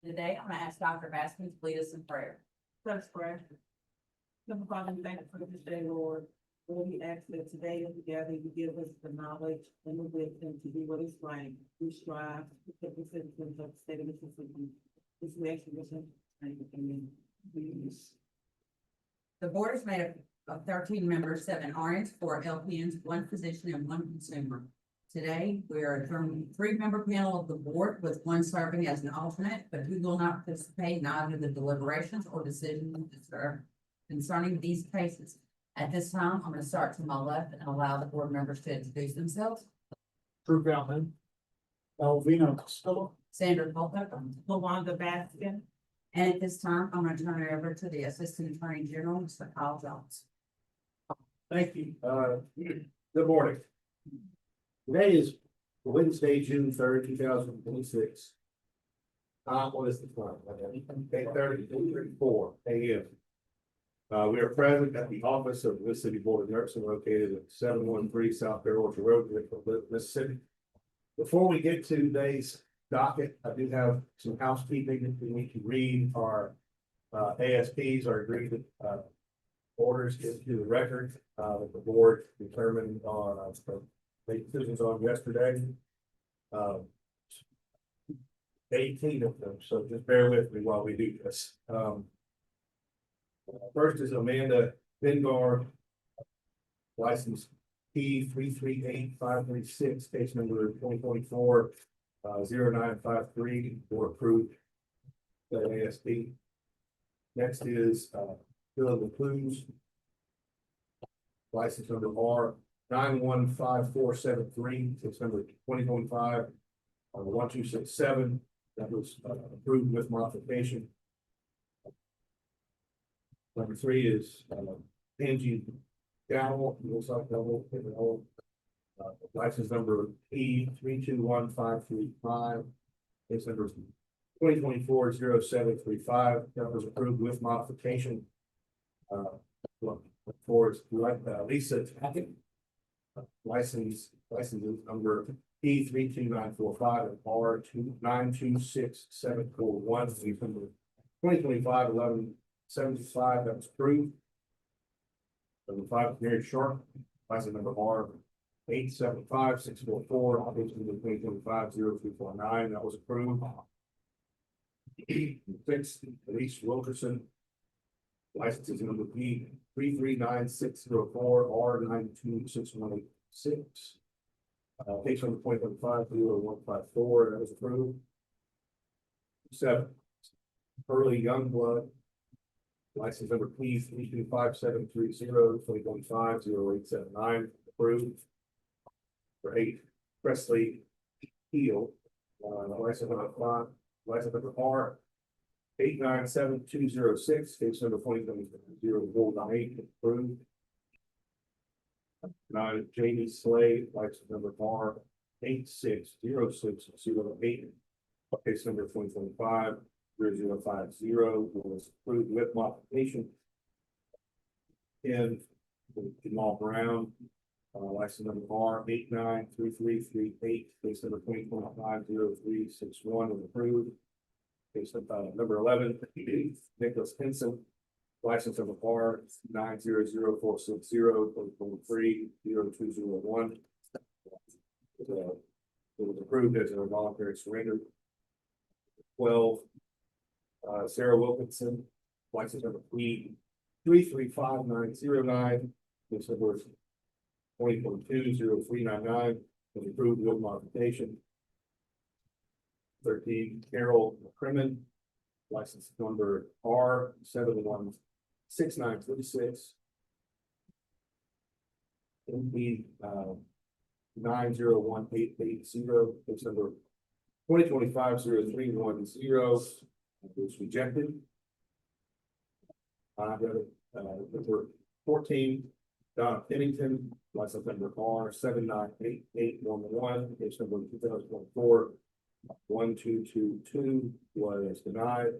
Today, I'm gonna ask Dr. Baskin to lead us in prayer. Let us pray. Heavenly Father, we thank you for this day, Lord. Lord, we ask that today as we gather, you give us the knowledge and the wisdom to do what is right. We strive to put the citizens of the state of Mississippi. This makes you listen. Amen. Please. The board is made up of 13 members, 7 RNs, 4 LPNs, 1 physician, and 1 consumer. Today, we are a 3-member panel of the board with 1 serving as an alternate, but who will not participate in either the deliberations or decisions concerning these cases. At this time, I'm going to start to my left and allow the board members to introduce themselves. Drew Bellman. Alvino Costello. Sandra Colbeck. LaWanda Baskin. And at this time, I'm going to turn it over to the Assistant Attorney General, Mr. Kyle Jones. Thank you. Good morning. Today is Wednesday, June 3rd, 2026. What is the time? 8:34 a.m. We are present at the office of the Mississippi Board of Nursing located at 713 South Fair Orchard Road, Mississippi. Before we get to today's docket, I do have some housekeeping. We need to read our ASPs, our agreed orders into the record that the board determined on made decisions on yesterday. 18 of them, so just bear with me while we do this. First is Amanda Vingar, license P 338536, case number 2024-0953, for approved the ASP. Next is Philip LaCruz, license number R 915473, case number 2025-1267, that was approved with modification. Number 3 is Angie Dowell, looks like double, license number P 321535, case number 2024-0735, that was approved with modification. For Lisa Tackett, licenses number P 32945 and R 2926741, number 2025-1175, that was approved. Number 5, Mary Sharp, license number R 875644, case number 2025-0349, that was approved. 6, Elise Wilkerson, licenses number P 339604 R 92616. Case number 2025-0154, that was approved. 7, Pearlie Youngblood, license number P 325730 2025-0879, approved. For 8, Presley Heel, license number R 897206, case number 2020-098, approved. 9, Jamie Slade, license number R 860608, case number 2025-0050, was approved with modification. And Jamal Brown, license number R 893338, case number 2025-0361, was approved. Case number 11, Nicholas Henson, license number R 900460 2023-0201. It was approved as a voluntary surrender. 12, Sarah Wilkinson, license number P 335909, case number 2022-0399, was approved with modification. 13, Carol McCrimmon, license number R 716936. MP 901880, case number 2025-0310, was rejected. Number 14, Donna Pennington, license number R 798811, case number 2024-1222, was denied.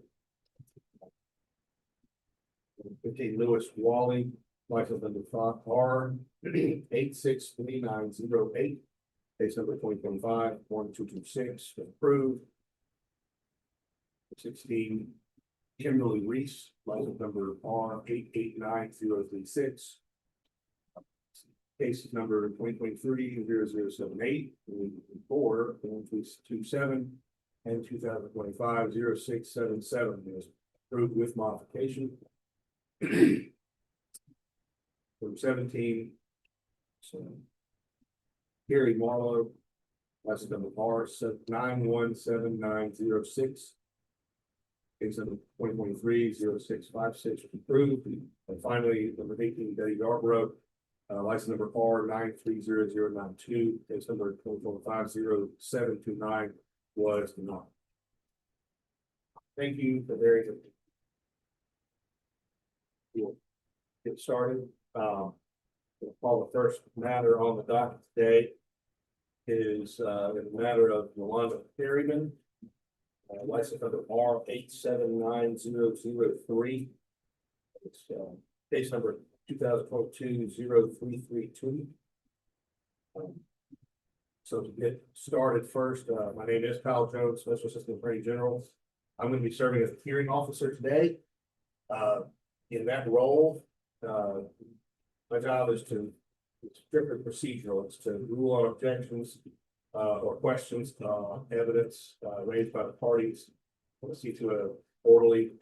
15, Lewis Wally, license number R 863908, case number 2025-1226, approved. 16, Kimberly Reese, license number R 889036. Case number 2023-0078, 4, 1227, and 2025-0677 is approved with modification. From 17, so Gary Marlowe, license number R 917906. Case number 2023-0656 approved. And finally, number 18, Betty Yarborough, license number R 930092, case number 2025-0729 was denied. Thank you for very good. We'll get started. We'll call the first matter on the docket today is in the matter of Yolanda Perryman, license number R 879003. It's case number 2022-0332. So to get started first, my name is Kyle Jones, Special Assistant Attorney General. I'm going to be serving as a hearing officer today. In that role, my job is to strictly procedural. It's to rule on objections or questions, evidence raised by the parties. We'll see to a orderly,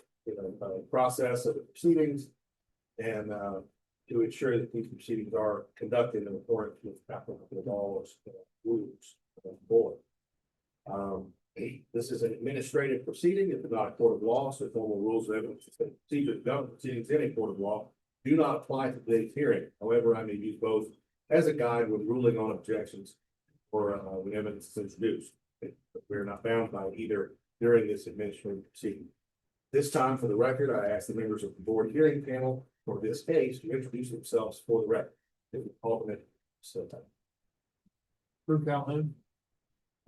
process of the proceedings, and to ensure that these proceedings are conducted in accordance with applicable laws and rules of the board. This is an administrative proceeding. It's not a court of law, so formal rules of evidence and procedure of government proceedings in a court of law do not apply to today's hearing. However, I may use both as a guide when ruling on objections or when evidence is introduced. But we're not bound by either during this administrative proceeding. This time, for the record, I ask the members of the board hearing panel for this case to introduce themselves for the record. If we alternate, so time. Drew Calhoun.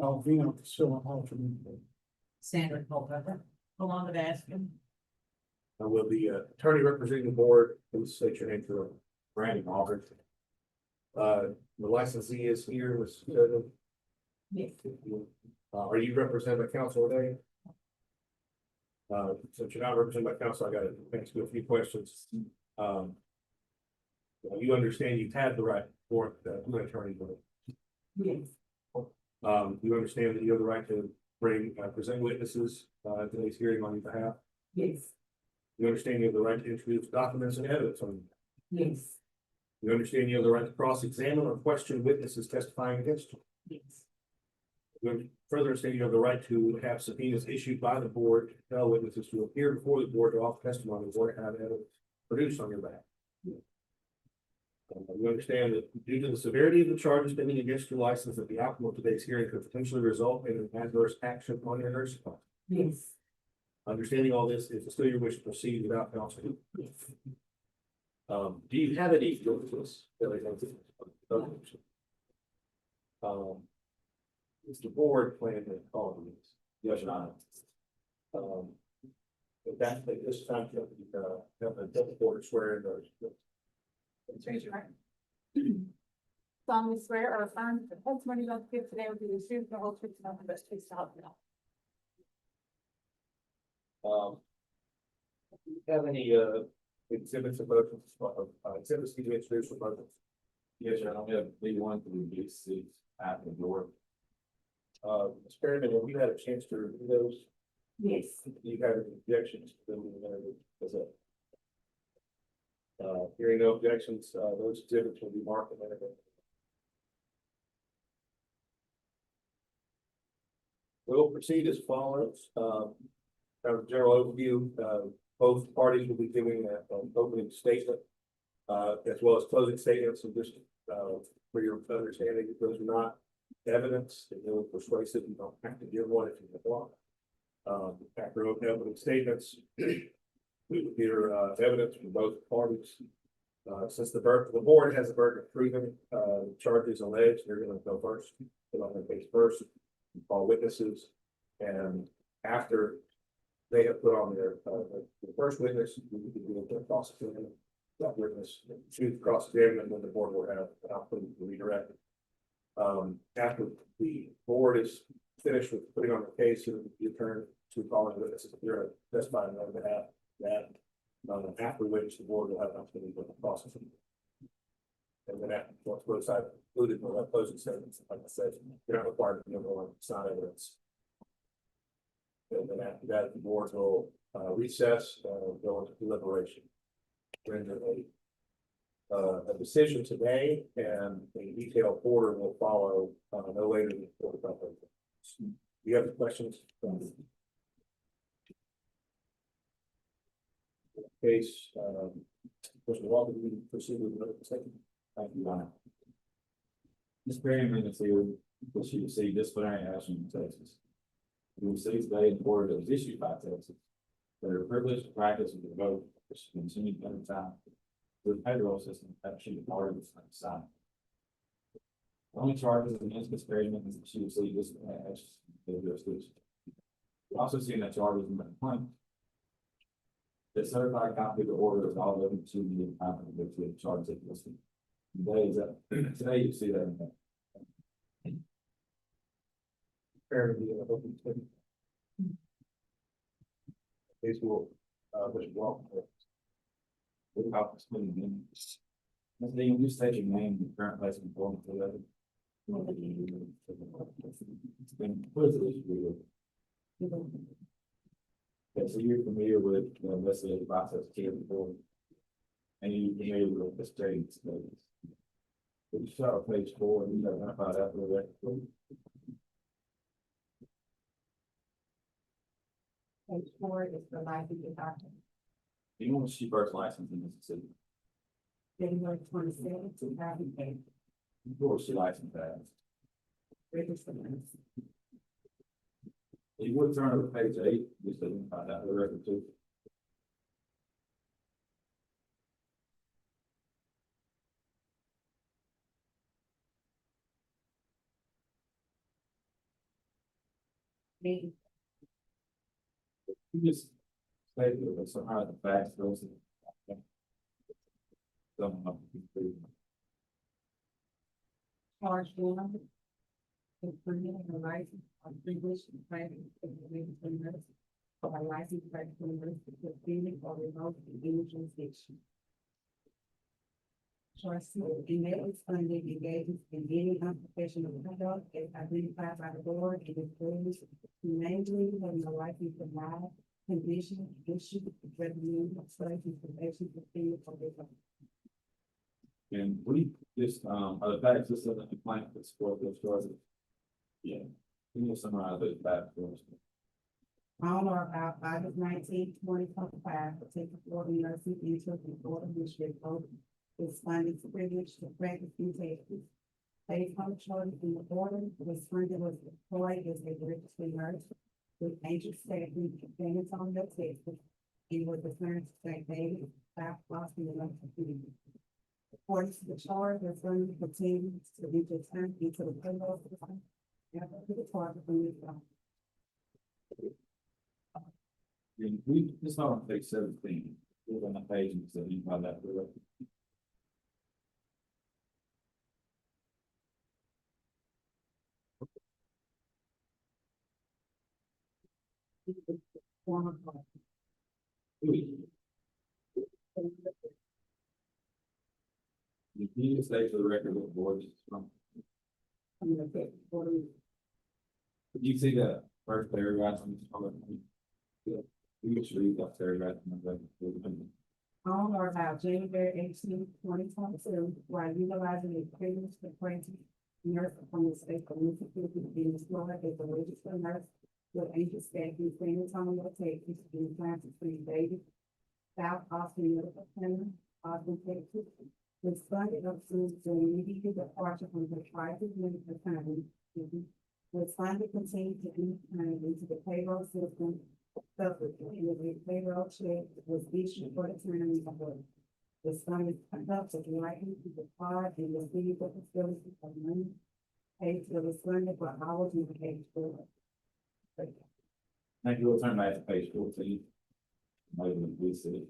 Alvina Priscilla Halterman. Sandra Culpepper. Along Baskin. I will be attorney representing the board. Please state your name for the branding office. The licensee is here. Yes. Are you represented by counsel today? Since you're not represented by counsel, I got to ask you a few questions. You understand you've had the right for an attorney, but Yes. you understand that you have the right to present witnesses at today's hearing on your behalf. Yes. You understand you have the right to introduce documents and evidence on. Yes. You understand you have the right to cross-examine or question witnesses testifying against you. Yes. You further understand you have the right to have subpoenas issued by the board to tell witnesses to appear before the board to offer testimony or have evidence produced on your behalf. You understand that due to the severity of the charges pending against your license, that the outcome of today's hearing could potentially result in an adverse action on your nursing home. Yes. Understanding all this, is it still your wish to proceed without counsel? Yes. Do you have any witnesses? Is the board planning to call these? Yes or no? But that, at this time, have a double board swear in those. Raise your right. Solemnly swear or affirm that the testimony you're about to give today will be the truth, the whole truth, and nothing but the truth to help you out. Do you have any exhibits of motions, exhibits to be introduced with motions? Yes, sir. I don't have B1 through B6 at the door. Ms. Perryman, have you had a chance to review those? Yes. Do you have any objections to them? Is it? Hearing no objections, those exhibits will be marked. We'll proceed as follows. Have a general overview. Both parties will be giving an opening statement, as well as closing statements, and just for your understanding, if those are not evidence, if they're persuasive, you don't have to give one if you want. After opening statements, we would hear evidence from both parties. Since the board has the burden of proving charges alleged, they're going to go first. They're on their case first, call witnesses, and after they have put on their the first witness, we would do their cross-examining. That witness choose cross-examine, and then the board will have an opportunity to redirect. After the board is finished with putting on the case, and the two following witnesses appear to testify on their behalf, that, after which the board will have an opportunity to process it. And then after, once both sides included in the closing statements, like I said, you're not required to give or sign evidence. And then after that, the board will recess, go into deliberation. Render a decision today, and a detailed order will follow, no later than 45 days. Do you have any questions? Case, Mr. Walker, we proceed with the second. Thank you, Your Honor. Ms. Perryman is here, because she received disciplinary action in Texas. We received today an order that was issued by Texas, that are privileged to practice with the vote, which continued at the time. The federal system that she departed was signed. The only charges against Ms. Perryman is that she received disciplinary action in the jurisdiction. We also seen that charges in the complaint. The certified copy of the order is all open to the copy of the charges that listed. Today is that, today you see that in there. Fair to be open to. Case will, Mr. Walker. What about this meeting? Ms. Dean, you state your name and current place of employment for that. It's been, what is it issue with? Okay, so you're familiar with the investigative process here before, and you're familiar with the trading studies. Could you start on page 4 and you identify that for the record? Page 4 is the license document. Do you know when she first licensed in Mississippi? January 27th, 2008, Before she licensed as? registered nurse. You would turn over to page 8, just to identify that for the record too. Me, You just state that somehow the facts goes. Don't know. charge 1, improving the license of privileged to practice as a registered nurse for a licensed practical nurse to fulfill or remote in any jurisdiction. Charge 2, immediately funding engages in any unprofessional conduct as identified by the board and includes mainly having a license to lie, condition, issue, revenue, slash, information, fulfilled or remote. And we just, are the facts just in the complaint that support those charges? Yeah, can you summarize those facts for us? On or about August 19, 2025, particular Florida nursing entered the Florida District Code is funded privilege to practice in Texas. Based on the charges in the order, was funded was employed as a registered nurse with major staffing in San Antonio, Texas, and was assigned to St. David, South Boston, and other communities. According to the charge, the funding continues to be returned into the payroll system after the charge from this. And we, it's not on page 17, we're on the page and so you find that for the record. Former. You need to state for the record what board this is from. Did you see that first paragraph on this one? Yeah. You should read that paragraph. On or about January 18, 2022, while utilizing a privilege to practice nurse from the state of Mississippi being employed as a registered nurse with Angel Staff in San Antonio, Texas, in time to St. David, South Austin Medical Center, Austin, Texas, was funded up to the immediate departure from the private medical center, was funded continue to be turned into the payroll system. Subsequently, the payroll check was issued for the term of the sum is conducted likely to depart and receive the facility of money paid to the funded for hours in the page 4. Thank you, we'll turn back to page 14. Maybe we see it.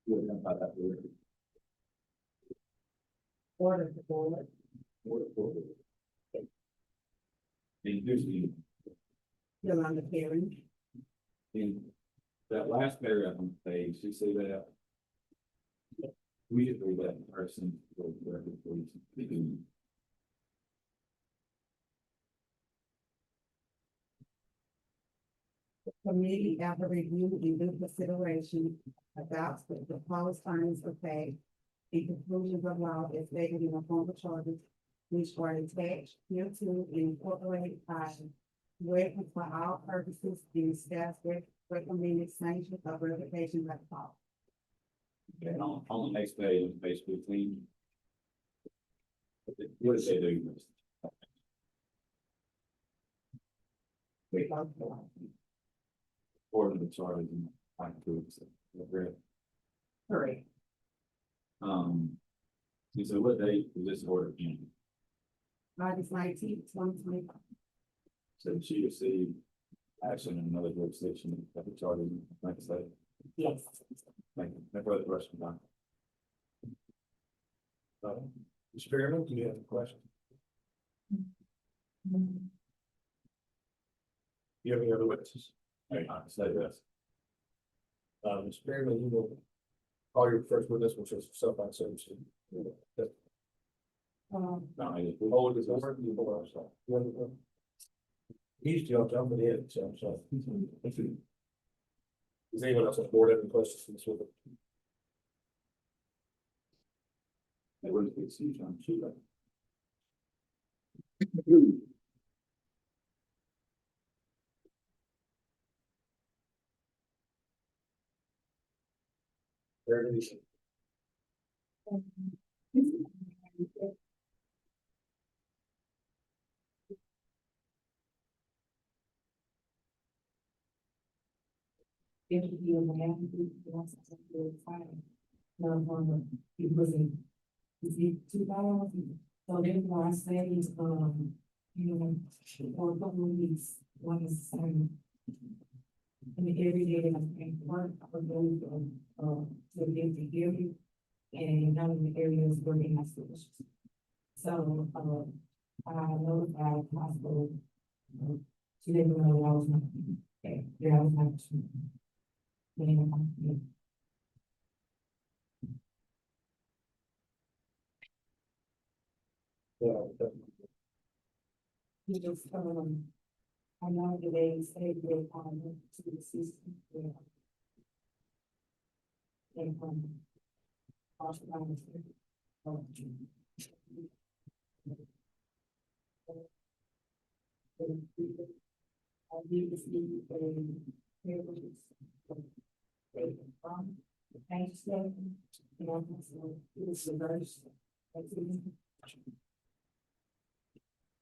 You'll identify that for the record. order the board. And usually, Yolanda Perry. in that last paragraph on the page, you see that. We agree that person will record please. Committee, after review and due consideration, adopts the proposed findings of fact and conclusions of law as stated in the form of charges, which are attached hereto and incorporated by reference for all purposes in staff's recommended sanction of revocation by law. Okay, on the next page, page 15. What does they do? According to the charges and I can prove it. Correct. So what date is this order in? August 19th, 2025. So she received action in another jurisdiction of the charges, like I said, Yes. thank you, no further question, Don. Mr. Chairman, do you have a question? Do you have any other witnesses? I say this. Mr. Chairman, you will call your first witness, which is self-service. No, I just. Hold his order, you hold on, sorry. He's jumping in, so I'm sorry. Does anyone else on the board have any questions for this witness? It wouldn't be siege on Sheila. There it is. Interview and it was is it 2000? So then why I say is, you know, for a couple of weeks, one is, and every day I'm work, I was going to get to hear you, and none of the areas were in my schools. So, I notified the hospital, she didn't know I was not, yeah, I was not. You just, I know that they say they're on to the system. Yeah. And also, I need to see the bank statement, and also it's reversed.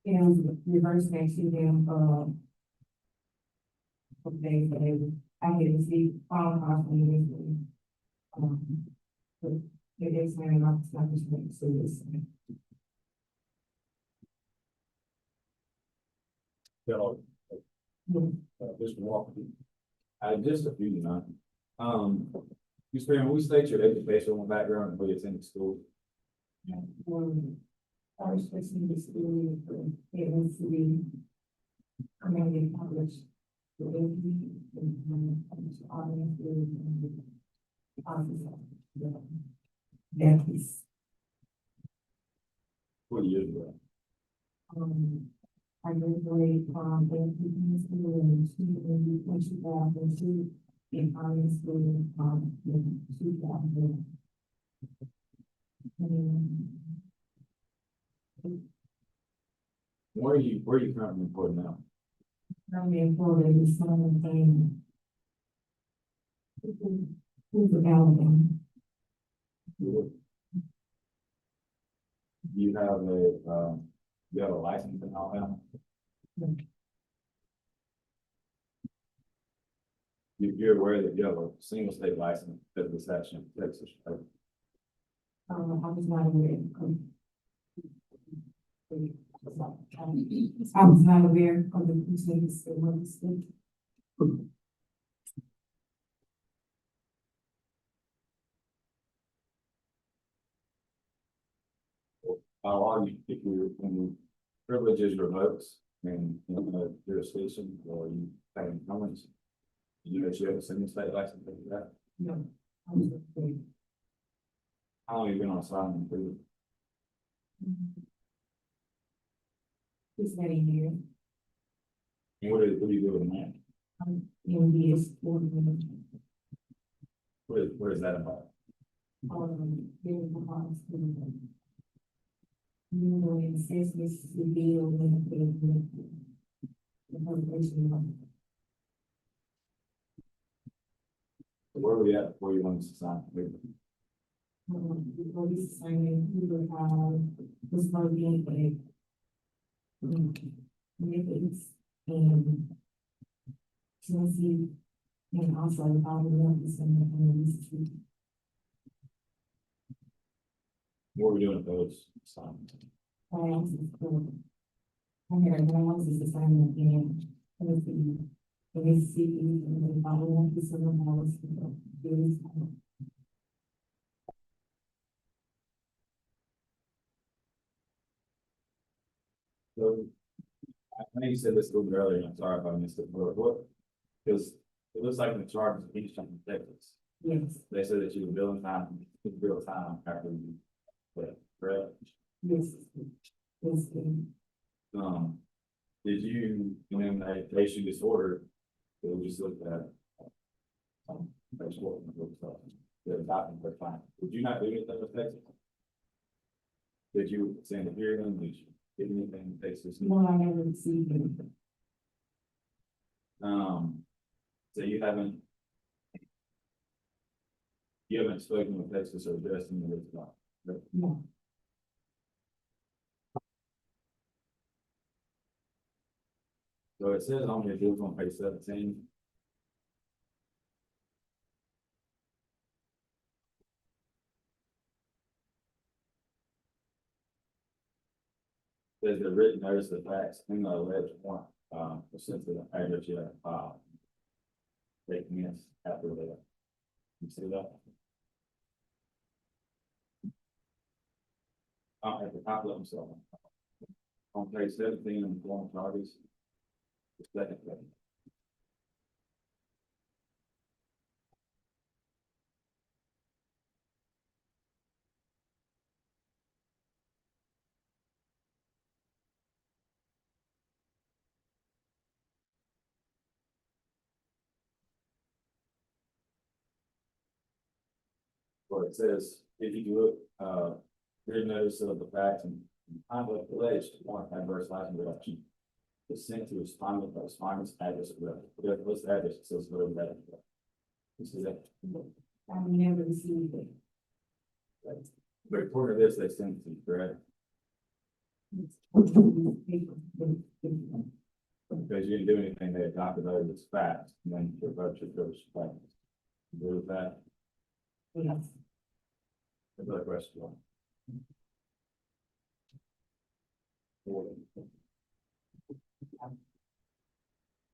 And reverse next to them, okay, but I had received phone calls from them. But it is very much like it's very serious. No, Mr. Walker. Just a few, you spend, we state your educational background and where you attended school. I was listening to school, it was to be community college. That is, What years ago? I graduated from the school in 2002, in high school, in 2000. Where are you currently employed now? I'm employed with someone in Hoover, Alabama. You have a license in Alabama? You're aware that you have a single state license that the section, Texas, right? I was not aware. I was not aware of the proceedings that were discussed. All you, if you, when you privileges revoked in a jurisdiction or you have incumbents, you know, you have a single state license like that. No. I was afraid. How long have you been on assignment? For? It's very near. And what do you do with that? MBS, What is that about? very hard. You know, it says this is the deal with the publication. Where were you at before you went to sign? Before this assignment, we will have, this will be a methods and Tennessee, and also all the ones and the What were we doing at those assignments? I had a analysis assignment in Tennessee, and Mississippi, and the following up with some analysis. So, I know you said this a little bit earlier, and I'm sorry if I missed it, but what, because it looks like the charges of each from Texas. Yes, They said that you were billing time, real time after you, but, correct? yes, yes, Did you, when they issued this order, they just looked at. That's what, they're adopting their plan. Did you not do anything with Texas? Did you send a hearing, did you get anything in Texas? no, I haven't received it. So you haven't spoken with Texas or addressed any of this law? No. So it says on your bills on page 17. There's a written notice of facts in the alleged warrant, sent to the address you have filed. They commence after that. You see that? At the top of them, so. On page 17 in the form charges. The second thing. Where it says, if you look, written notice of the facts and conduct alleged warrant adverse license reduction. Is sent to respondent by respondent's address. What's the address? It says whatever that is. This is it. I never received it. The report of this, they sent to you, correct? Because you didn't do anything, they adopted those as facts, and then the vote should go to respondent. Agree with that? Yes. Another question.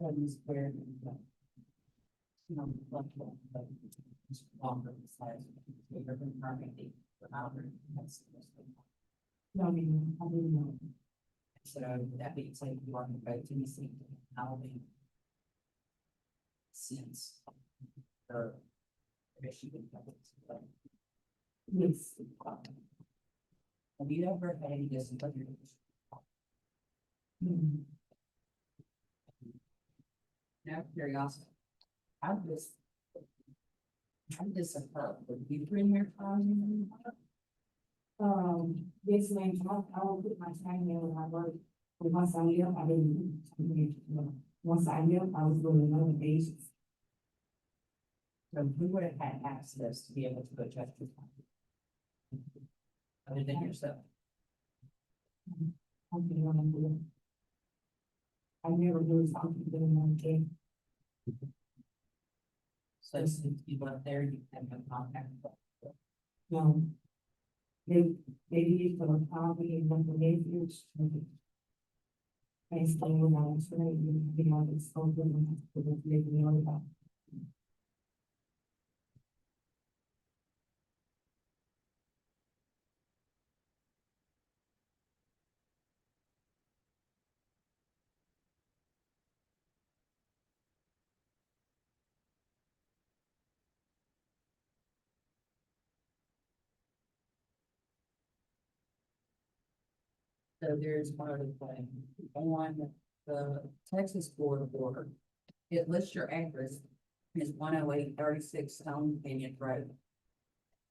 That is where, you know, like, longer size, bigger than permanently, without, that's. No, I didn't know. So that means like you are in both Tennessee and Alabama. Since. Or. Michigan. Yes. Have you ever had any disciplinary? Mhm. No curiosity. I'm just a pro. Would you bring your phone? Yes, ma'am, I will put my time in when I work. But once I left, I didn't. Once I left, I was doing another basis. So who would have had access to be able to go check your phone? Other than yourself? I'm gonna do it. I never do something that I'm okay. So since you went there, you have no contact. No. They did for the coffee and then the neighbors. I stay when I was ready, you know, it's so good. To make me all about. So there's one other thing, on the Texas Board of Order, it lists your address as 10836 Stone Canyon Road.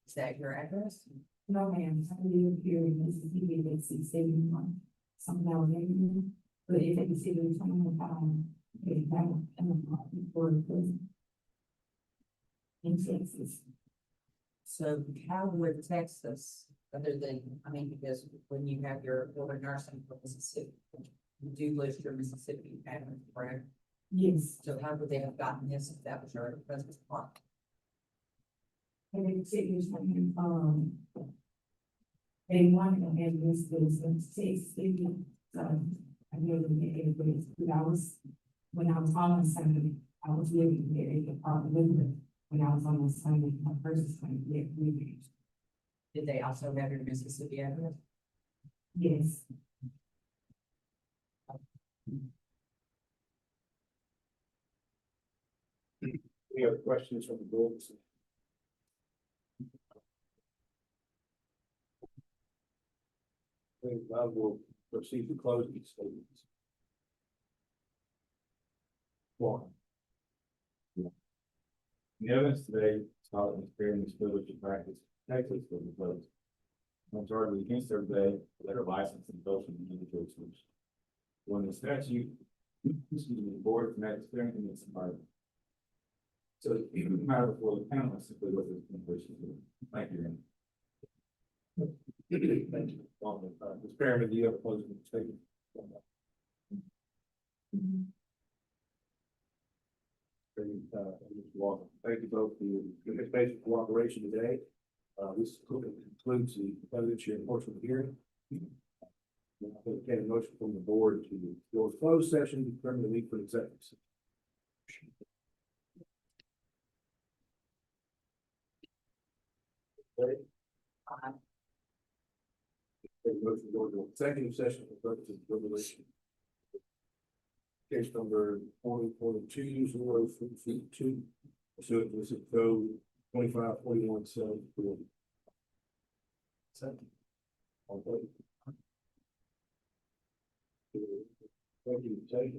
Is that your address? No, ma'am, I live here in Mississippi, it's 671, something out there, but if they consider something it's about, for the prison. In Texas. So how would Texas, other than, I mean, because when you have your board of nursing for Mississippi, you do list your Mississippi address, correct? Yes, So how would they have gotten this if that was your residence plot? and they consider something, they wanted to have this business, Texas, so I never met anybody, but when I was on assignment, I was living there in the apartment, when I was on assignment, my first assignment, we Did they also have your Mississippi address? yes. Any other questions from the board? I will proceed to close these statements. One. The evidence today taught and experienced privilege to practice Texas for the vote. I'm charged against her today that are licensed and social media jurisdiction. When the statute, excuse me, the board from that experience in its environment. So even the matter before the panel is simply what this conversation is. Thank you. Thank you. Mr. Chairman, do you have a closing statement? Mr. Walker, thank you both for your participation and cooperation today. This concludes the evidentiary portion of the hearing. I take a motion from the board to go to closed session, determine the need for executive session. Ready? Take a motion to go to executive session for purposes of deliberation. Case number 2022-032, pursuant to this code 2541-740. Second. Okay. Thank you, Jay.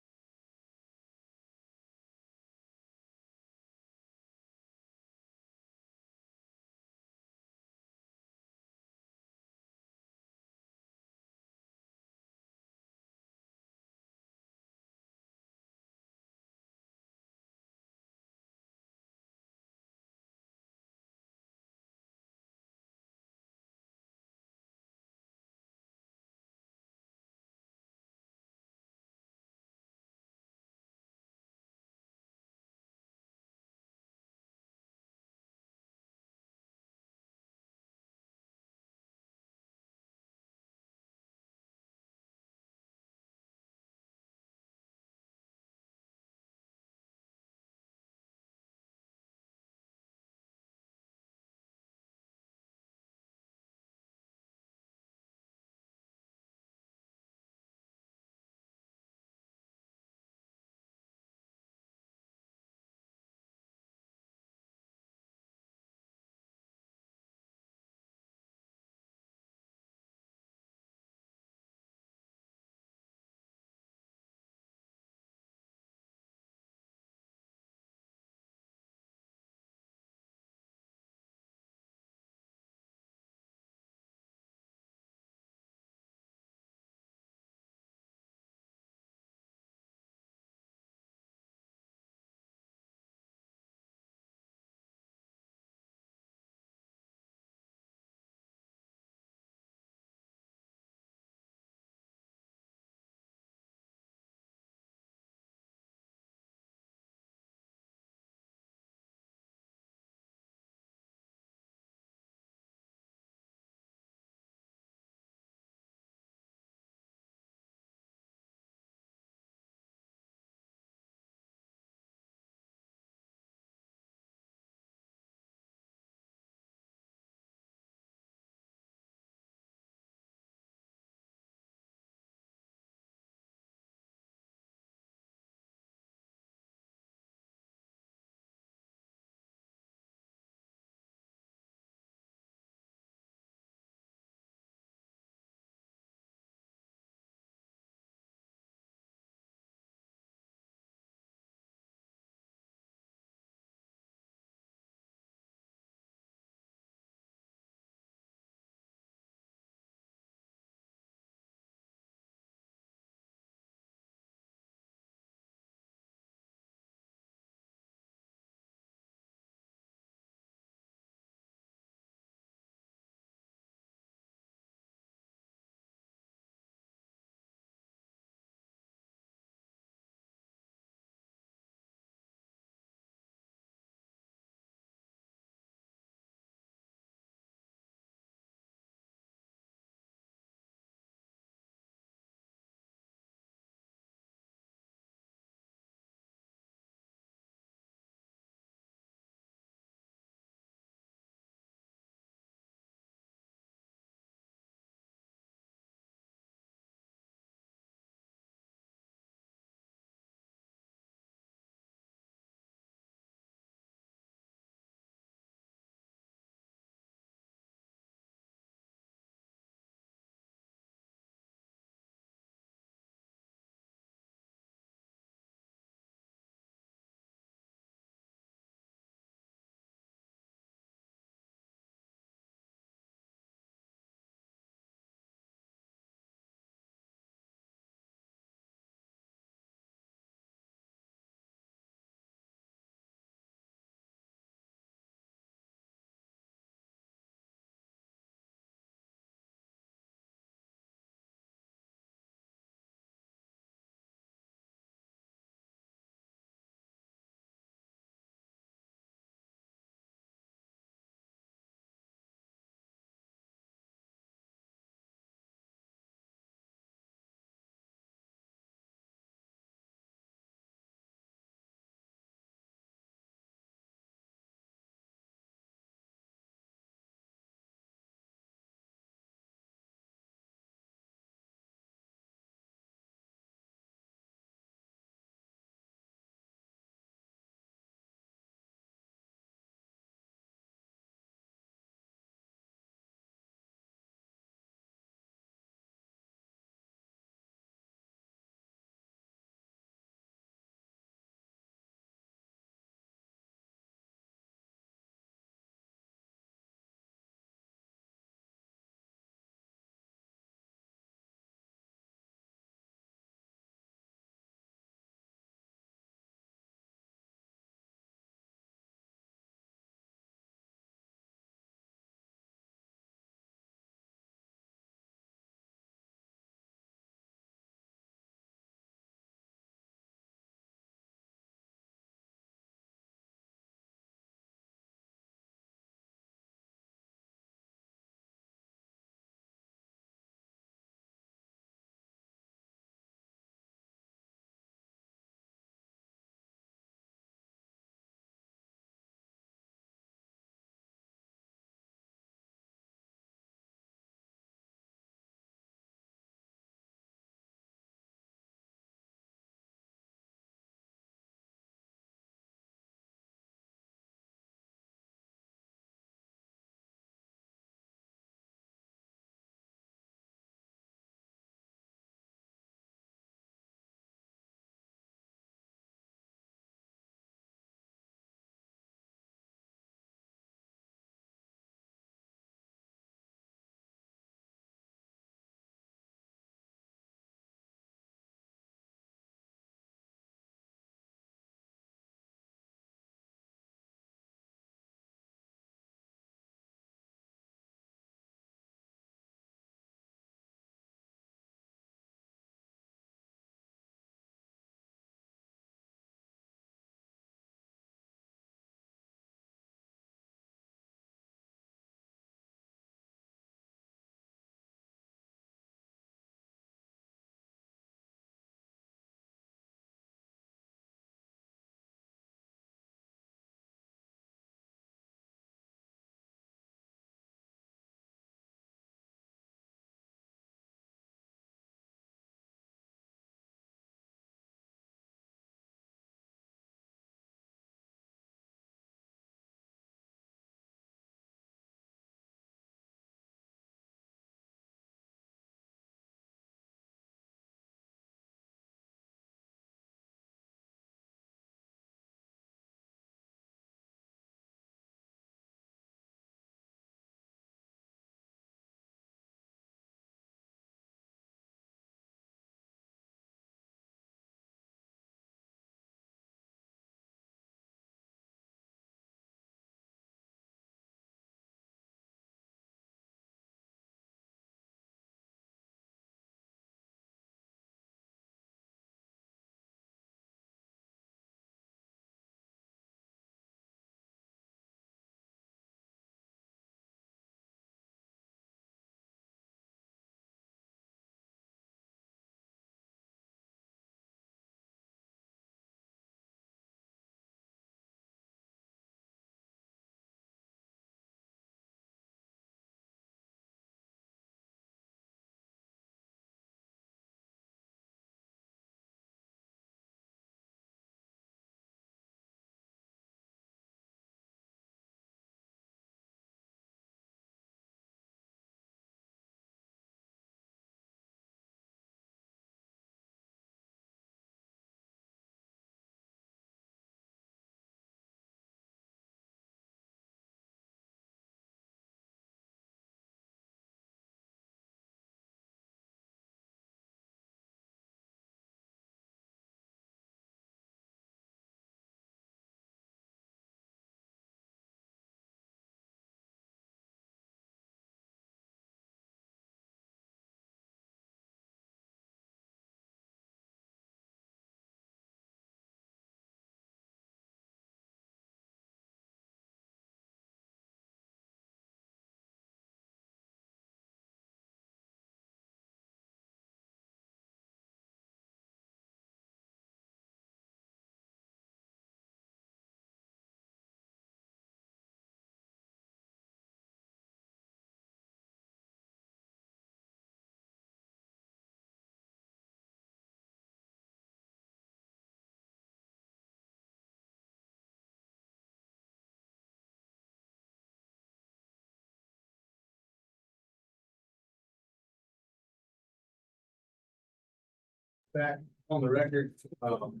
back on the record, I'm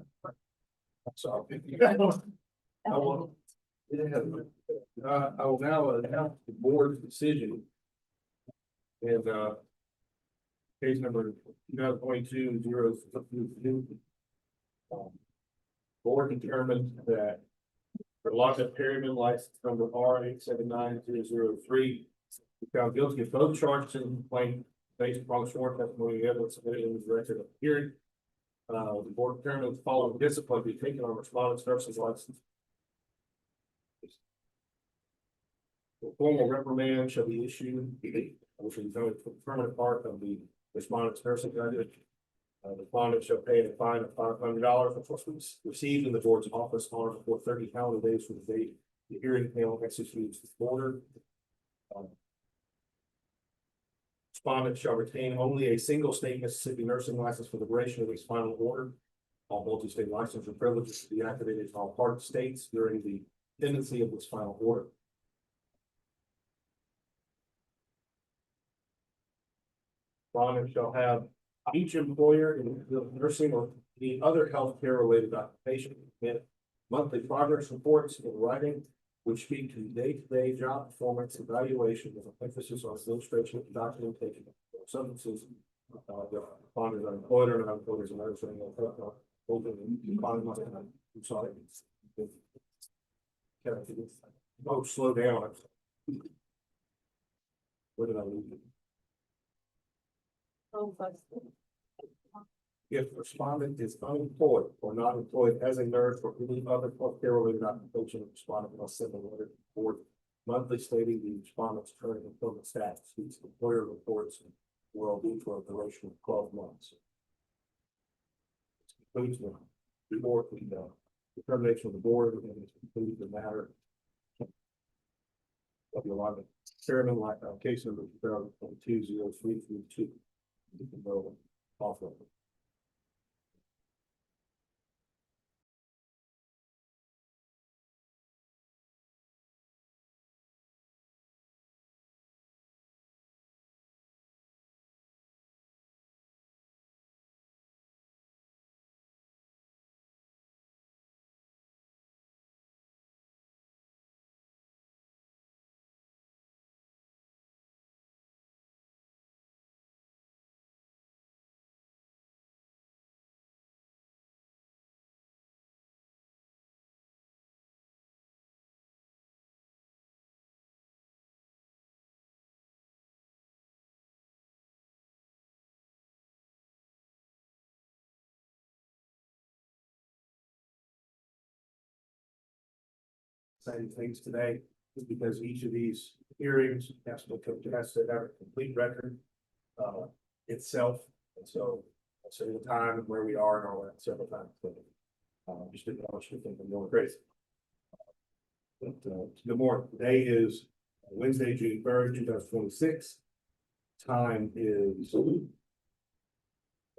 sorry. I will, I will now announce the board's decision. And, case number 2022-0. Board determined that for Lockett Perryman license number R 879003, found guilty of both charges in the complaint based upon sworn testimony and evidence submitted in the record of the hearing. The board determined the following discipline be taken on respondent's nurse's license. The formal reprimand shall be issued, which is a permanent part of the respondent's nursing graduate. The respondent shall pay a fine of $500, which was received in the board's office on or before 30 calendar days from the date the hearing panel executes the order. Respondent shall retain only a single state Mississippi nursing license for the duration of his final order. All multi-state license or privileges to be activated in all part states during the pendency of this final order. Respondent shall have each employer in the nursing or any other healthcare related occupation submit monthly progress reports in writing, which speak to day-to-day job performance evaluation with an emphasis on illustration of documentation of substances. The responders are employed or not employed as a nurse or I'm sorry. Oh, slow down. Where did I leave it? If the respondent is unemployed or not employed as a nurse or any other healthcare related occupation, the respondent must send a letter to the board monthly stating the respondent's current employment status. His employer reports will be for a duration of 12 months. Concludes the report, the determination of the board, and it concludes the matter of the allotment. Chairman, like case number 2022-0332. You can go off of it. Same things today, is because each of these hearings has to have a complete record itself, and so the time and where we are and all that several times. Just didn't want you to think I'm going crazy. But good morning. Today is Wednesday, June 3rd, 2026. Time is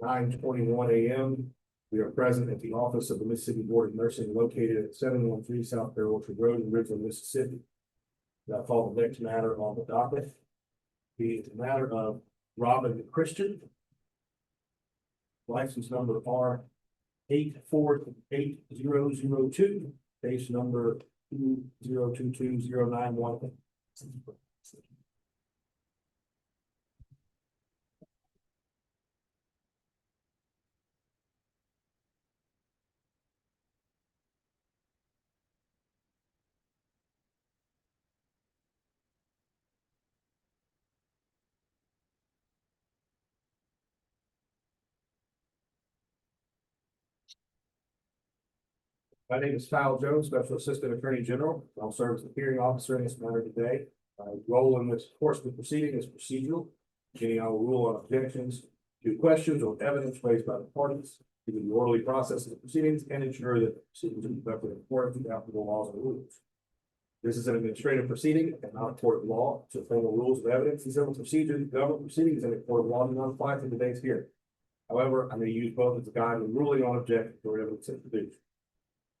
9:21 a.m. We are present at the office of the Mississippi Board of Nursing located at 713 South Fair Orchard Road in Ridgeland, Mississippi. Now call the next matter on the docket. The matter of Robin Christian. License number R 848002, case number 2022091. My name is Kyle Jones, Special Assistant Attorney General. I'll serve as the hearing officer in this matter today. Role in this course of the proceeding is procedural. Meaning I will rule on objections to questions or evidence raised by the parties, given the orderly process of the proceedings, and ensure that the proceedings are conducted in accordance with applicable laws and rules. This is an administrative proceeding and not a court of law, so formal rules of evidence and civil procedure, government proceedings, and a court of law do not apply to today's hearing. However, I may use both as a guide when ruling on objections or evidence introduced.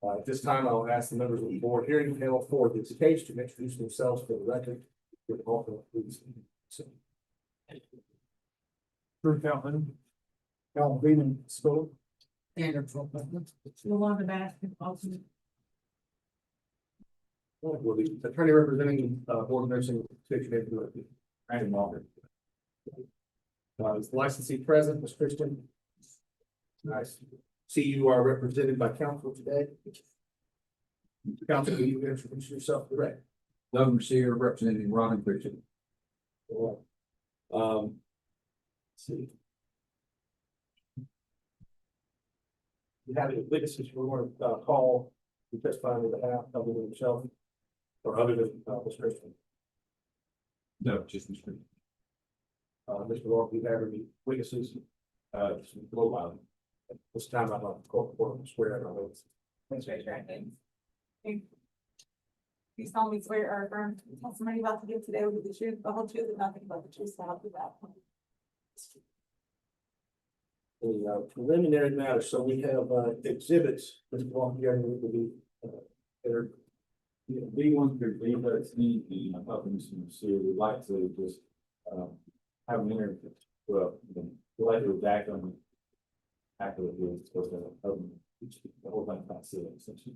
At this time, I'll ask the members of the board hearing panel for this case to introduce themselves for the record. With all, please. Drew Calhoun. Alvina Stoll. Standard for appointment. Luana Baskins, alternate. Will the attorney representing, Board of Nursing state your name for the record? Brandon Walker. Is the licensee present, Ms. Christian? Nice. See, you are represented by counsel today. Counsel, will you introduce yourself direct? Doug Mercier representing Robin Christian. Let's see. You have any witnesses you want to call to testify on behalf of himself or other than Ms. Christian? No, just Mr. Mr. Walker, do you have any witnesses? Just a little while. This time I'm on court, swear on oath. Please raise your right hand. You solemnly swear or affirm the testimony about to give today will be the truth, the whole truth, and nothing but the truth, so help you God. The preliminary matter, so we have exhibits, Mr. Walker, you have any to be there? B one through B 13, I'm talking to Mr. Mercier, we'd like to just, have an interview, well, we'd like to back on. After the hearing, because the whole thing can't see it, essentially.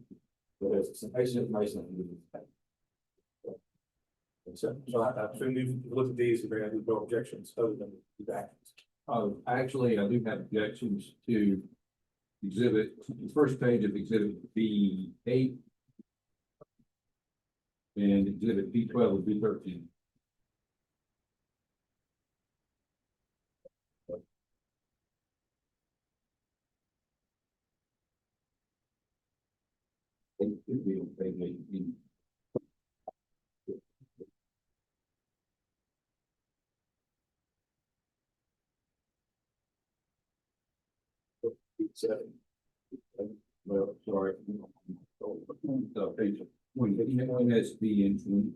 But there's some patient information that we need to take. So I assume you've looked at these, if there are no objections other than the actions. Actually, I do have objections to exhibit, the first page of exhibit B8. And exhibit B12 and B13. It could be on page 18. Well, sorry. Page 20, that's B and 20.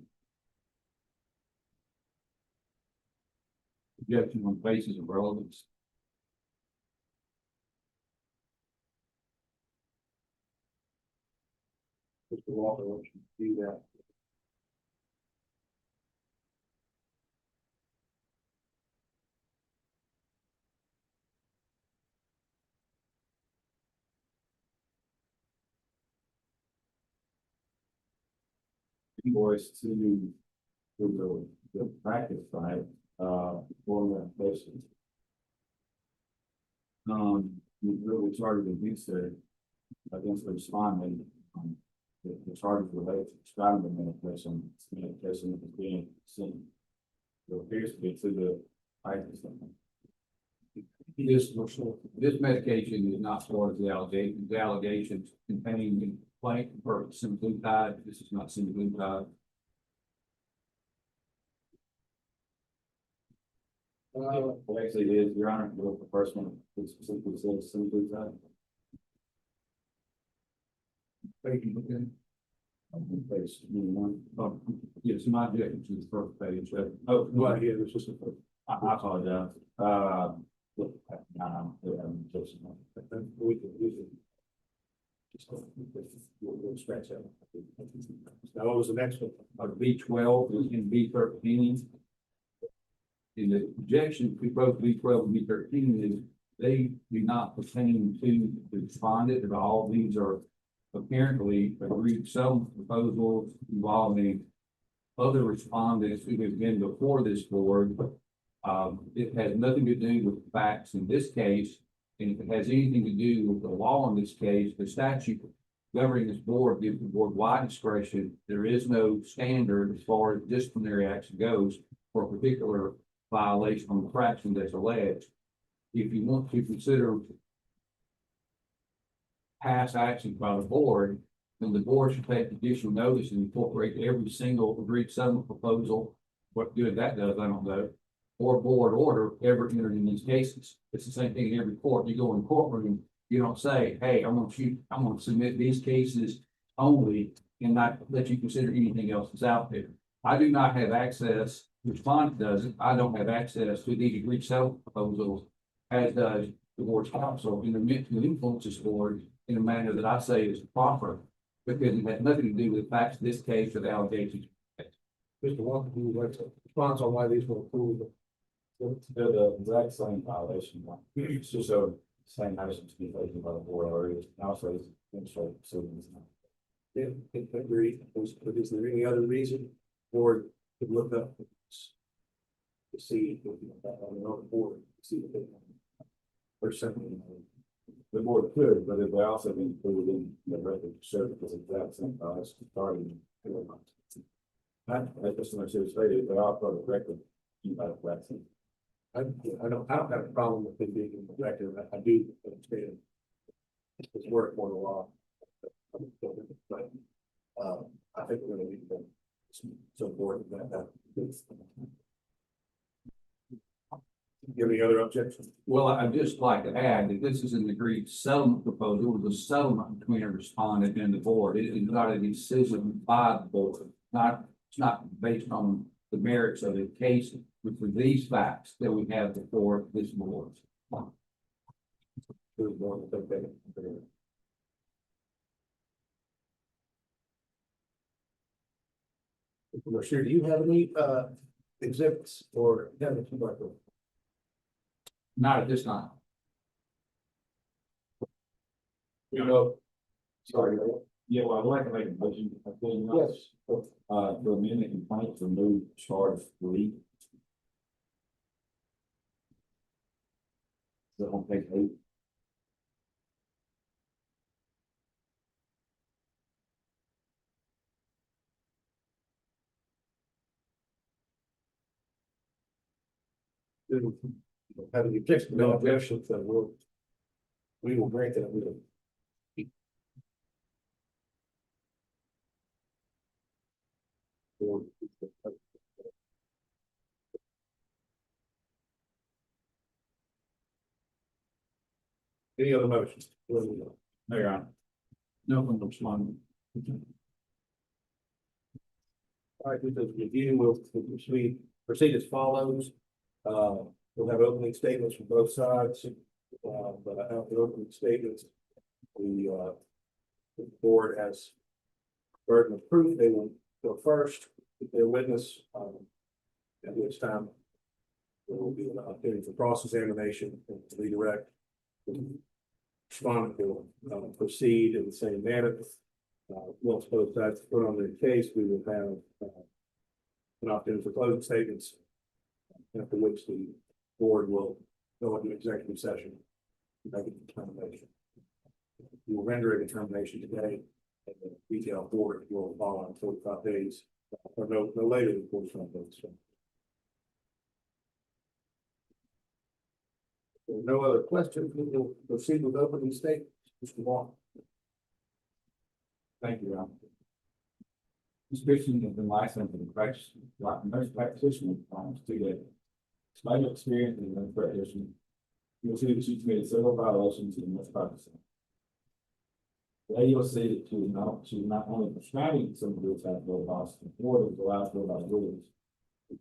Objection on basis of relevance. Mr. Walker, wants you to do that. Invoice to the practice side, for that patient. We really started to do so against the respondent. The charges related to prescribing the medication that is being sent. It appears to be to the practice. This medication is not part of the allegations. The allegations contained in the complaint for semaglutide. This is not semaglutide. Well, actually, it is, Your Honor, the first one, it specifically says semaglutide. Page 21. Yes, my objection to the first page. Oh, go ahead, it's just a. I apologize. We can. We'll scratch that. Now, what was the next one? B12 and B13. In the objection to both B12 and B13 is they do not pertain to the respondent at all. These are apparently agreed some proposals involving other respondents who have been before this board. It has nothing to do with the facts in this case. And if it has anything to do with the law in this case, the statute governing this board gives the board wide discretion. There is no standard as far as disciplinary action goes for a particular violation on the infraction that's alleged. If you want to consider past action by the board, then the board should take additional notice and incorporate every single agreed settlement proposal. What good that does, I don't know. Or board order ever entered in these cases. It's the same thing in every court. You go in courtroom, you don't say, hey, I'm gonna submit these cases only and not let you consider anything else that's out there. I do not have access, respondent doesn't, I don't have access to these agreed settlement proposals, as does the board's counsel, and they're meant to influence this board in a manner that I say is proper, because it has nothing to do with the facts of this case or the allegations. Mr. Walker, do you like to respond on why these were approved? They're the exact same violation. It's just a same action to be taken by the board already. Also, it's administrative proceedings. Yeah, agreed. Is there any other reason or to look up to see if on the other board, see if they or something? The board could, but if they also be included in the record, sure, because it's that same violation starting. Like Mr. Mercer stated, they are part of the record. You have a vaccine. I don't have a problem with it being in the record. I do understand. It's work more the law. But, I think we're gonna need to support that. You have any other objections? Well, I'd just like to add that this is an agreed settlement proposal. It was a settlement between a respondent and the board. It is not a decision by the board. It's not based on the merits of the case, which are these facts that we have before this board. Sure, do you have any exhibits or evidence you'd like to? Not at this time. You know, sorry, yeah, well, I'd like to make a motion. I think, Yes. to amend the complaint to remove charge three. So on page 8. Have any objection? No objections, then we will grant that. Any other motions? No, Your Honor. No one looks one. All right, with the review, we'll proceed as follows. We'll have opening statements from both sides. But after opening statements, the board has burden of proof. They will go first with their witness. At which time there will be an opportunity for cross-examination and redirect. Respondent will proceed in the same manner. Once both sides put on their case, we will have an opportunity for closing statements. After which the board will go into executive session. To make a determination. We will render a determination today. And the detailed board will follow in 45 days, or no later than 45 days. So. If there are no other questions, we will proceed with opening statements. Mr. Walker. Thank you, Your Honor. Ms. Christian has been licensed as a practice, nurse practitioner for 2 days. Despite her experience as a nurse practitioner, you'll see that she's committed several violations in this practice. Today you'll see that she was not only prescribing some of the type of Boston, or was allowed to go by rules.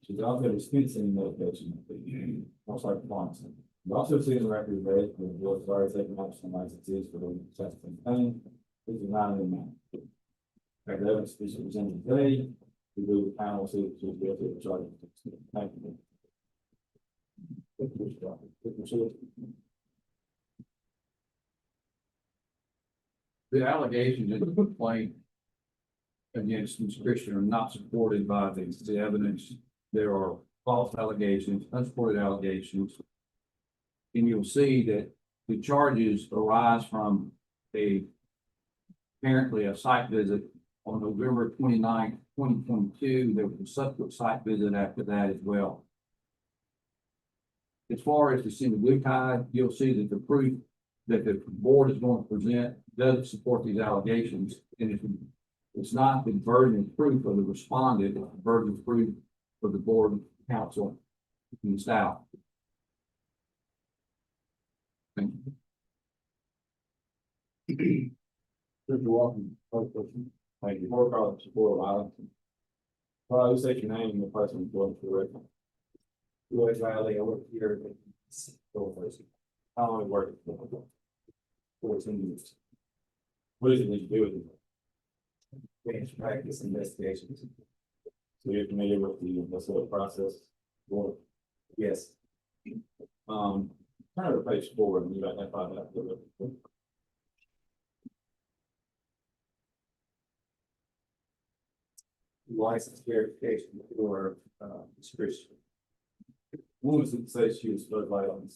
She's also dispensing medication, most like pharmacy. You also see in the record today, the board has already taken action licenses for the testing pain. This is not in the after evidence is presented today, we do the panel see if she's guilty of charges. Thank you. The allegations in the complaint against Ms. Christian are not supported by the evidence. There are false allegations, unsupported allegations. And you'll see that the charges arise from apparently a site visit on November 29th, 2022. There was a subsequent site visit after that as well. As far as the semaglutide, you'll see that the proof that the board is going to present does support these allegations. And it's not the burden of proof of the respondent, it's the burden of proof for the board counsel and staff. Thank you. Mr. Walker, thank you. More call support of violence. Well, you say your name and the person going for the record. Lloyd Riley, I work here. How long have you worked? 14 years. What is it that you do with it? Branch practice investigations. So you're familiar with the sort of process? Well, yes. Turn to page 4, and you identify that. License verification for, Christian. Woman says she was certified on,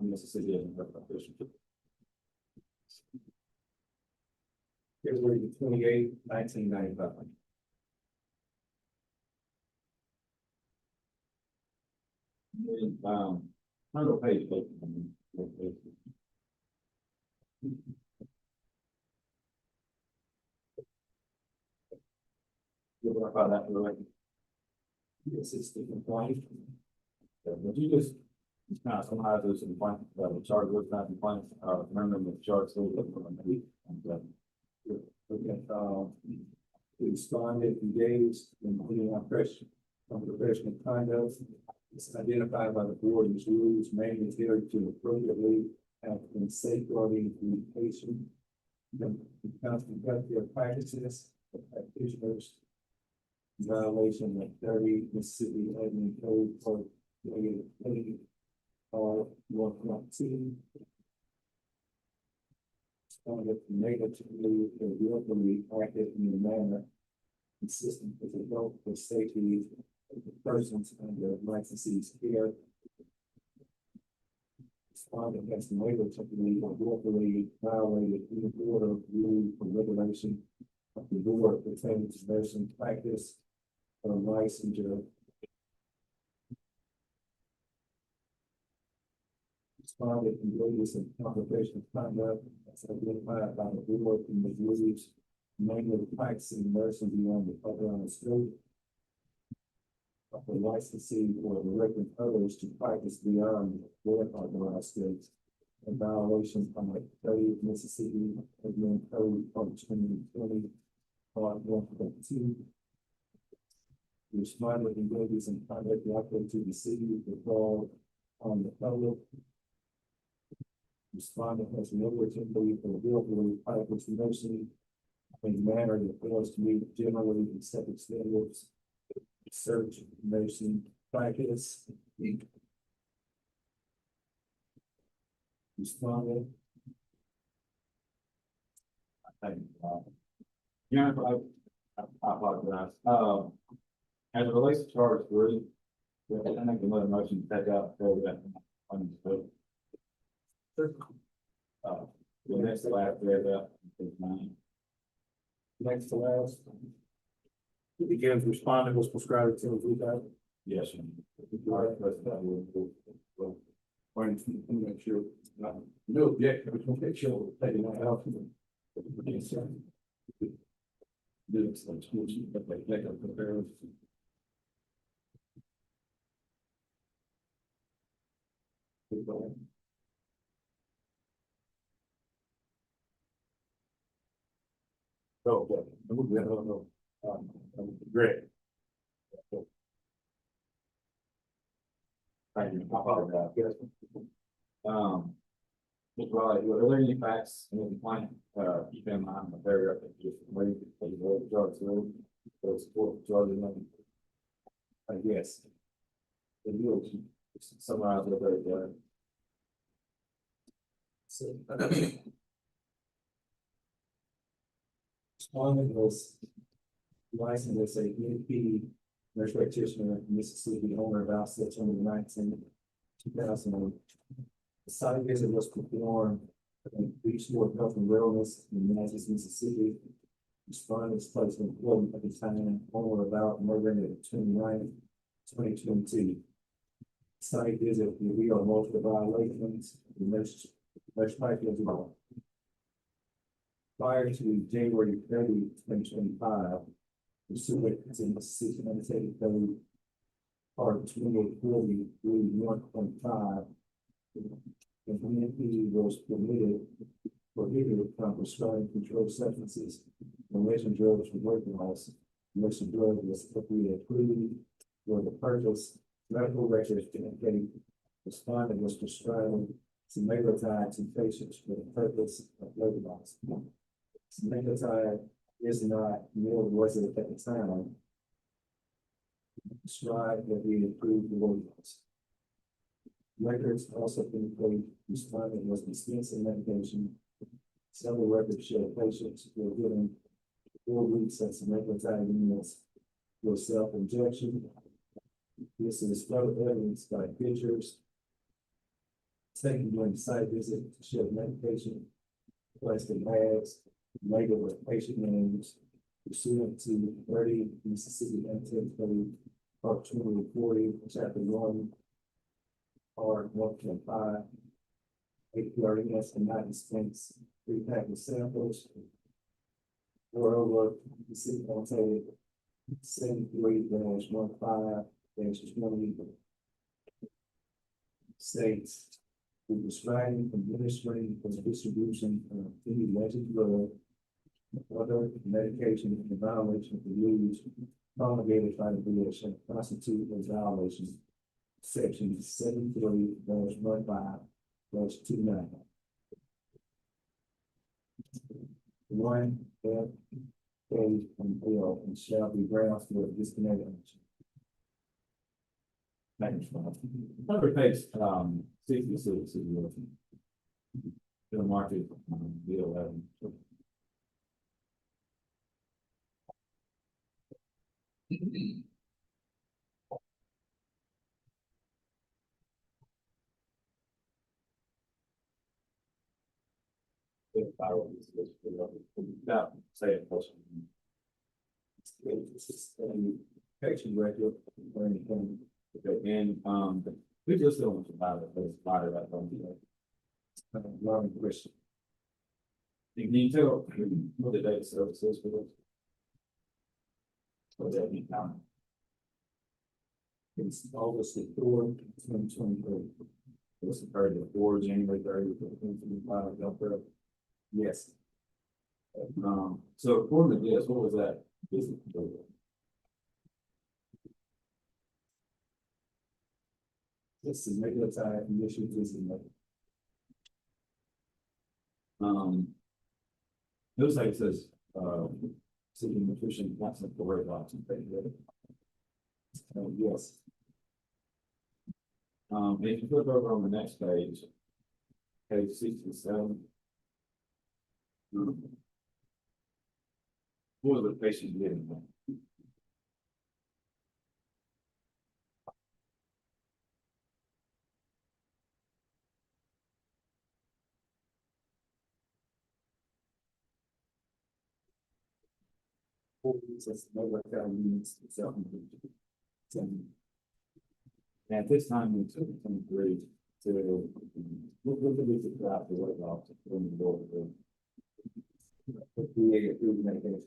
Mississippi as a official. February 28, 1995. Turn to page 8. You identify that for the Yes, it's the complaint. Would you just kind of summarize this in point, the chart was not in point, remember the charts. We responded, engaged, including our question on professional conduct. It's identified by the board as rules mainly adhered to appropriately have been safeguarding communication. The constant healthcare practices of practitioners. Violation of 30 Mississippi Admin Code for or 1.2. Responded negatively or willfully acted in a manner consistent with the health or safety of the persons under licensee's care. Respondent has negatively or willfully violated any order, rule, or regulation of the board pertaining to nursing practice or licensure. Respondent engages in confrontation conduct as identified by the board in the rules, mainly practicing nursing beyond the authorized scope of the licensee or directing others to practice beyond their authorized scopes. In violation of the 30 Mississippi Admin Code of 2020, part 1.2. Respondent engages in conduct likely to the city to fall on the public. Respondent has negligently or willfully practiced nursing in a manner that fails to meet generally accepted standards. Search nursing practice. Respondent. Yeah, I apologize. As it relates to charge 3, I think another motion to take out that understood. The next to last paragraph, page 9. Next to last. It begins, respondent was prescribed to rehab. Yes. All right, let's, Or make sure, no objection, but we'll make sure we're taking that out. Yes, sir. Do some solution, but they make a comparison. Oh, yeah, no, great. Thank you. I apologize. Mr. Riley, are there any facts in the complaint, keep in mind the paragraph that just read, that you wrote the charge 3, for support of charging them? Yes. The deal, summarize it very well. So, respondent was licensed as a EMP nurse practitioner in Mississippi, owner of assets on the 2000. The site visit was performed at Beachport Health and Wellness in Manassas, Mississippi. Respondent's placed in employment at the time on or about November 29, 2022. Site visit revealed multiple violations. The nurse practice law. Prior to January 30, 2025, pursuant to Mississippi Untaken Code, Part 2840, 1.5, the EMP was prohibited from prescribing controlled substances, illicit drugs for weight loss. Illicit drug was approved for the purpose. Medical records indicate respondent was prescribing semaglutide to patients for the purpose of weight loss. Semaglutide is not, nor was it at the time, prescribed that we improved the weight loss. Records also indicate respondent was dispensing medication. Several records show patients were given 4 weeks of semaglutide units for self-injection. This is further evidence by pictures taken during the site visit to show medication placed in bags, labeled with patient names pursuant to 30 Mississippi Annotated Code, Part 240, Chapter 1, Part 1.5, APRES and not dispense prepackaged samples. Moreover, the city annotated 73-15-20 states the prescribing, administering, and distribution of any alleged drug or other medication in violation of the rules promulgated by the VA constitute a violation. Section 73-15-29. One, F, K, and L, and shall be grounds for discrimination. Thank you. Number page, 66 is the market, B11. Now, say it. Patient record, or anything. Okay, and, we just don't want to buy it, but it's buy it right from the. Long question. You can tell what the data services for this. What that mean now? It's August 4th, 2023. This occurred before January 30th, 2025. Yes. So according to this, what was that? Business proposal? This is regular time condition, this is like. Looks like it says, city nutrition, that's a great option. Yes. If you flip over on the next page, page 67. What was the patient getting? And at this time, we took 23 to look at the draft of what off from the door. We approved medication.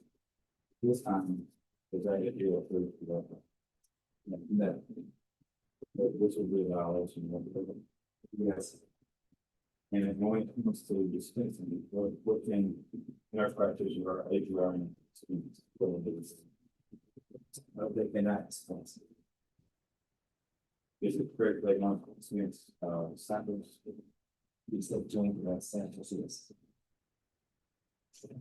This time, is I get you approved. No. This will be a violation of the. Yes. And it only comes to dispensing, what can nurse practitioner or HRN students will do? They cannot dispense. Is it correct they don't dispense samples? It's like joint that samples, yes.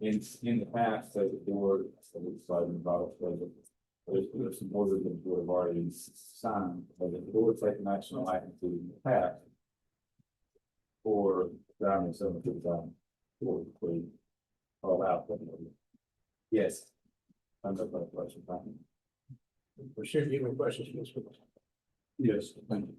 In the past, as the board, so we decided about there's some orders that the board have already signed, but the board taking action on item to the past. Or driving 7,000 for all out. Yes. I'm not going to question. For sure, you have questions, Mr. Yes, thank you.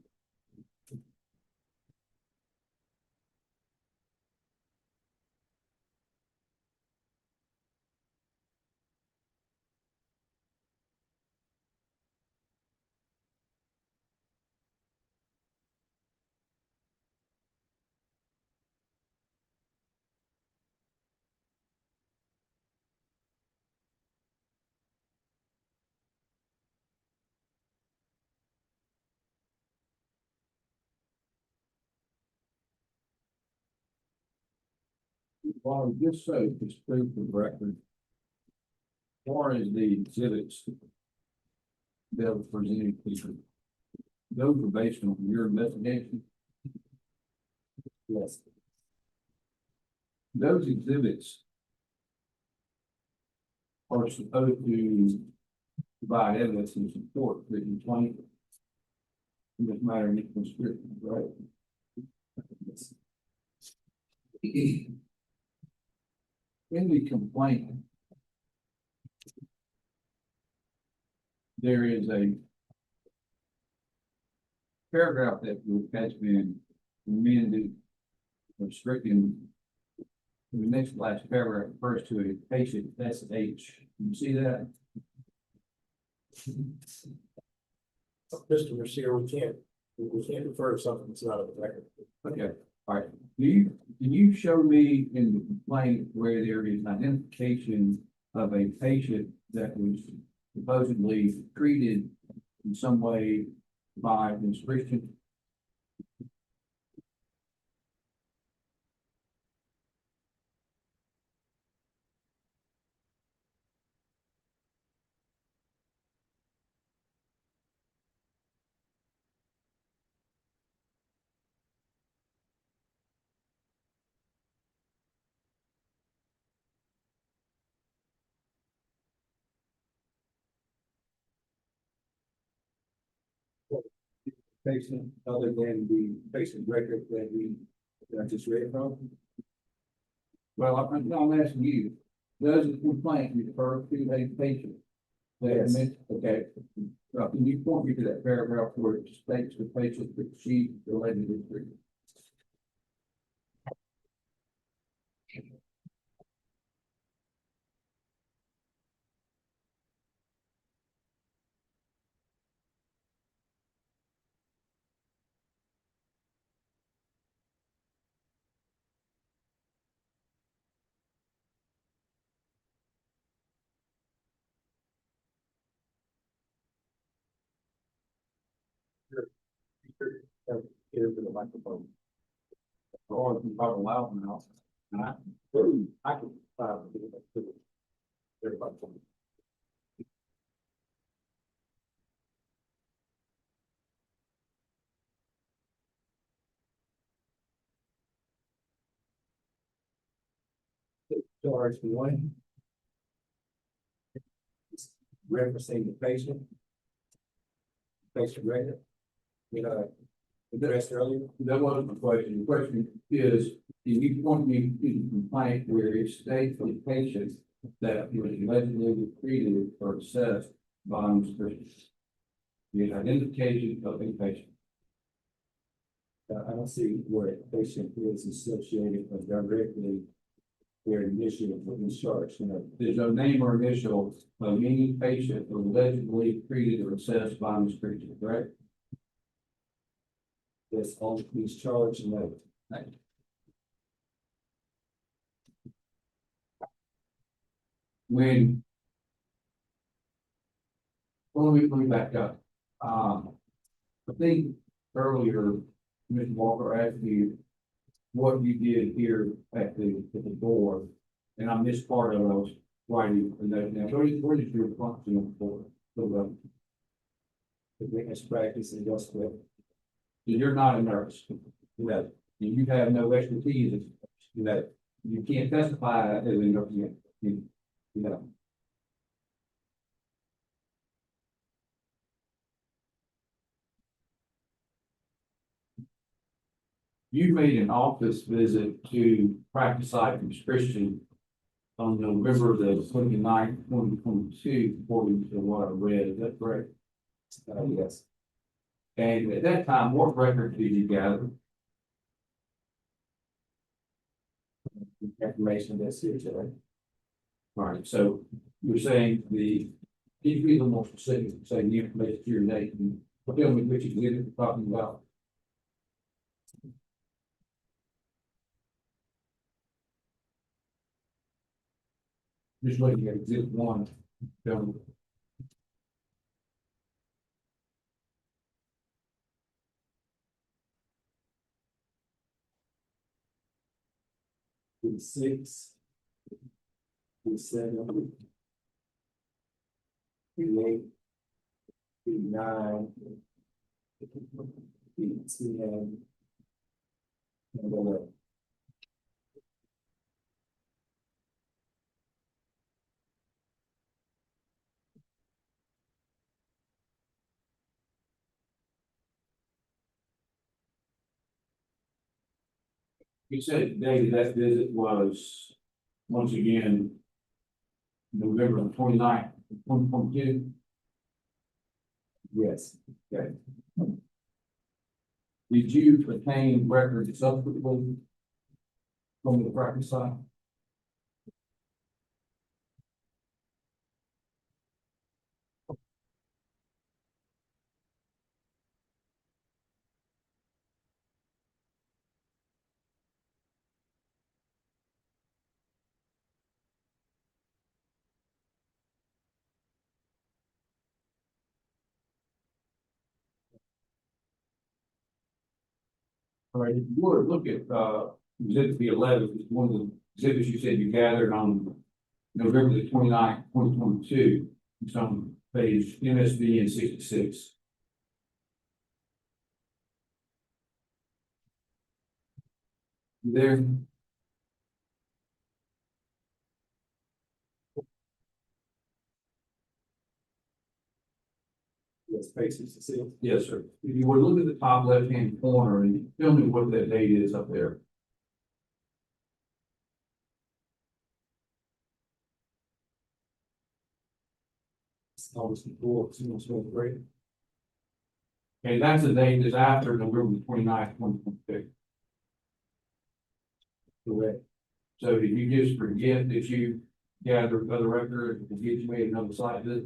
Well, just so it's proof of record. As far as the exhibits that were presented to you, those were based on your investigation. Yes. Those exhibits are supposed to provide evidence in support of the complaint. in this matter, in conscription, right? In the complaint, there is a paragraph that has been amended or stricken. The next last paragraph refers to a patient SH. You see that? Mr. Mercier, we can't refer to something that's not on the record. Okay, all right. Can you show me in the complaint where there is identification of a patient that was supposedly treated in some way by this Christian? Patient, other than the patient record that I just read from. Well, I'm asking you, does the complaint refer to a patient? Yes. Okay, can you point me to that paragraph where it states the patient that she allegedly treated? Get into the microphone. Or if you talk loud enough, I can, give it to everybody. Charge one. Referencing the patient. Patient record. You know, addressed earlier. that wasn't the question. The question is, can you point me to the complaint where it states the patient that was allegedly treated or assessed by Ms. Christian? The identification of a patient. I don't see where a patient is associated or directly their initial discharge, you know. There's no name or initial of any patient allegedly treated or assessed by Ms. Christian, correct? That's on discharge note. When. Well, let me back up. I think earlier, Mr. Walker asked you what you did here at the board, and I missed part of those writing. And that, now, where is your function on the board? So, The witness practice and gospel. you're not a nurse. No, You have no expertise. no, You can't testify as a nurse. no. You made an office visit to practice site from Christian on November the 29th, 2022, according to what I read. Is that correct? Yes. And at that time, what records did you gather? Information that's here today. All right, so you're saying can you be a little more specific, saying the information to your name, and tell me which exhibit you're talking about? Just looking at exhibit one, tell me. Week 6. Week 7. Week 8. Week 9. Week 10. And 11. You said today that visit was, once again, November 29th, 2022. Yes, okay. Did you obtain records subsequently from the practice site? All right, if you would look at, exhibit the 11, it's one of the exhibits you said you gathered on November the 29th, 2022. It's on page MSB and 66. There, Yes, basis to see. yes, sir. If you were to look at the top left-hand corner and tell me what that date is up there. August 4th, 2023. Okay, that's the date that's after November the 29th, 2022. Correct. So did you just forget that you gathered other records, forget you made another site visit?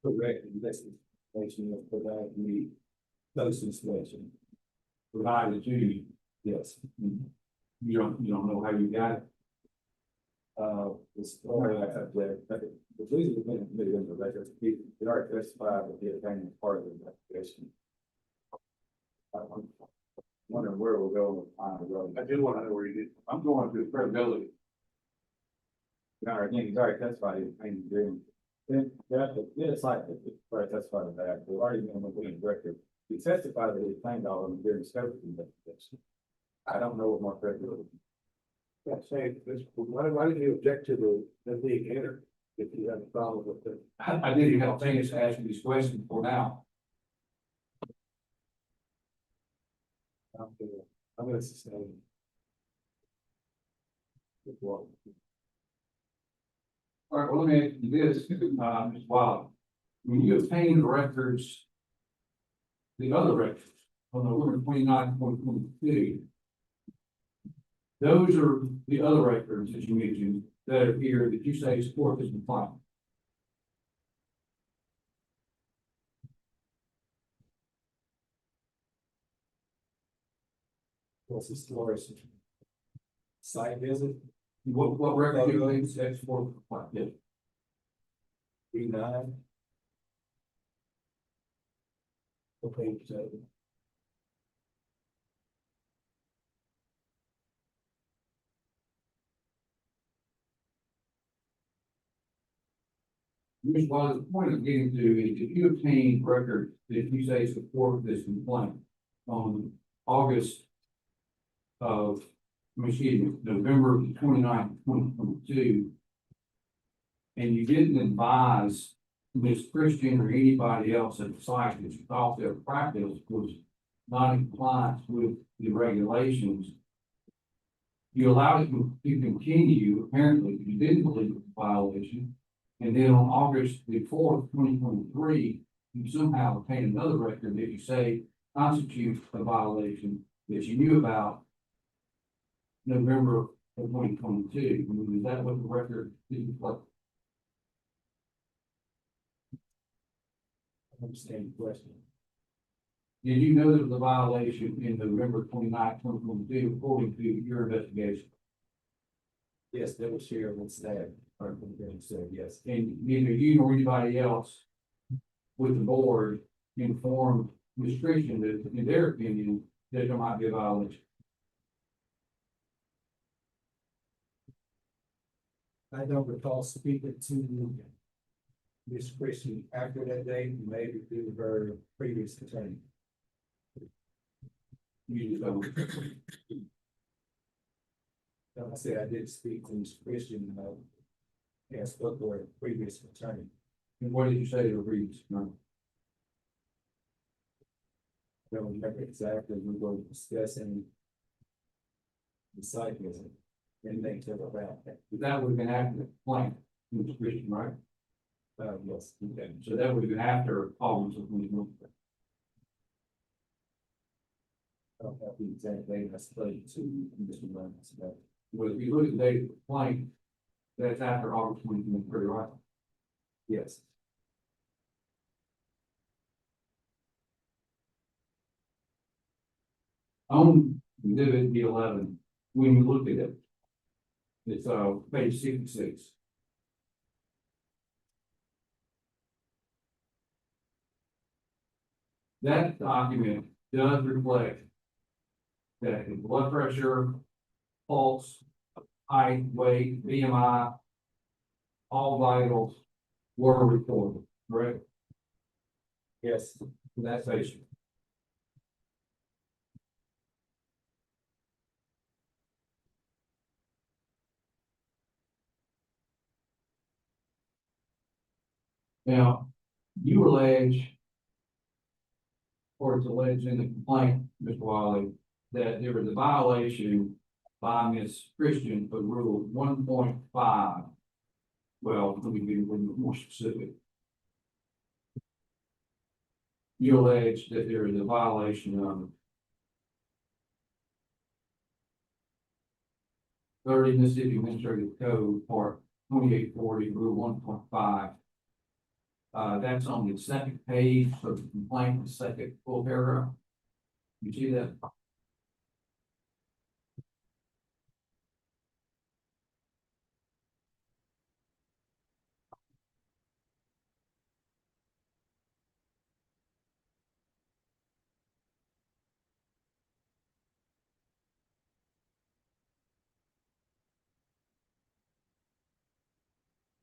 Correct, investigation of provide the close inspection. Provided to you, Yes. you don't know how you got it. It's all right, the police have been admitted in the records, they are testified that the opinion is part of the investigation. I'm wondering where we'll go on the road. I do want to know where you did. I'm going to credibility. Again, he's already testified, he's paying the bill. Then, it's like, it's already testified of that, we've already been looking at record. He testified that he claimed all of them during discovery investigation. I don't know what more credibility. Yeah, say, why did you object to the being entered if you have a problem with it? I didn't have a chance to ask you these questions for now. I'm gonna sustain. Good one. All right, well, let me ask you this, Ms. Wilder. When you obtained the records, the other records on November 29th, 2022, those are the other records that you mentioned that appear that you say support this complaint. What's the story? Site visit, What record do you think says support the complaint? Yeah. E9. Okay, so. Ms. Wilder, the point I'm getting to is if you obtain records that you say support this complaint on August of, excuse me, November 29th, 2022, and you didn't advise Ms. Christian or anybody else at the site that you thought their practice was not in compliance with the regulations, you allowed it to continue, apparently, you didn't believe it was a violation. And then on August the 4th, 2023, you somehow obtained another record that you say constitutes a violation that you knew about November of 2022. I mean, is that what the record is? I understand the question. Did you know there was a violation in November 29th, 2022, according to your investigation? Yes, that was shared with staff. said yes. And neither you nor anybody else with the board informed Ms. Christian that, in their opinion, that there might be a violation. I don't recall speaking to Ms. Christian after that day, maybe through her previous attorney. You just don't. Like I said, I did speak to Ms. Christian, and spoke to her previous attorney. And what did you say to the previous? No. I don't remember exactly, we were discussing the site visit, and they took about that. That would have been after the complaint, Ms. Christian, right? Yes, Okay, so that would have been after August of 2021. I don't have the exact date I spoke to Mr. Lennox about. Well, if you look at the date of the complaint, that's after August 2023, right? Yes. On exhibit B11, when you look at it, it's, page 66. That document does reflect that the blood pressure, pulse, height, weight, BMI, all vitals were recorded, correct? Yes. That's patient. Now, you allege, or it's alleged in the complaint, Mr. Wiley, that there was a violation by Ms. Christian of Rule 1.5. Well, let me be a little bit more specific. You allege that there is a violation of 30 Mississippi Administrative Code, Part 2840, Rule 1.5. That's on the second page of the complaint, the second full paragraph. You see that?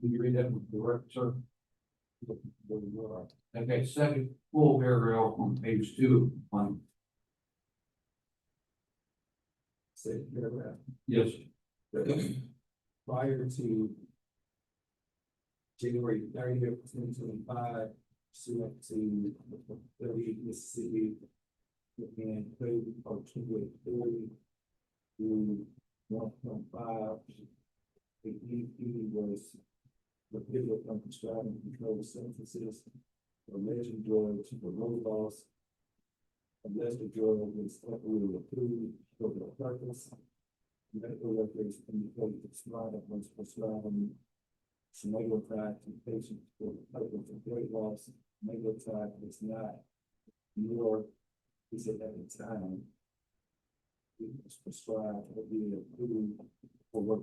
Do you read that with the record, sir? Okay, second full paragraph on page 2 of the complaint. Say paragraph. Yes, Prior to January 30th, 2025, pursuant to 30 Mississippi and code of 2840 through 1.5, the EPD was prohibited from prescribing controlled substances or measuring drugs for road loss unless the drug was properly approved for the purpose. Medical records indicate that Smarta was prescribing semaglutide to patients for the purpose of weight loss. Semaglutide was not, nor is it at the time it was prescribed or being approved for work.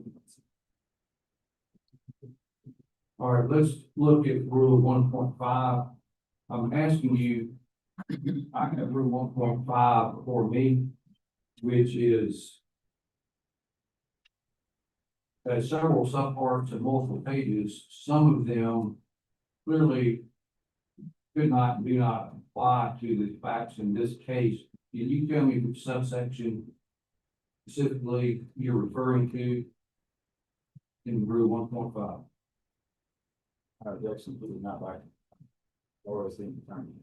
all right, let's look at Rule 1.5. I'm asking you, I have Rule 1.5 before me, which is has several subparts and multiple pages. Some of them clearly could not, do not apply to the facts in this case. Can you tell me which subsection specifically you're referring to in Rule 1.5? Objection to not by or is attorney.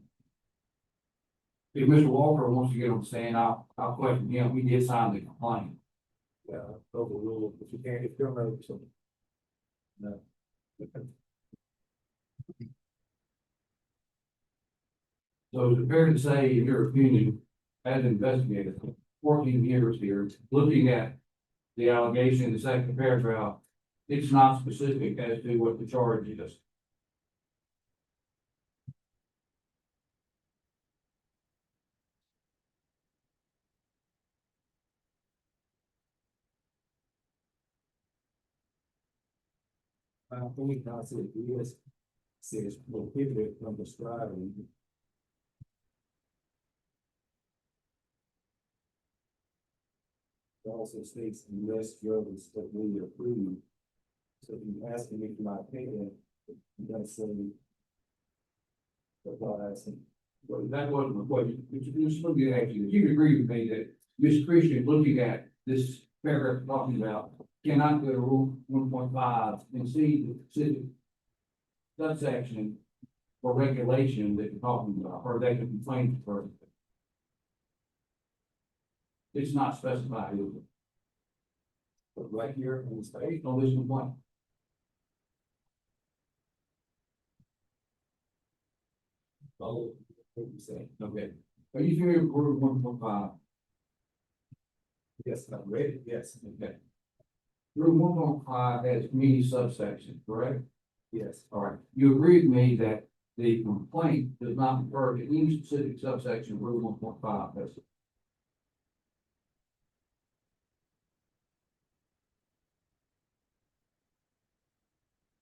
If Mr. Walker wants to get on the stand, I'll question him. We did sign the complaint. Overruled, if you can't, if you don't know something. No. So is it fair to say, in your opinion, as an investigator, 14 years here, looking at the allegation in the second paragraph, it's not specific as to what the charge is? I think I said yes, says prohibited from prescribing. It also states unless drugs that we approve. So if you asking me for my opinion, you gotta say. That's why I asked him. Well, that wasn't the question, but you just look at actually, you agree with me that Ms. Christian, looking at this paragraph talking about cannot go to rule 1.5 and see the specific subsection or regulation that you're talking about, or they can complain to person. It's not specified, is it? But right here in the state, Based on this complaint. follow what you say. Okay. Are you familiar with rule 1.5? Yes, I read it, yes, Okay. Rule 1.5 has many subsections, correct? yes. All right. You agree with me that the complaint does not refer to any specific subsection of rule 1.5, does it?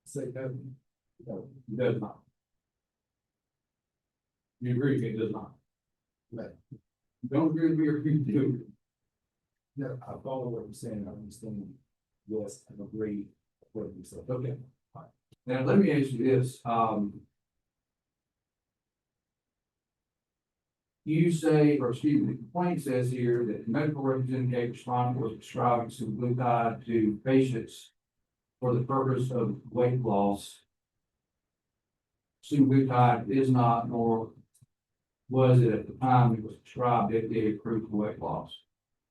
Say no. No, It does not. You agree it does not? no, You don't agree with me or you do? no, I follow what you're saying, I understand. Yes, I agree with what you said. Okay. All right. Now, let me ask you this, you say, or excuse me, the complaint says here that medical representative responded was prescribing semaglutide to patients for the purpose of weight loss. Semaglutide is not, nor was it at the time it was prescribed, FDA approved for weight loss.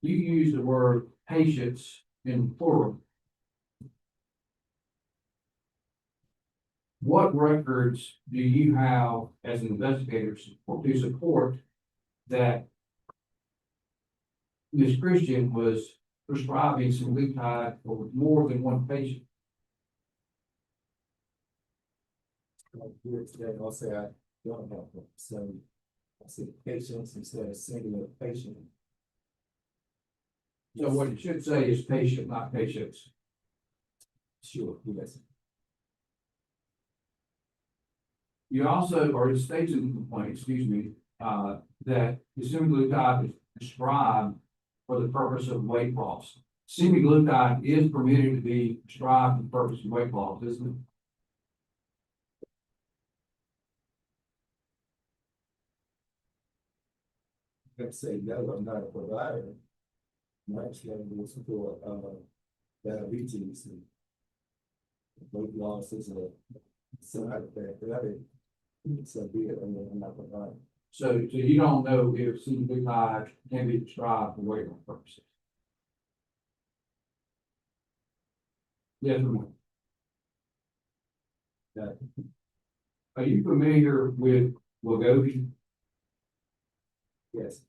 You use the word patients in plural. What records do you have as an investigator to support that Ms. Christian was prescribing semaglutide for more than one patient? Here today, I'll say I don't have them, so I said patients instead of singular patient. So what it should say is patient, not patients. Sure, yes, You also, or it states in the complaint, excuse me, that the semaglutide is prescribed for the purpose of weight loss. Semaglutide is permitted to be prescribed for the purpose of weight loss, isn't it? let's say no, I'm not a provider. My understanding is for diabetes and weight loss is a side effect, but I didn't, so be it, I'm not a provider. So you don't know if semaglutide can be prescribed for weight loss purposes. Yes or no? No. Are you familiar with Wegovy? Yes,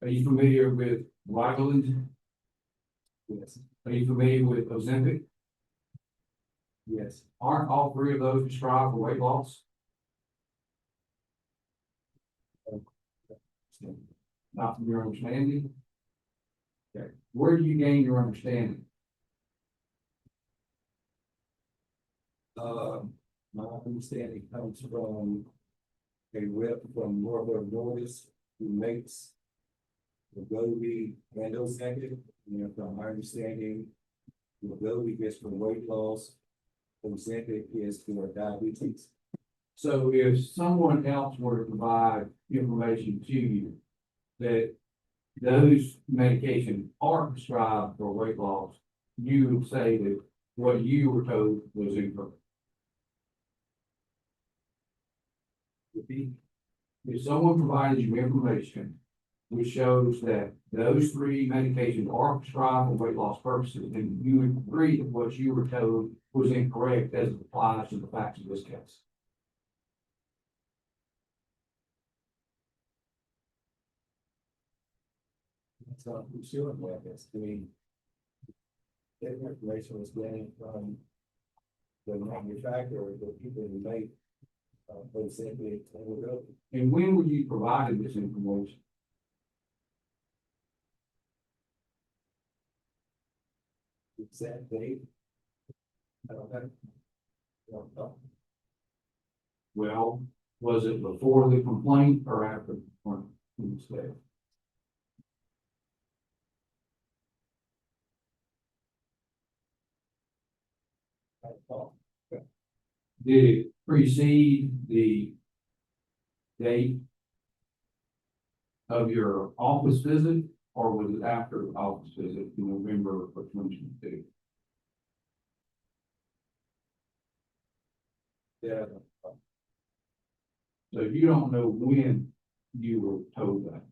Are you familiar with Ritalin? yes, Are you familiar with Ozempic? yes, Aren't all three of those prescribed for weight loss? Not from your understanding? Okay, where do you gain your understanding? my understanding comes from a rep from Northern Nordisk who makes Wegovy and Ozempic, from my understanding, Wegovy is for weight loss, Ozempic is for diabetes. So if someone else were to provide information to you that those medications are prescribed for weight loss, you would say that what you were told was incorrect. If someone provided you information which shows that those three medications are prescribed for weight loss purposes, then you would agree that what you were told was incorrect as it applies to the facts of this case. So I'm sure that that's that information was gained from the manufacturer, the people who make Ozempic and Wegovy. And when were you provided this information? Exact date. I don't know. Well, was it before the complaint or after the complaint? You say? Did it precede the date of your office visit, or was it after the office visit in November of 2022? Yeah. So you don't know when you were told that.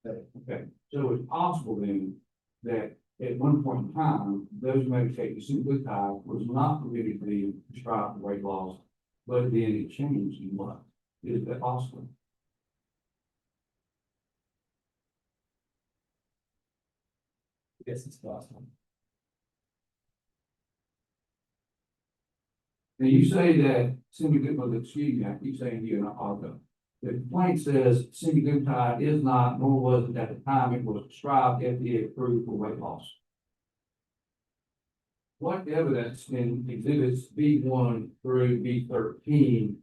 Okay, so it's possible then that at one point in time, those medications, semaglutide was not permitted to be prescribed for weight loss, but then it changed in what? Is that possible? Yes, it's possible. And you say that semaglutide, excuse me, I keep saying you and I apologize. The complaint says semaglutide is not, nor was it at the time it was prescribed, FDA approved for weight loss. What evidence in exhibits B1 through B13?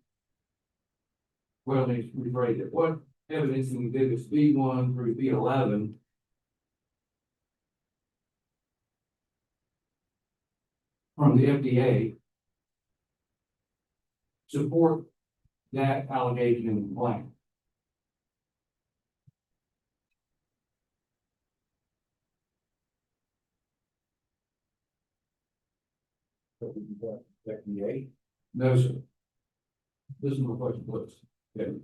Well, let me rephrase it. What evidence in exhibits B1 through B11 from the FDA support that allegation in the complaint? FDA. No, sir. Listen to my question, please. Okay.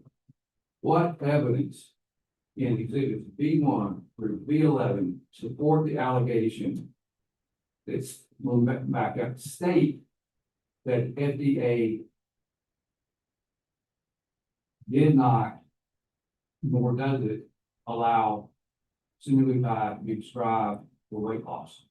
What evidence in exhibits B1 through B11 support the allegation that's, we'll back up, state that FDA did not, nor does it, allow semaglutide to be prescribed for weight loss?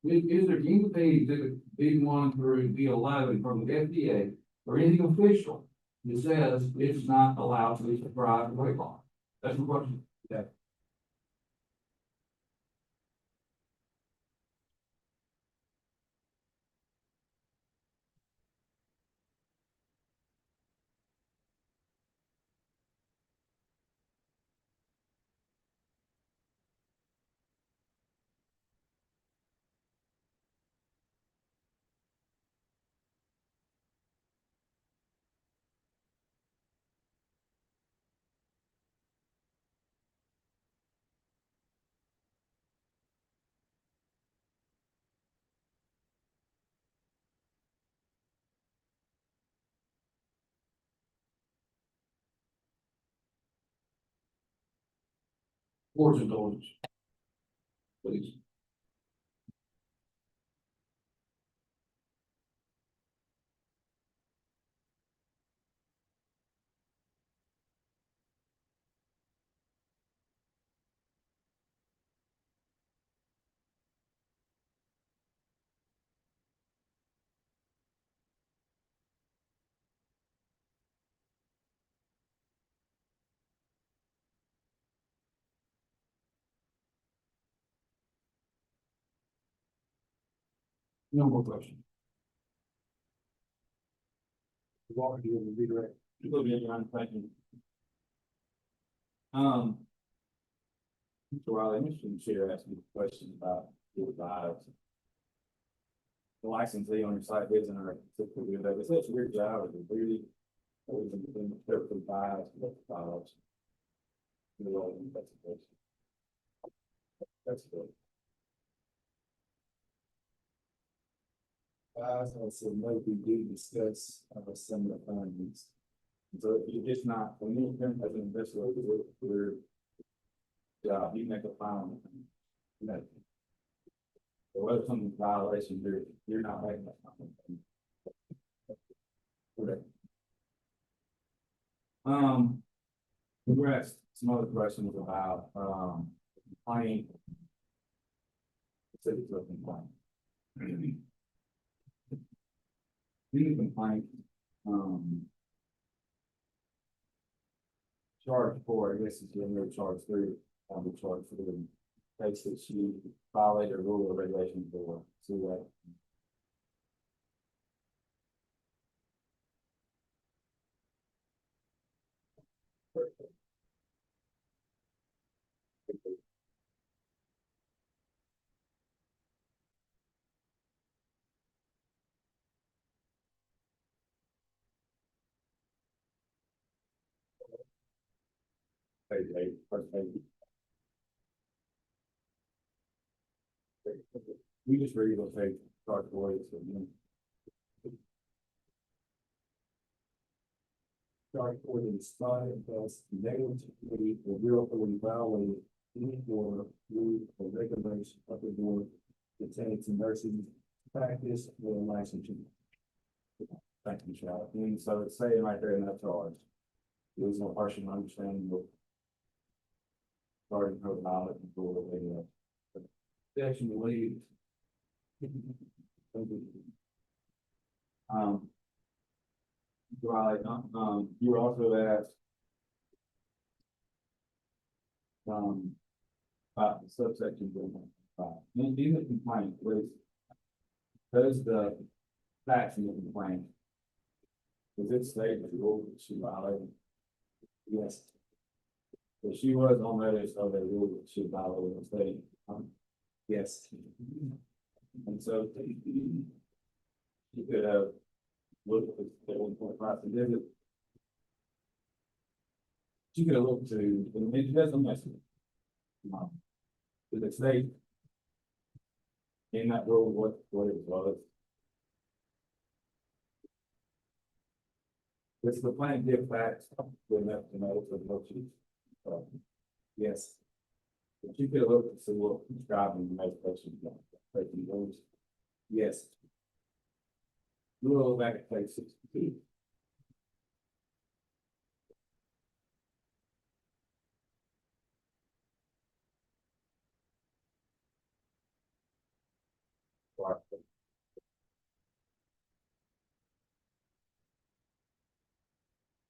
Is there anything exhibit B1 through B11 from the FDA or anything official that says it's not allowed to be prescribed for weight loss? That's my question. Yeah. Boards and doors. Please. No more questions. Walker, do you want to redirect? Go ahead, John, thank you. Mr. Riley, Mr. Chair asked me a question about your lives. The licensee on your site isn't our typical good, but it's such a weird job, it's really. Always in the careful files, files. That's good. So no, we do discuss some of the findings. So it's not, when you as an investor, we're job, you make a final. You know. So whether something's a violation, you're not making that comment. Correct. We were asked some other questions about, complaint. Specific to a complaint. The complaint, charged for, I guess it's generally charged through, be charged for the case that she violated a rule or regulation for, so that. First page. We just read those pages, charged for it, so, you know. Charged for the spotted as negligently or willfully violated any order, rule, or regulation of the board pertaining to nursing practice or licensure. Thank you, Michelle. And so it's saying right there in that charge. There was no partial understanding of regarding her knowledge and for the action to leave. Right, you were also asked about the subsection in the complaint was, does the facts in the complaint, does it state that the rule that she violated? Yes. So she was on notice of a rule that she violated the state. Yes. And so you could have looked at the 1.5 and did it. You could have looked to, and it doesn't mess with it. To the state in that rule what it was. It's the plain give facts, good enough to know for what you. Yes. But you could have looked to see what describing the most person. Yes. We'll go back at page 62.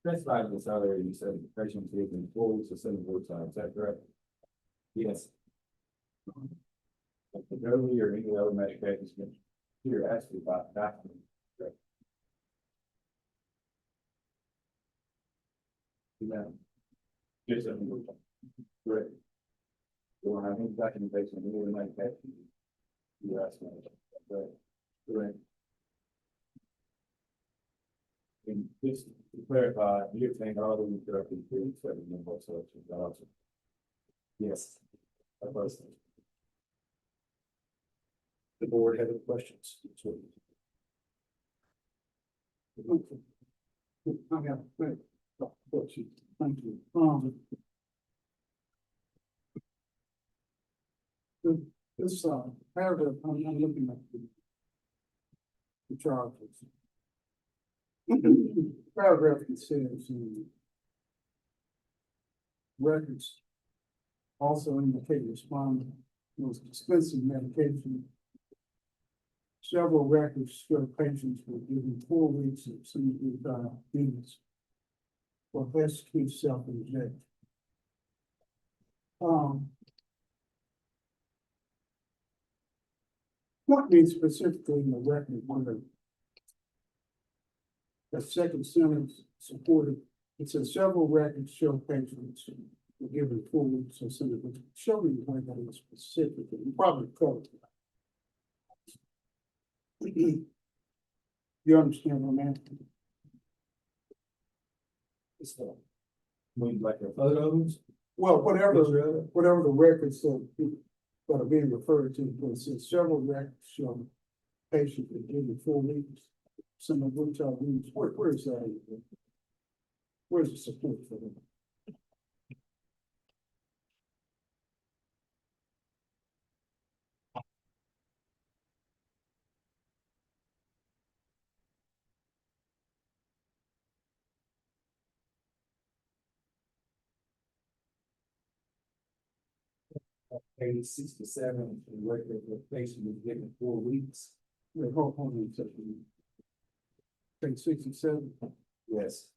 Specified in the salary, you said the patient is in 4 weeks of send board time, is that correct? Yes. Wegovy or any other medications, here actually about document. Yes, correct. You don't have any documentation, any other medication. You asked me, correct. And just to clarify, you're saying all of them directly to certain member selections. Yes. That was. The board have any questions? I have a quick question. Thank you. This paragraph, I'm looking at the charges. Paragraph that says records also indicate responding was dispensing medication. Several records show patients were given 4 weeks of semaglutide units for best keep self-injection. What means specifically in the record where the second sentence supported, it says several records show patients were given 4 weeks of semaglutide. Show me where that is specifically, you probably covered that. You understand what I'm asking? Like the photos? Well, whatever the records that are being referred to, but it says several records show patients were given 4 weeks. Some of which are weeks. Where is that? Where's the support for that? Page 67, the record of the patient was given 4 weeks. Wait, hold on a second. Page 67. Yes.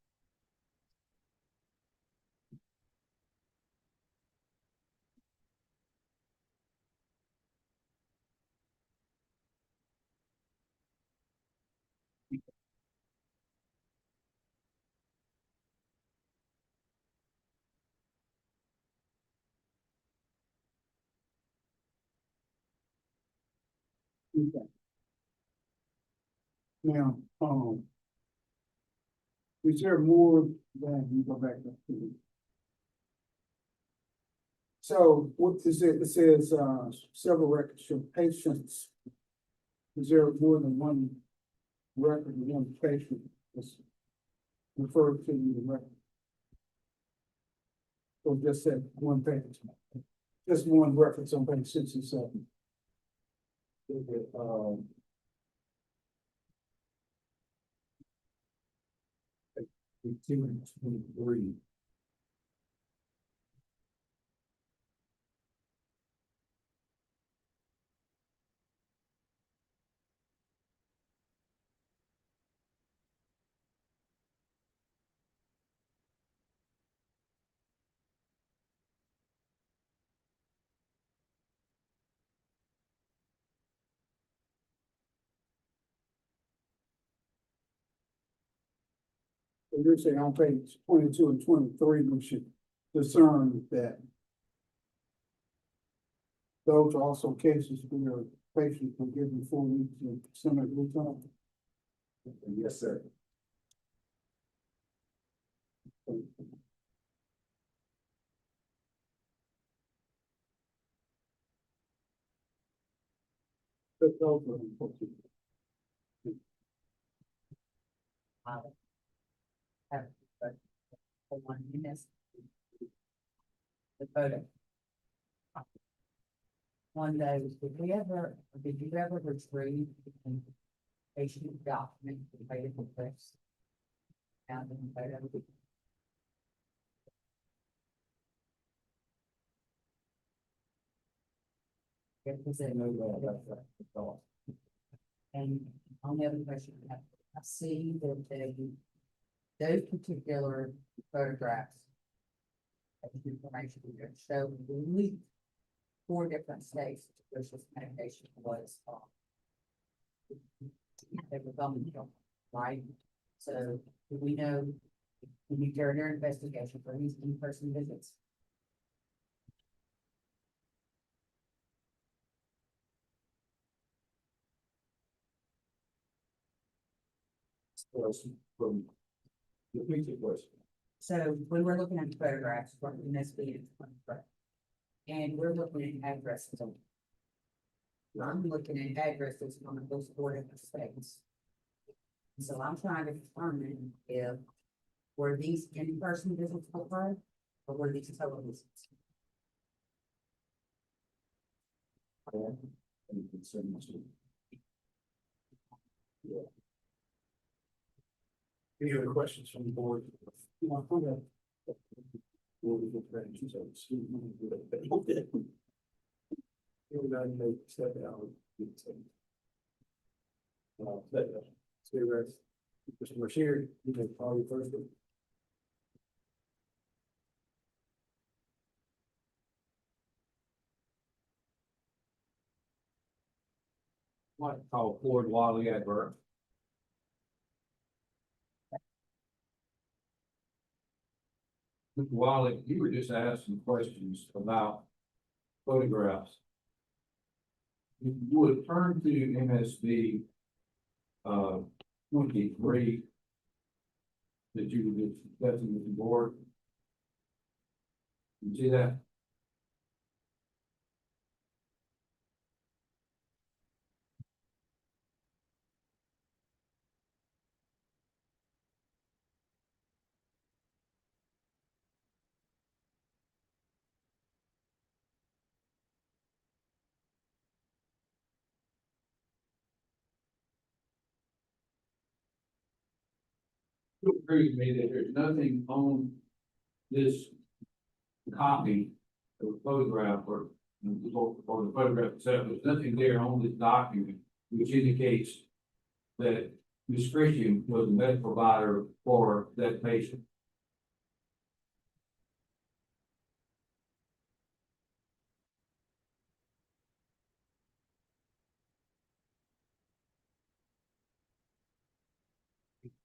Okay. Now, is there more than you go back up to? So what is it? It says, several records show patients. Is there more than one record, one patient that's referred to in the record? Or just said one patient? Just one reference on page 67. Two and 23. So you're saying on page 22 and 23, we should discern that those are also cases where patients were given 4 weeks of semaglutide. Yes, sir. But those are important. For one minute. The photo. One day, did you ever retrieve the patient document, the medical request? Found in the photo? It was a- And on the other question, I see that those particular photographs. Of information that show at least 4 different states in which this medication was. They were bumping, right? So do we know, when you during their investigation for these in-person visits? From the picture question. So when we're looking at the photographs from this being, and we're looking at addresses. I'm looking at addresses from those 4 different states. So I'm trying to determine if were these in-person visits occurred or were these televisits? Any other questions from the board? Step down. Stay rest. Mr. Bashir, you can call you first. What called Ford Wally Adver. Mr. Wiley, you were just asking questions about photographs. If you would turn to MSB 23 that you were discussing with the board. You see that? You agree with me that there's nothing on this copy of the photograph or the photograph itself, there's nothing there on this document which indicates that Ms. Christian was a medical provider for that patient.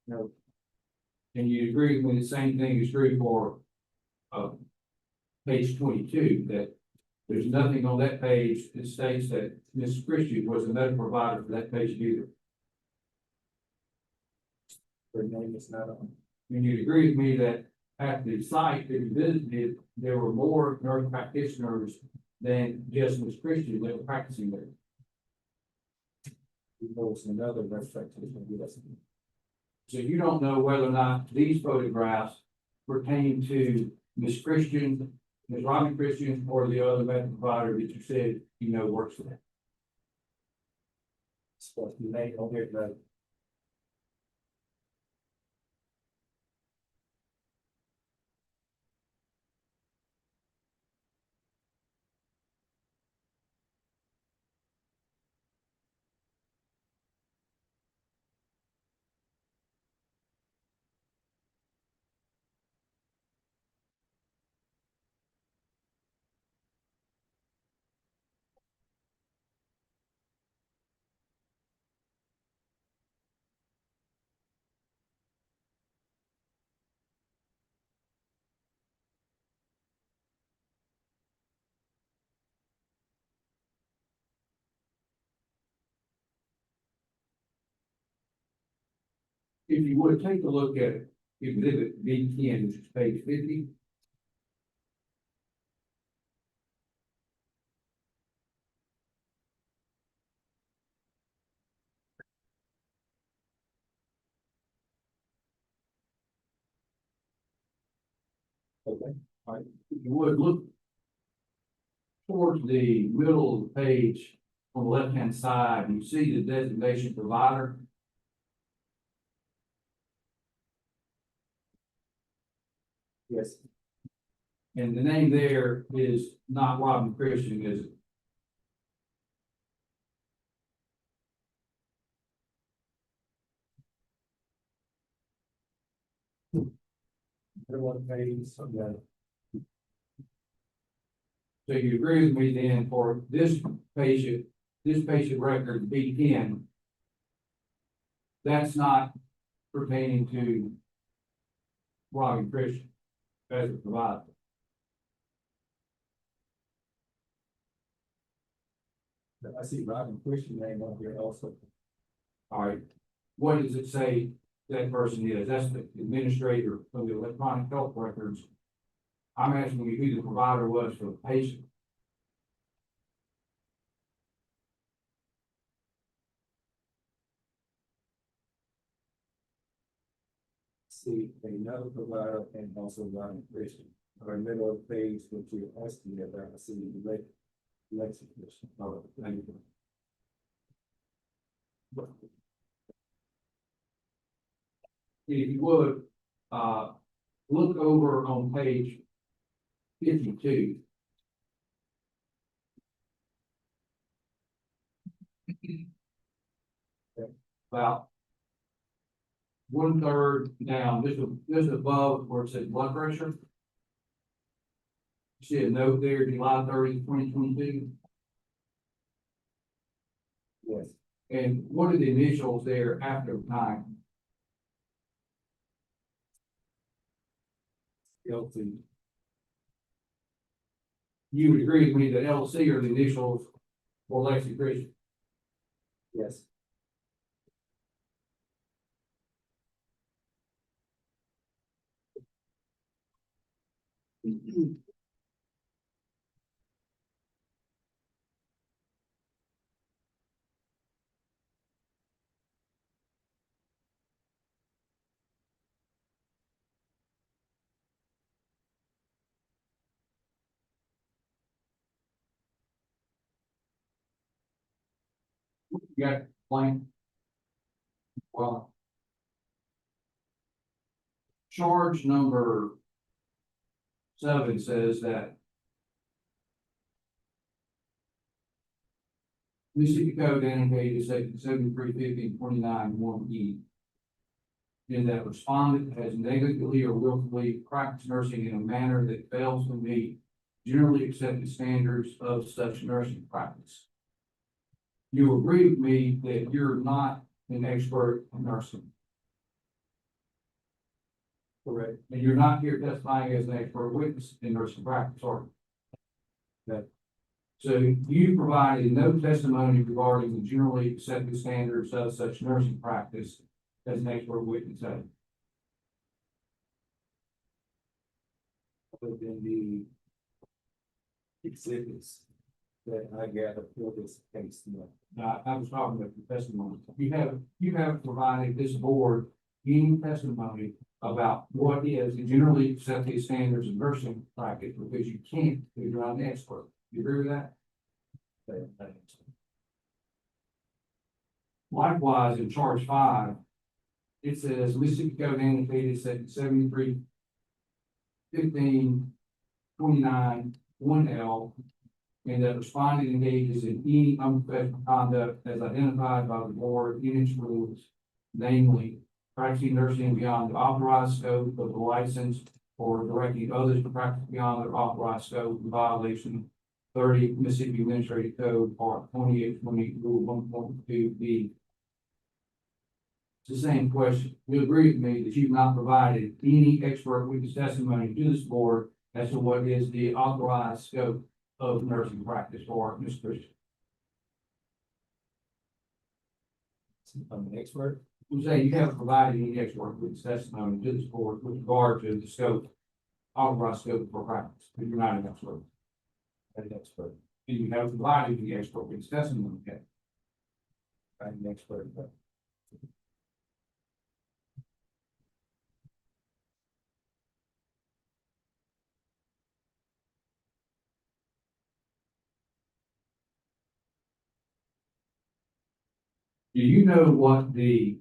No. And you agree with me, the same thing is true for page 22, that There's nothing on that page that states that Ms. Christian was a medical provider for that patient either. Her name is not on. And you'd agree with me that at the site that we visited, there were more nurse practitioners than just Ms. Christian that were practicing there. There was another nurse practitioner, yes. So you don't know whether or not these photographs pertain to Ms. Christian, Ms. Robin Christian, or the other medical provider that you said you know works there. So the name on here, no. If you would take a look at exhibit B10, which is page 50. Okay. If you would look towards the middle of the page on the left-hand side, you see the designation provider. Yes. And the name there is not Robin Christian, is it? There was a, some, So you agree with me then for this patient record B10. That's not pertaining to Robin Christian as a provider. I see Robin Christian name on here also. All right, what does it say that person is? That's the administrator of the electronic health records. I'm asking you who the provider was for the patient. See another provider and also Robin Christian. Or middle of the page, what you're asking me about, I see Lexi Christian. Oh, thank you. If you would, look over on page 52. About 1/3 down, this is above where it says blood pressure. See a note there, July 30, 2022. Yes. And what are the initials there after time? LT. You would agree with me that LC are the initials for Lexi Christian. Yes. You got blank? Well. Charge number 7 says that Mississippi Code annotated section 7350 and 29(1)(e). In that respondent has negligently or willfully practiced nursing in a manner that fails to meet generally accepted standards of such nursing practice. You agree with me that you're not an expert in nursing. Correct. And you're not here testifying as an expert witness in nursing practice, are you? So you provided no testimony regarding the generally accepted standards of such nursing practice as an expert witness. Other than the exhibits that I gathered for this case. I was talking about the testimony. You have provided this board any testimony about what is the generally accepted standards of nursing practice, because you can't, because you're not an expert. You agree with that? Likewise, in charge 5, it says Mississippi Code annotated section 73, 15, 29, 1L, and that respondent engages in any unprofessional conduct as identified by the board in its rules, namely practicing nursing beyond the authorized scope of the license or directing others to practice beyond their authorized scope in violation 30 Mississippi Administrative Code, Part 2820, Rule 1.2B. It's the same question. You agree with me that you've not provided any expert witness testimony to this board as to what is the authorized scope of nursing practice for Ms. Christian? I'm an expert. You say you haven't provided any expert witness testimony to this board with regard to the scope, authorized scope for practice, but you're not an expert. I'm an expert. And you haven't provided the expert witness testimony yet. I'm an expert. Do you know what the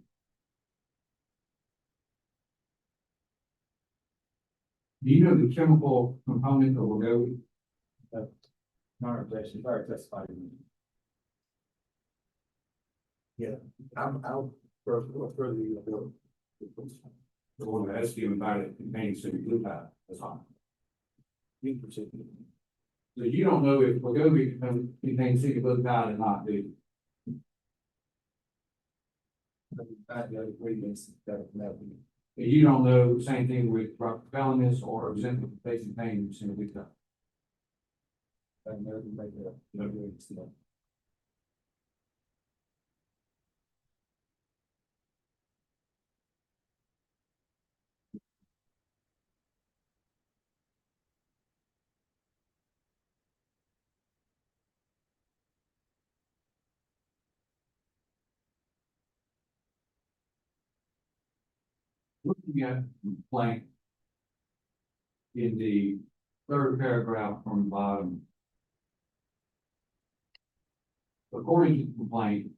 chemical component of Wegovy? Not objection, sorry, testified. I'll further you go. The one that asked you about it contains semaglutide, that's all. You proceed. So you don't know if Wegovy contains semaglutide or not, do you? I have the agreements that have been. You don't know the same thing with propofol or Ozempic facing pain with semaglutide. I've never made that. No agreements to that. Looking at the complaint in the third paragraph from the bottom. According to the complaint,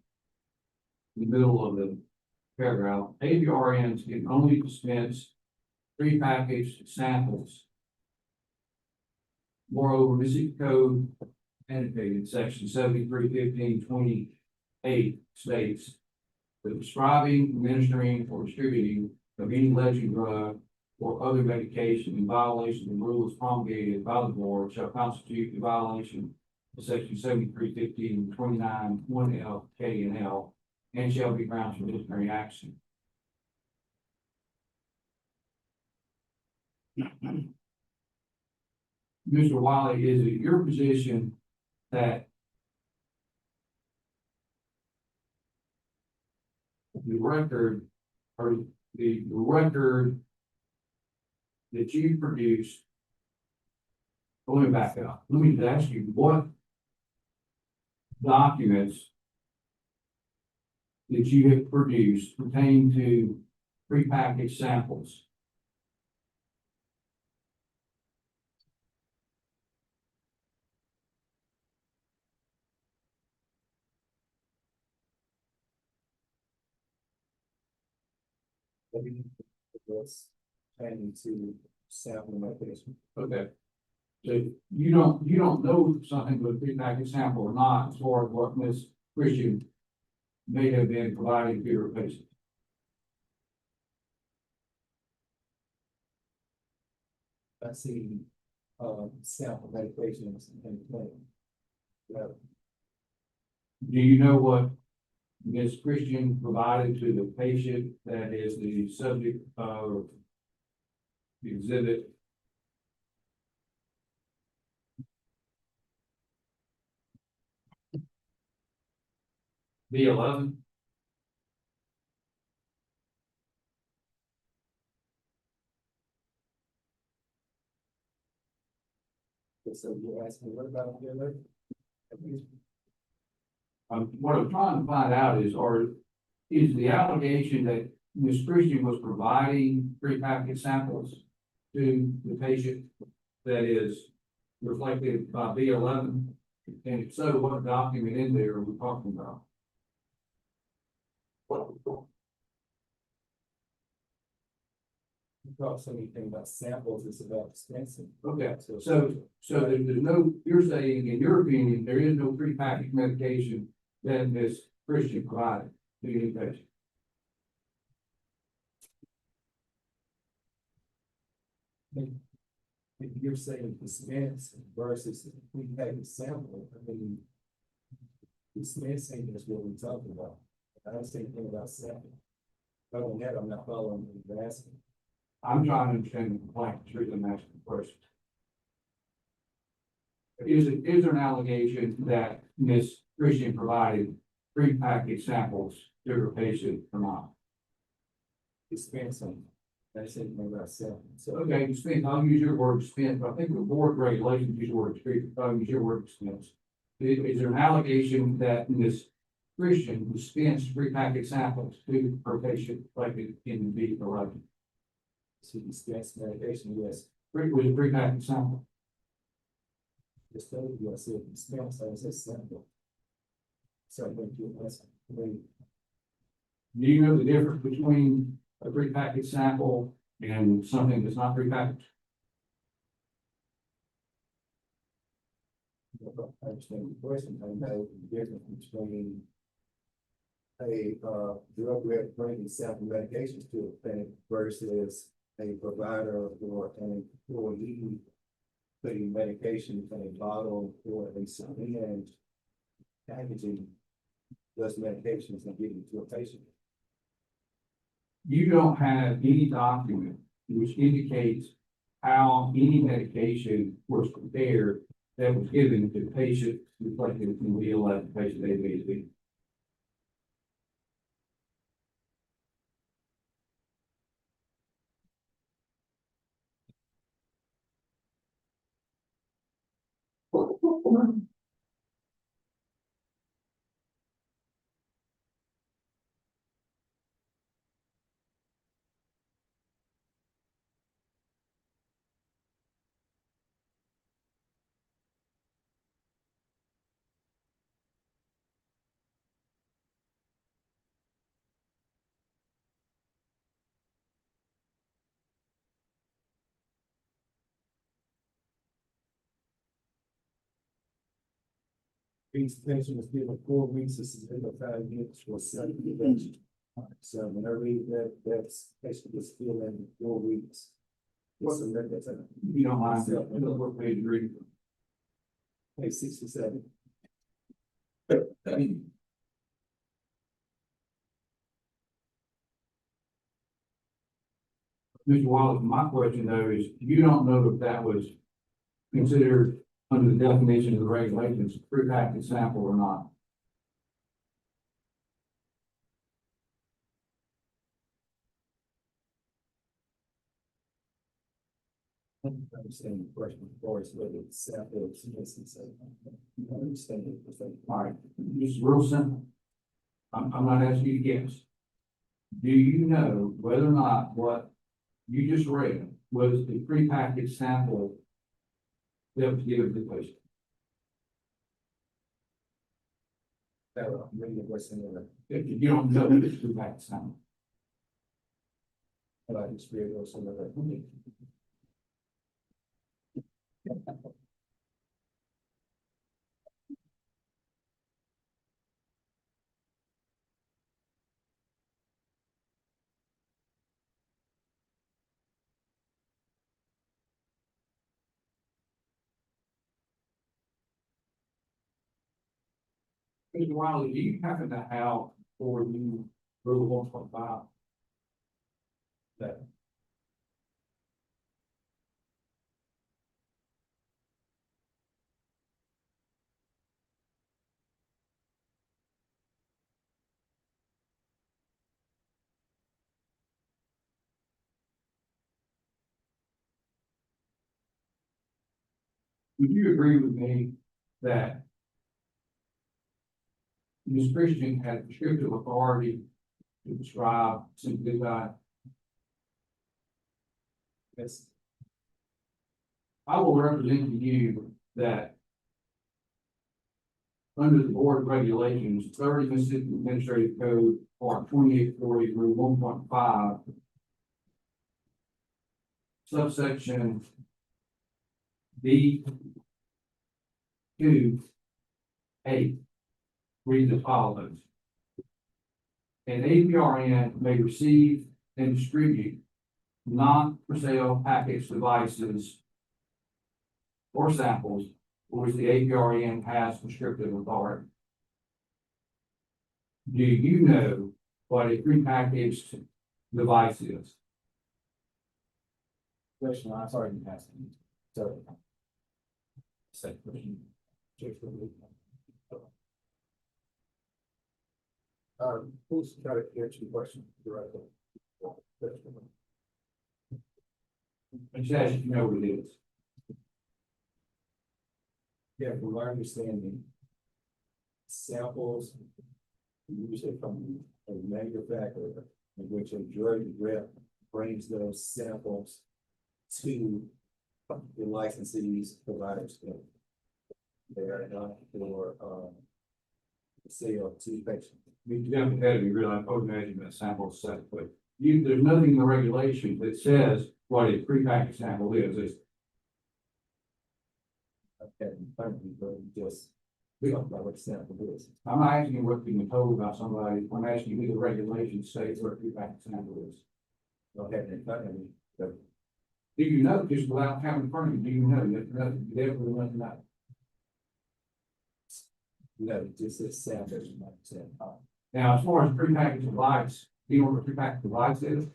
in the middle of the paragraph, ABRNs can only dispense prepackaged samples. Moreover, Mississippi Code annotated section 73-15-28 states that prescribing, administering, or distributing of any alleged drug or other medication in violation of the rules promulgated by the board shall constitute a violation of section 73-15-29, 1L, K, and L, and shall be grounds for disciplinary action. Mr. Wiley, is it your position that the record or the record that you produced? Let me back up. Let me ask you, what documents that you have produced pertain to prepackaged samples? That's planning to sample my patient. Okay. So you don't know if something was a prepackaged sample or not, as far as what Ms. Christian may have been providing to your patient. I see, sample medications in the clinic. Yeah. Do you know what Ms. Christian provided to the patient that is the subject of the exhibit? B11. So you're asking, what about the other? What I'm trying to find out is the allegation that Ms. Christian was providing prepackaged samples to the patient that is reflected by B11? And if so, what document in there are we talking about? Talk so anything about samples, it's about dispensing. Okay, so there's no, you're saying, in your opinion, there is no prepackaged medication that Ms. Christian provided to any patient? If you're saying dispense versus prepackaged sample, I mean. Dispensing is what we're talking about. I don't say anything about sample. Other than that, I'm not following what you're asking. I'm trying to understand the complaint, the reason I'm asking the question. Is there an allegation that Ms. Christian provided prepackaged samples to her patient or not? Dispensing, that's anything about sample. So, Okay, dispense, I'll use your word dispense, but I think the board regulations use the word dispense, I'll use your word dispense. Is there an allegation that Ms. Christian dispensed prepackaged samples to her patient, like in the B11? to dispense medication, yes. Was a prepackaged sample? Just told you, I said dispense, I said sample. So I think you're asking, I mean, Do you know the difference between a prepackaged sample and something that's not prepackaged? I understand the question, I know the difference between a, drug rep bringing sample medications to a clinic versus a provider or an employee putting medication in a bottle or a syringe, packaging those medications and giving to a patient. You don't have any document which indicates how any medication was prepared that was given to the patient reflected in the B11 patient ABCD. Each patient was given 4 weeks of systemic 5 units for study prevention. So when I read that, that's patient was still in 4 weeks. What's the record time? If you don't mind, what page you're reading from? Page 67. Mr. Wallace, my question though is, you don't know if that was considered under the definition of the regulations, prepackaged sample or not. I understand the question before is whether it's sample or substance. I understand it. All right, this is real simple. I'm not asking you to guess. Do you know whether or not what you just read was the prepackaged sample that was given to the patient? I'm reading the question in the, If you don't know if it's prepackaged sample. but I just read those in the. Mr. Wiley, do you happen to have for you rule 1.5? That would you agree with me that Ms. Christian had prescriptive authority to prescribe semaglutide? Yes. I will represent to you that under the board regulations, 30 Mississippi Administrative Code, Part 2840, Rule 1.5, subsection B 2(8) reads as follows. An APRN may receive and distribute non-for-sale packaged devices or samples for which the APRN has prescriptive authority. Do you know what a prepackaged device is? Question, I'm sorry, you asked me. So. Second question. Who's got to answer your question directly? And she asked, you know what it is. Yeah, from my understanding, samples usually from a manufacturer, in which a drug rep brings those samples to the licensees providers. They are not for, sale to patients. You definitely had to be real, I would imagine that sample is set, but there's nothing in the regulation that says what a prepackaged sample is. It's Okay, but just, we don't know what sample is. I'm not asking you what you've been told about somebody, I'm asking you who the regulations say what a prepackaged sample is. Don't have it in front of me, but Do you know, just without having in front of you, do you know, you definitely want to know? no, just a sample, like I said. Now, as far as prepackaged device, do you know what a prepackaged device is?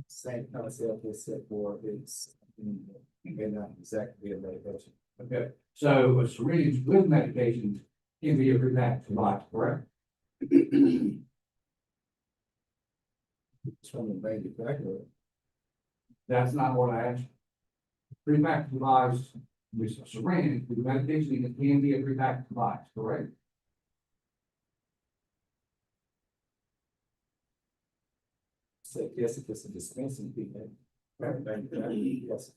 Same concept except for it's, may not exactly a medication. Okay, so a syringe with medication can be a prepackaged device, correct? It's from the manufacturer. That's not what I asked. Prepackaged device, with a syringe with medication, it can be a prepackaged device, correct? So yes, if it's a dispensing fee, then, yes.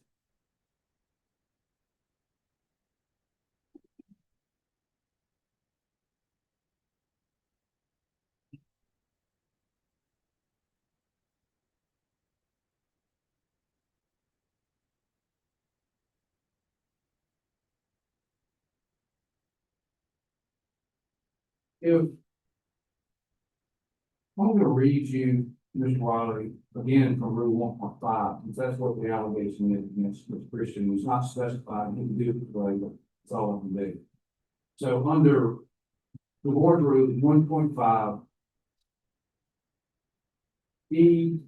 If I'm gonna read you, Mr. Wiley, again from Rule 1.5, because that's what the allegation is against Mr. Christian, it's not specified, he can do it the way, but it's all I can do. So under the board rule 1.5, E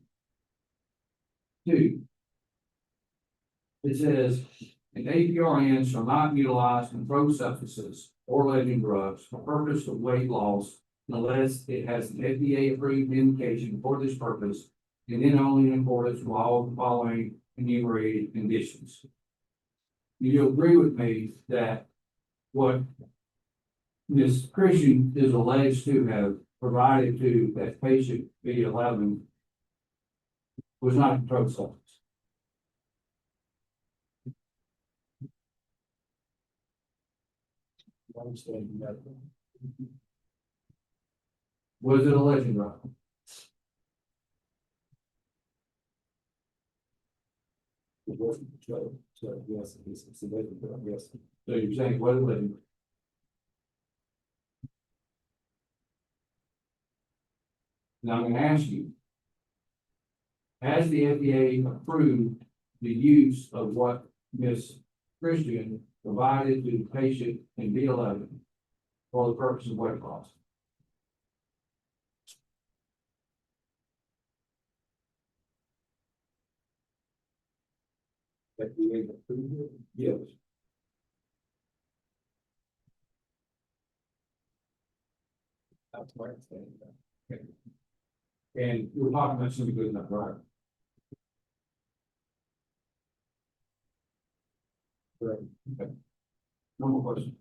2, it says, an APRN shall not utilize controlled substances or leading drugs for purpose of weight loss unless it has an FDA approved indication for this purpose, and then only in accordance with all the following enumerated conditions. You agree with me that what Ms. Christian is alleged to have provided to that patient B11 was not a controlled substance? I understand that. Was it a legend drug? It wasn't controlled, so yes, it's a legend, yes. So you're saying it was a legend drug? Now I'm gonna ask you, has the FDA approved the use of what Ms. Christian provided to the patient in B11 for the purpose of weight loss? That we able to prove it? Yes. That's my understanding. And we're talking about something good enough, right? Okay. No more questions.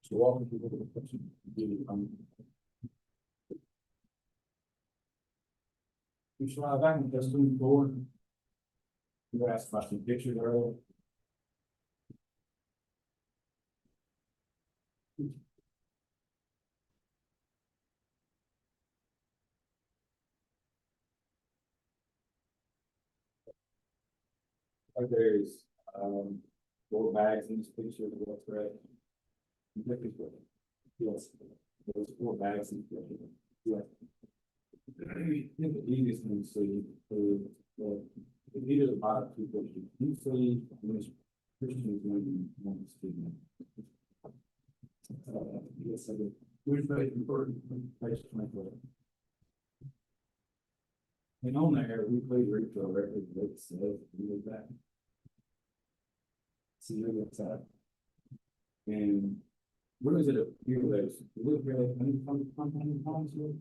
So Walker, you have a question? Commissioner Back, just moving forward. You asked about some pictures earlier. There's, 4 bags in this picture, what's correct? Yes, there's 4 bags in the picture. Yeah. I think the easiest thing to see is, either the bottom 2 pictures, you see, which Christian is going to student. Yes, I did. Which page, page 24. And on there, we played retro record that says, we did that. See, look at that. And where is it appear those? Look here, any times here?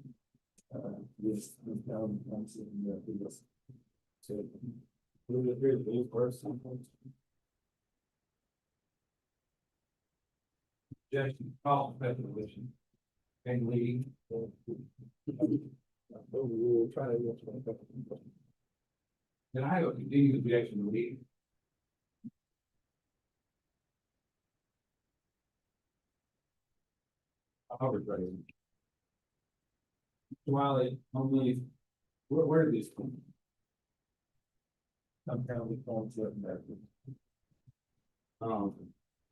Yes, I'm down, I'm sitting there, yes. So, look at here, those first sometimes. Jackson, call the position. And leading. We'll try to. Then I have a continued objection to lead. Harvard president. Wiley, only, where did this come? I'm kind of calling to America. And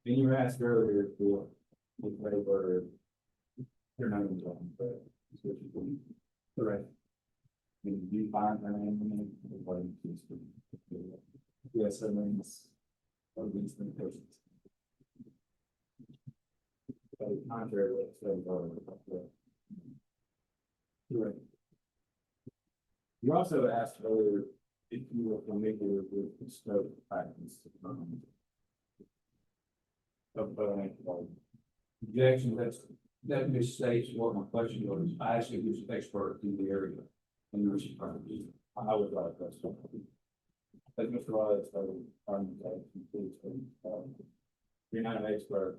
you were asked earlier for, if they were, they're not even talking, but it's what you believe. Correct. And do you find her name in it? Or what do you choose? Yes, her name is, one of these limitations. Contrary to what Correct. You also asked earlier if you were familiar with the scope practice. Objection, that misstates what my question was. I actually was an expert in the area in nursing practice. I would like that. As Mr. Rogers, you're not an expert.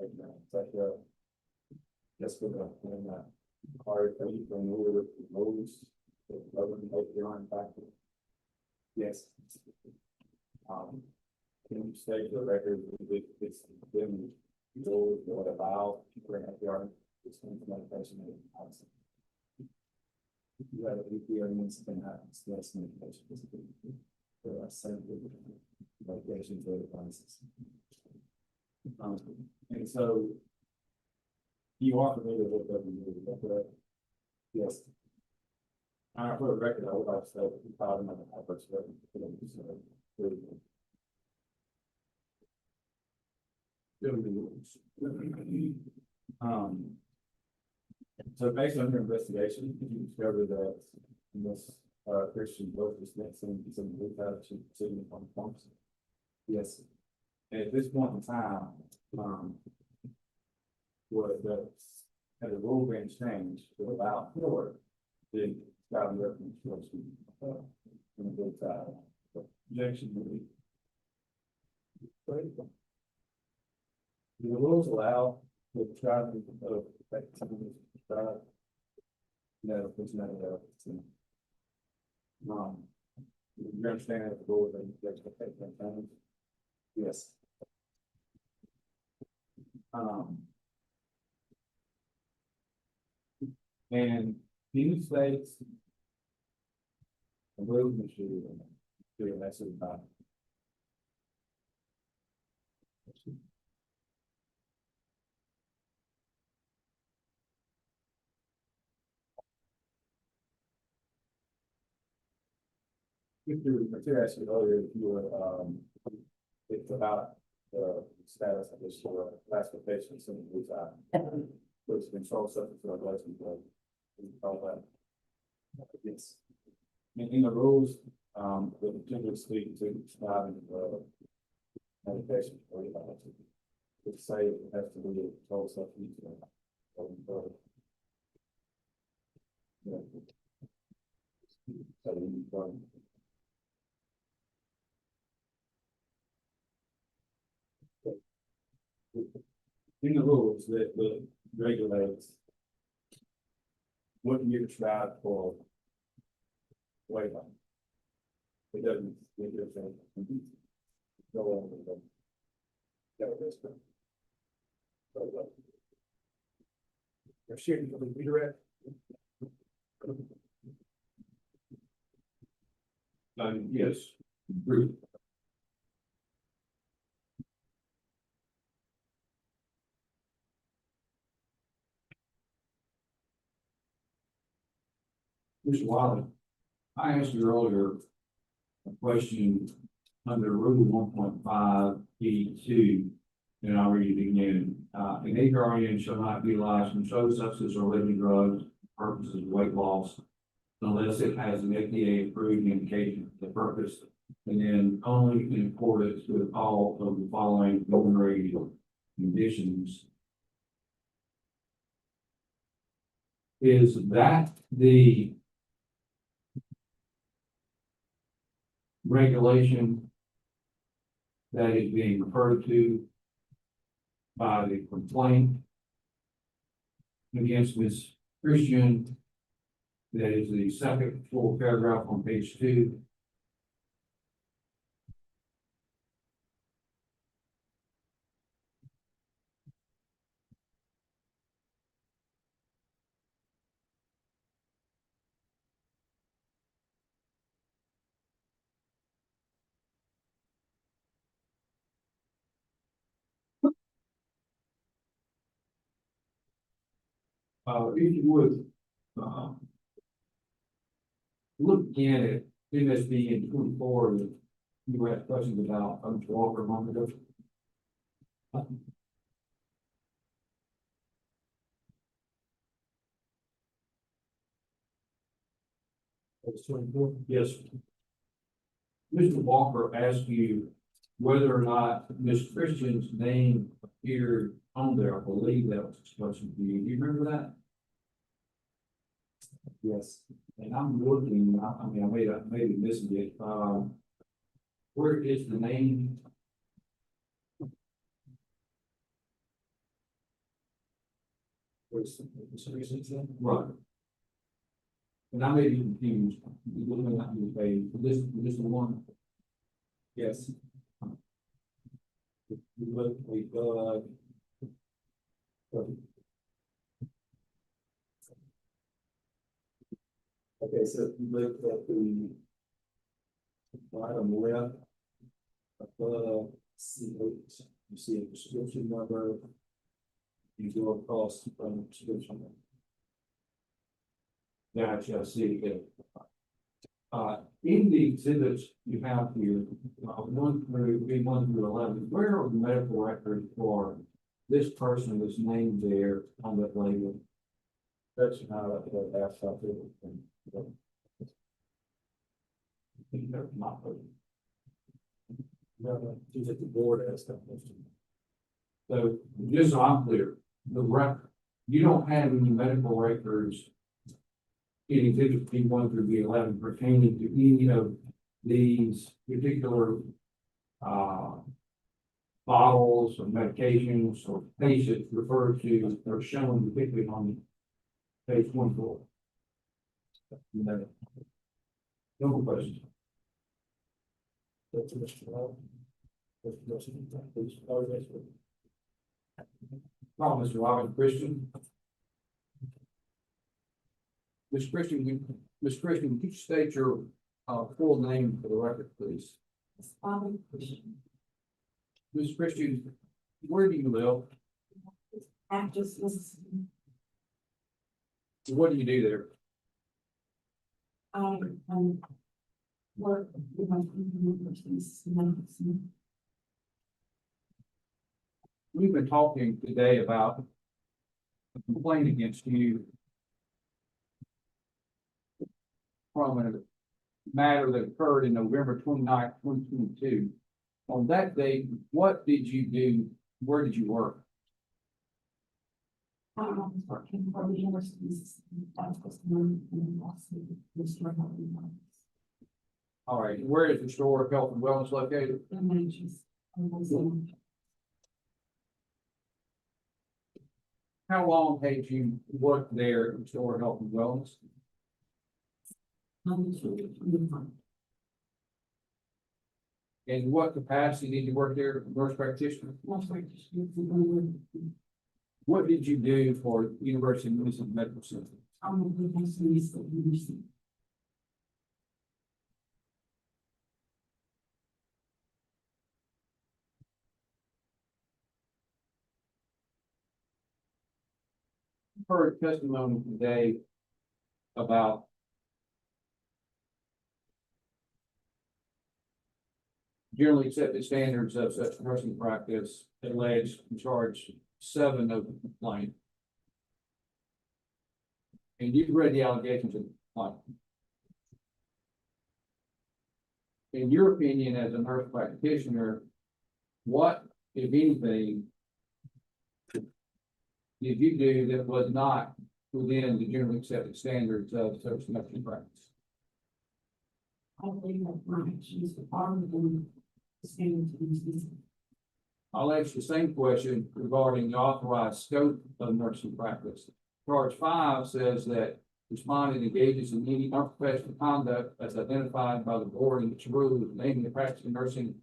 Like, it's like, that's good enough. And, are you familiar with the rules that govern opioid factor? Yes. Can you state the record that it's been told what about for FDR? This kind of medication you have a EPR means can have less medication. There are several medications or devices. And so you are familiar with WU, yes. For the record, I would like to say that we filed another efforts for so based on your investigation, you discovered that this Christian both was next in some sitting on pumps. Yes. And at this point in time, was that had the rule been changed to allow for the Scotland construction in the good side. Objection movie. The rules allow the driving of activities to drive. No, it's not allowed. You understand that the rules and the expectation. Yes. And these states, a movement should do a message about. If you were asked earlier, if you were, it's about the status of this classification, some of these was controlled substance or license plate. All that. Yes. In the rules, the particular speak to describing medication for you, it say it has to be a controlled substance. Yeah. So In the rules that regulates what you try for wayline. It doesn't, it doesn't. Go on with them. That was good. Sharon, you want me to redirect? Yes. Bruce. Mr. Wiley, I asked you earlier a question under Rule 1.5 E2, and I'll read it again. An ARN shall not be licensed from controlled substances or living drugs for purposes of weight loss unless it has an FDA approved indication for the purpose, and then only in accordance with all of the following preliminary conditions. Is that the regulation that is being referred to by the complaint against Ms. Christian? That is the second full paragraph on page 2. If you would, look again at MSB in 24, that you had questions about, Walker a moment ago. Yes. Mr. Walker asked you whether or not Ms. Christian's name appeared on there. I believe that was a question for you. Do you remember that? Yes. And I'm looking, I mean, I may be missing it. Where is the name? Right. And I may be confused. You may not be paid. This the one? Yes. Okay, so if you look at the bottom left above C8, you see a prescription number. You go across from the prescription number. Yeah, I just see it. In the exhibits you have here, 1 through 11, where are the medical records for this person that's named there on that label? That's not that's something. She's at the board as that. So just so I'm clear, the record, you don't have any medical records in exhibit B1 through B11 pertaining to any of these particular bottles or medications or patients referred to or shown particularly on page 14. No more questions. That's Mr. Law. Mr. Robin Christian. Ms. Christian, could you state your full name for the record, please? Ms. Christian, where do you live? What do you do there? Work with my universities. We've been talking today about a complaint against you from a matter that occurred in November 29th, 2022. On that date, what did you do? Where did you work? Working for the universities. All right, where is the store of health and wellness located? how long had you worked there in Restore Health and Wellness? In what capacity did you work there, nurse practitioner? What did you do for University of Minnesota Medical Center? Heard testimony today about generally accepted standards of such nursing practice, alleged and charged 7 of the complaint. And you've read the allegations of the complaint. In your opinion, as a nurse practitioner, what, if anything, did you do that was not within the generally accepted standards of such nursing practice? I'll ask the same question regarding the authorized scope of nursing practice. Charge 5 says that respondent engages in any unprofessional conduct as identified by the board in its rules, namely the practice of nursing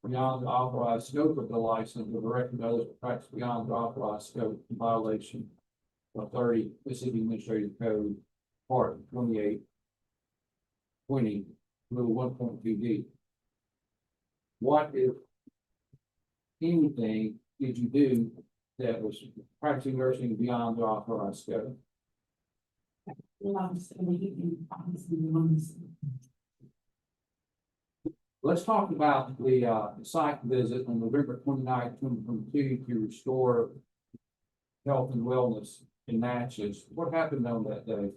beyond the authorized scope of the license, or directing others to practice beyond the authorized scope in violation of 30 Mississippi Administrative Code, Part 2820, Rule 1.2D. What, if anything, did you do that was practicing nursing beyond the authorized scope? Let's talk about the site visit on November 29th, 2022 to Restore Health and Wellness in Natchez. What happened on that day?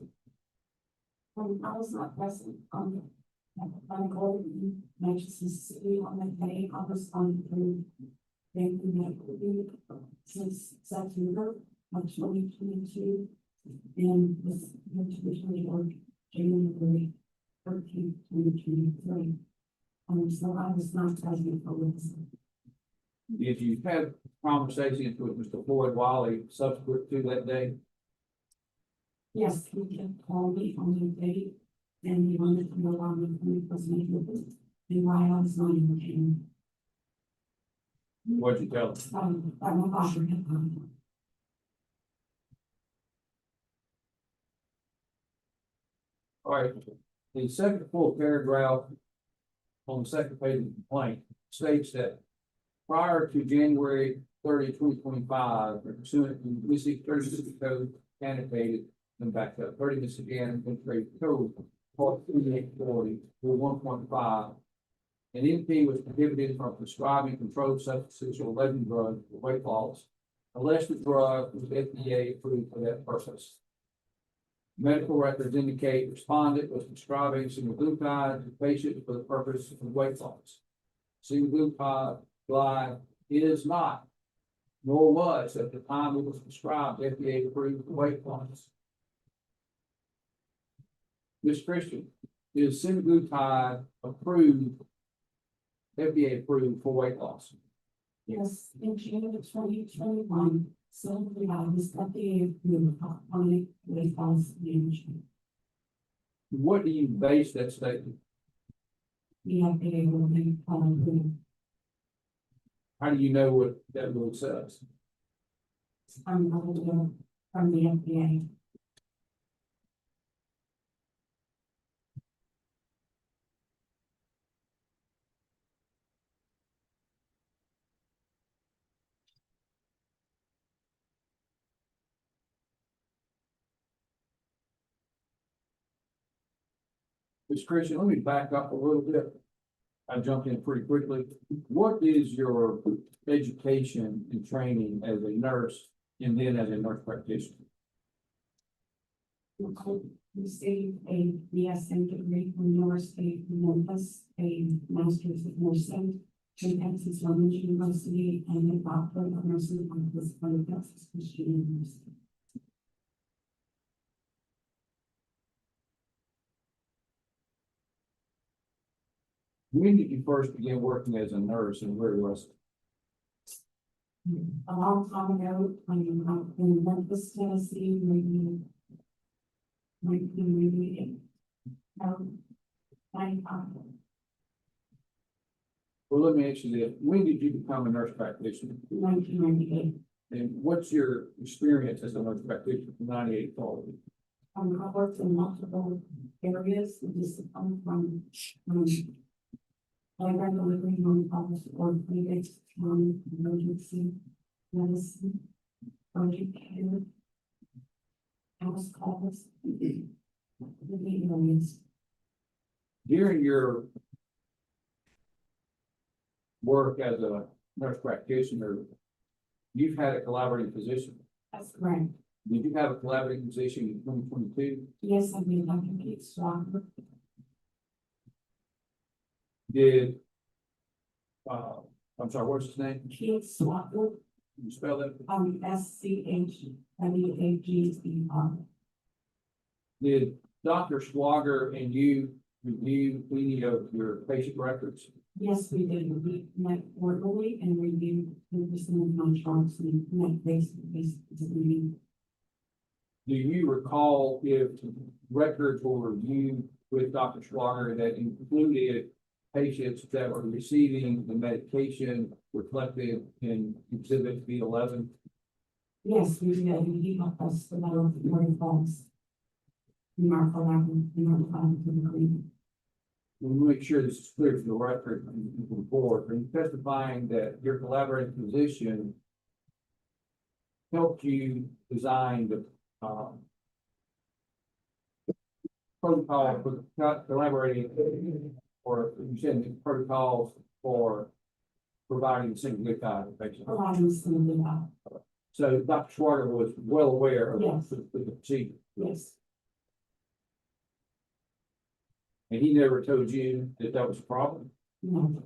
I was not present on call Natchez, Mississippi on that day. I was on the medical leave since September of 2022 and was originally on January 13th, 2023. So I was not present for this. Did you have conversations with Mr. Floyd Wiley subsequent to that day? Yes, he kept calling me on the day and he wanted to know why my was making it and why I was not in the game. What'd you tell him? I'm a doctor. All right, the second full paragraph on the second page of the complaint states that prior to January 30, 2025, pursuant to Mississippi 30 Mississippi Code annotated and back up 30 Mississippi Administrative Code, Part 2840, Rule 1.5, an entity was prohibited from prescribing controlled substances or leaden drugs for weight loss unless the drug was FDA approved for that purpose. Medical records indicate respondent was prescribing semaglutide to patients for the purpose of weight loss. Semaglutide is not, nor was at the time it was prescribed FDA approved for weight loss. Ms. Christian, is semaglutide approved, FDA approved for weight loss? Yes, in June of 2021, so we have this FDA approved chronic weight loss management. What do you base that statement? The FDA will make approved. How do you know what that rule says? From the FDA. Ms. Christian, let me back up a little bit. I jumped in pretty quickly. What is your education and training as a nurse and then as a nurse practitioner? I received a BSN degree from University of Memphis, a master's of nursing from Texas Women's University, and a doctorate of nursing from Texas Christian University. When did you first begin working as a nurse and where was it? A long time ago, in Memphis, Tennessee, maybe. Maybe. Well, let me ask you this, when did you become a nurse practitioner? 1998. And what's your experience as a nurse practitioner from 98 forward? I worked in multiple areas, just from. I ran delivery room, office, orthopedics, emergency, medicine, urgent care. House calls. The areas. During your work as a nurse practitioner, you've had a collaborating position. That's correct. Did you have a collaborating position in 2022? Yes, I mean, Dr. Kate Stronger. Did, I'm sorry, what's his name? Kate Stronger, Can you spell that? SCHWAGER. Did Dr. Schwager and you review any of your patient records? Yes, we did. We met quarterly and reviewed the percent contracts and met face-to-face meeting. Do you recall if records were reviewed with Dr. Schwager that included patients that were receiving the medication reflected in Exhibit B11? Yes, we did. He helped us develop the protocols. In our agreement. We'll make sure this is clear for the record and for the board. Are you testifying that your collaborating position helped you design the protocol for collaborating, or you said the protocols for providing single glutide to patients? Providing some of that. So Dr. Schwager was well aware of Yes. the procedure, Yes, and he never told you that that was a problem? no.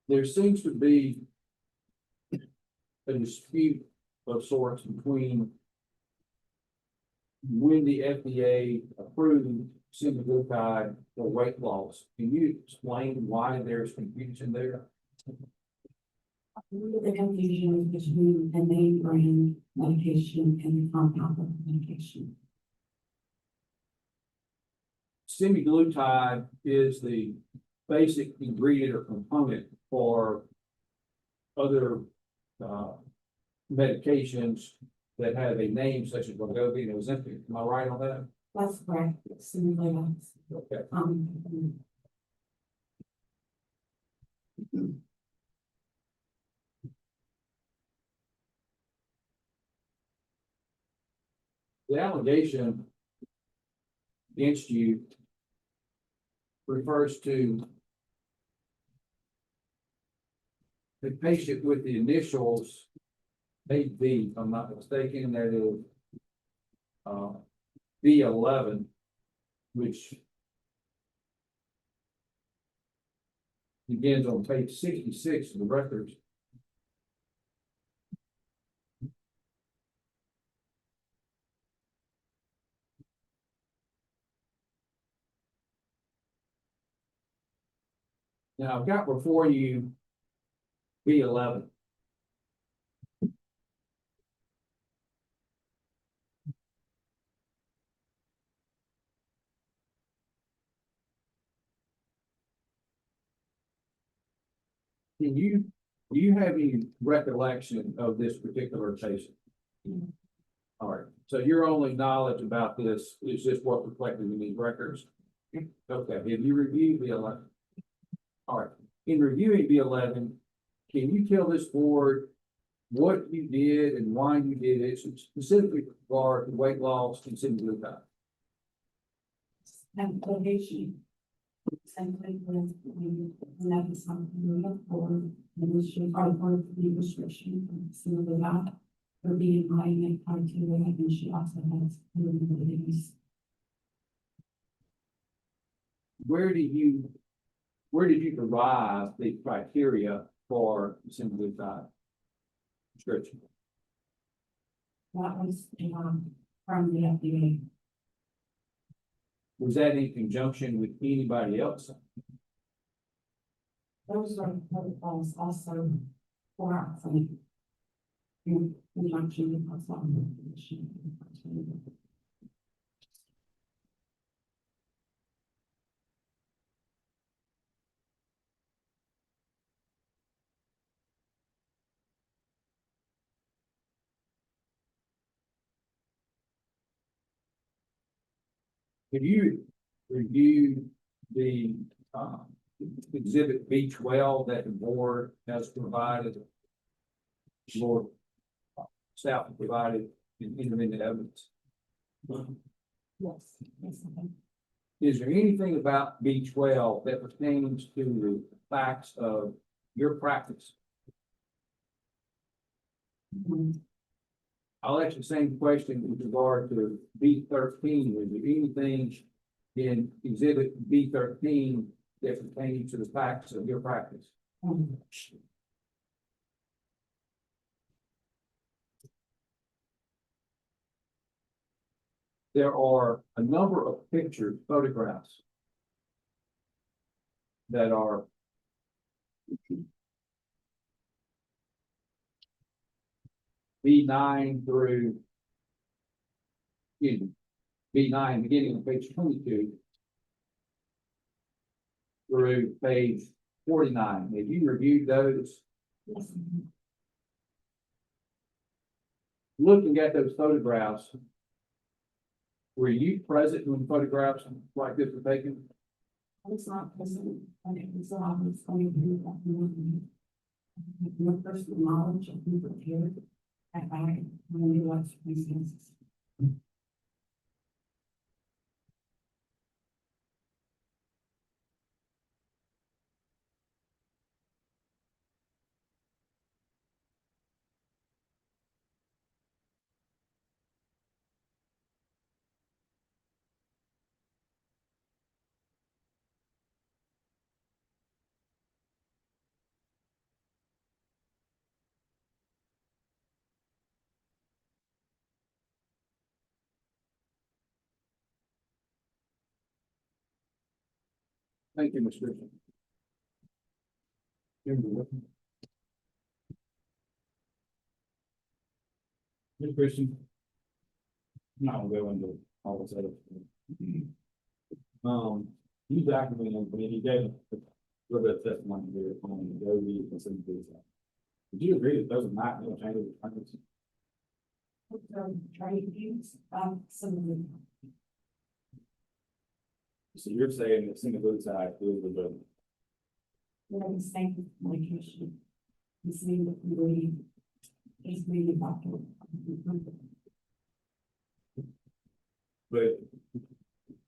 There seems to be a dispute of sorts between when the FDA approved semaglutide for weight loss. Can you explain why there's confusion there? The confusion is between the name brand medication and the compound medication. Semaglutide is the basic ingredient or component for other medications that have a name such as Wegovy and Ozempic. Am I right on that? That's correct. Similar. Okay. The allegation against you refers to the patient with the initials AB, if I'm not mistaken, that is B11, which begins on page 66 of the records. Now, I've got before you B11. Do you have any recollection of this particular patient? All right, so your only knowledge about this is just what reflected in these records? Okay, have you reviewed B11? All right, in reviewing B11, can you tell this board what you did and why you did it, specifically for weight loss and semaglutide? And the patient. Simply with another something for the issue for the restriction, similar that. For being high criteria, and she also has comorbidities. Where did you derive the criteria for semaglutide prescription? That was from the FDA. Was that in conjunction with anybody else? Those are protocols also for our clinic. In conjunction with our farm commission. Could you review the, exhibit B12 that the board has provided? Lord, staff provided in intermittent evidence. Yes, yes, okay. Is there anything about B12 that pertains to the facts of your practice? I'll ask the same question with regard to B13. Is there anything in exhibit B13 that pertains to the facts of your practice? There are a number of pictures, photographs that are B9 through, B9 beginning on page 22 through page 49. Have you reviewed those? Yes. Looking at those photographs, were you present when photographs like this were taken? I was not present, and it was obvious going to do that. No personal knowledge of who prepared that I really like reasons. Thank you, Mr. Mr. Christian. Not gonna go into all this other. You documented, I mean, you gave a little bit of testimony here on the Adobe and some of these. Would you agree that those are not going to change the difference? Try to use, some of the. So you're saying that single glue side is the, The same medication. The same that we is really about to. but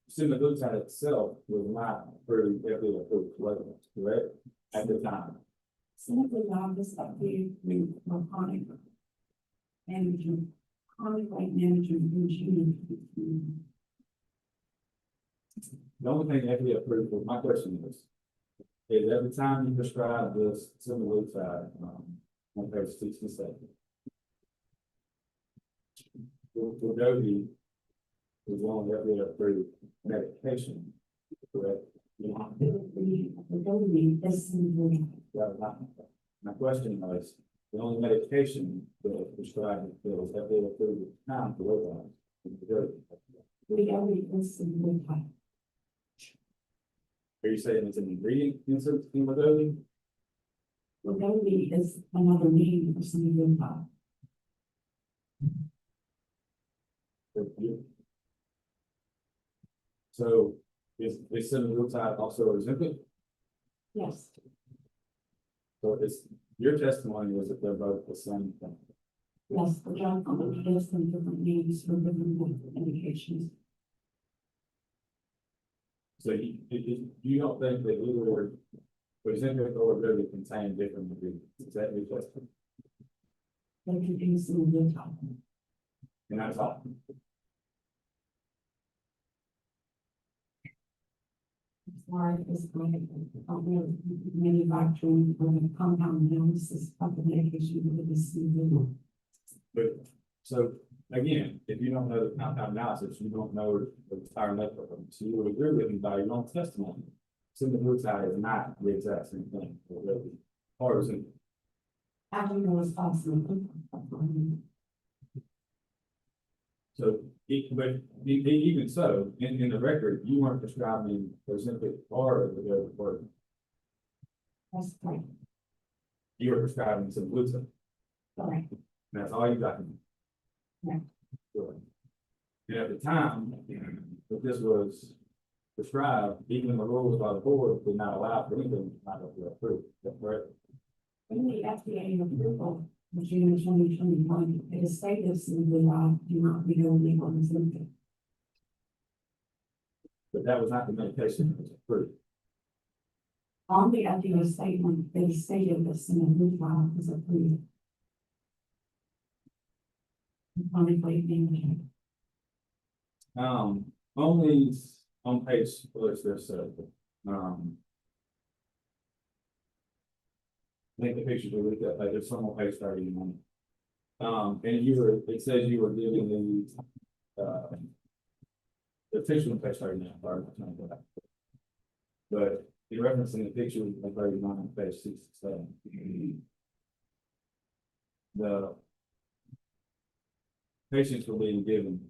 single glue side itself was not approved, FDA approved, correct? At the time. Some of the doctors up there with chronic management, chronic weight management, The only thing FDA approved was, my question is every time you prescribe this single glue side, on page 67. Wegovy is one FDA approved medication, correct? My question was, the only medication that was prescribed that was FDA approved at the time for weight loss was Wegovy. Are you saying it's an ingredient in Wegovy? Wegovy is another name for semaglutide. So is semaglutide also Ozempic? Yes, So it's, your testimony was that they're both the same thing. yes, the drug company gives them different names for different indications. So you don't think that either Ozempic or Wegovy contain different ingredients? Is that your testimony? They can do semaglutide. And that's all. As far as manufacturing or the compound analysis of the medication with the semaglutide. But, so again, if you don't know the compound analysis, you don't know the entire network, so you would agree with me by your own testimony. Semaglutide is not the exact same thing, or really, or is it? I don't know what's possible. So, even so, in the record, you weren't prescribing Ozempic or the other word, That's right. you were prescribing Semaglutide, Correct. and that's all you got. Yeah. Good. And at the time, that this was prescribed, even the rules by the board did not allow for anything not to be approved, that's correct? In the FDA approval, in June 2021, it is stated Semaglutide do not be illegal in Ozempic. But that was not the medication that was approved. On the FDA statement, they stated that Semaglutide is approved. Chronic weight management. Only on page, what's this, I think the pictures we looked at, like, there's some on page 31. And it says you were giving the picture on page 39, pardon, but you're referencing the picture on 39 on page 67. The patients were being given,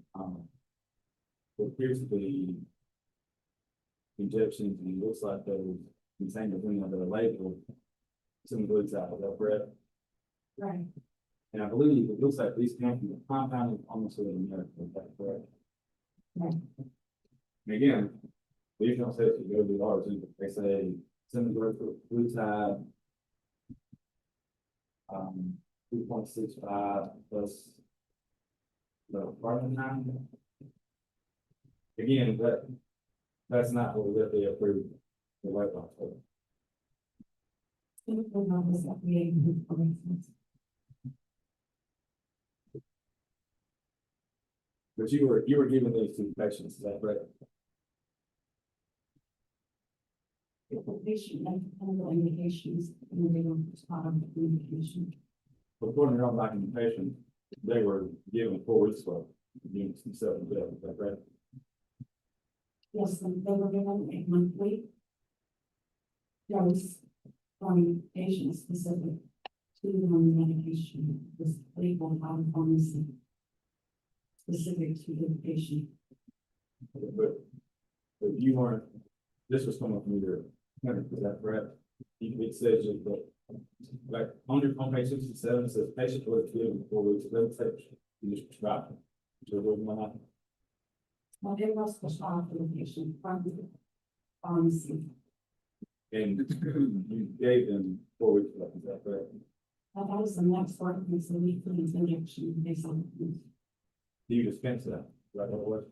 what appears to be injections, and it looks like those contain the thing under the label, Semaglutide, is that correct? Right. And I believe it looks like these came from the compounded pharmaceutical America, is that correct? Right. And again, these don't say it goes to ours, they say Semaglutide, 2.65 plus the carbon 9. Again, that's not what we FDA approved the weight loss for. Semaglutide is FDA approved for instance. But you were giving these to patients, is that correct? If the patient has clinical indications, then they don't respond to the indication. According to your own documentation, they were given 4 weeks worth of units themselves, is that correct? Yes, and they were given a monthly dose from patient specific to the medication was labeled by the pharmacy specific to the patient. But you weren't, this was coming from your clinic, is that correct? It says that, like, on page 67, it says patient was given 4 weeks of medication, you just prescribed it. So what went on? Well, it was prescribed for the patient from the pharmacy. And you gave them 4 weeks left, is that correct? That was the next one, it's a weekly injection based on Do you dispense that? Right, what it was?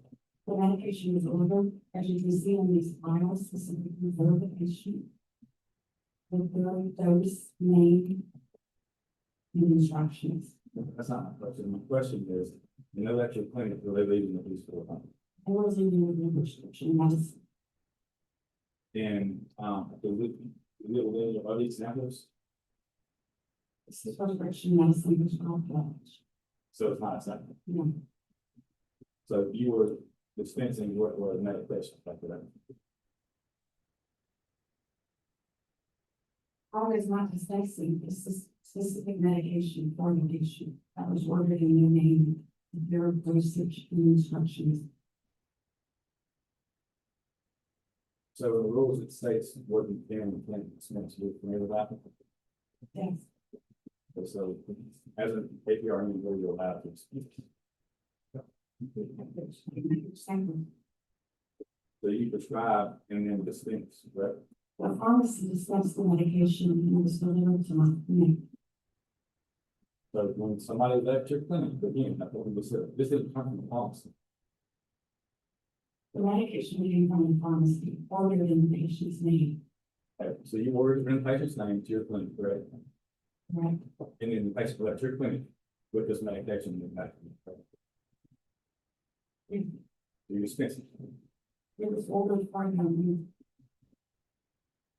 the medication is ordered, as you can see on these files specifically for the patient. With the dose, name, and instructions. That's not my question. My question is, you know that your clinic, were they leaving at least 4 times? I was in the prescription medicine. And, the are these samples? This is prescription medicine, which I'll So it's not a sample. No, So you were dispensing what was medication after that. always not discussing, this is specific medication for the patient that was ordered in your name, their dosage and instructions. So in the rules, it states what you can and can't dispense with whenever that. Yes, So as an APR, you're allowed to dispense. sample. So you prescribe and then dispense, right? The pharmacy dispensed the medication and it was delivered to my clinic. So when somebody left your clinic, again, that's what we said, this didn't come from the pharmacy. The medication came from the pharmacy, ordered in the patient's name, Okay, so you ordered in the patient's name to your clinic, correct? right? And then the patient left your clinic with this medication in that. It You dispense it. was ordered for them.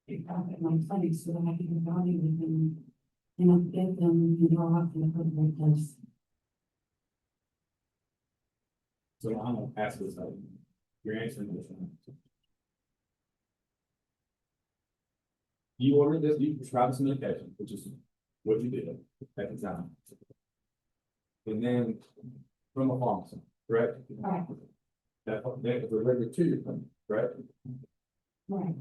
It got at my clinic so that I could evaluate them and I get them, you know, up to the appropriate dose. So I'm gonna ask this, you're answering this one. You ordered this, you prescribed this medication, which is what you did at the time. And then from a pharmacy, correct? Right. That was delivered to your clinic, correct? Right.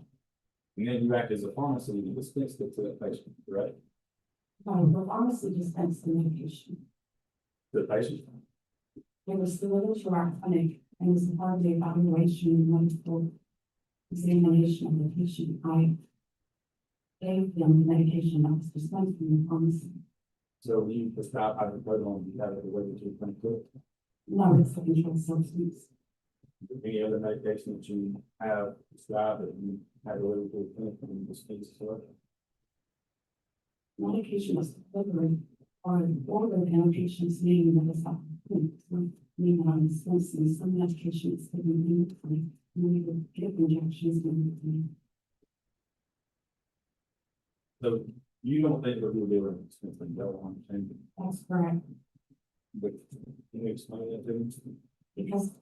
And then you act as a pharmacy, you dispense it to the patient, correct? The pharmacy dispensed the medication. To the patient. It was delivered to our clinic and was part of the evaluation and medical examination of the patient. I gave them the medication that was dispensed from the pharmacy. So you prescribe hydrocodone, you have it delivered to the clinic, correct? No, it's a controlled substance. Any other medication that you have prescribed that you have delivered to the clinic and dispense it to? Medication was delivered or ordered in a patient's name that was not name on dispensing. Some medication is given in the clinic. And we would give injections in the clinic. So you don't think that you'll be able to dispense it, go on, change it, That's correct. but can you explain that to me? Because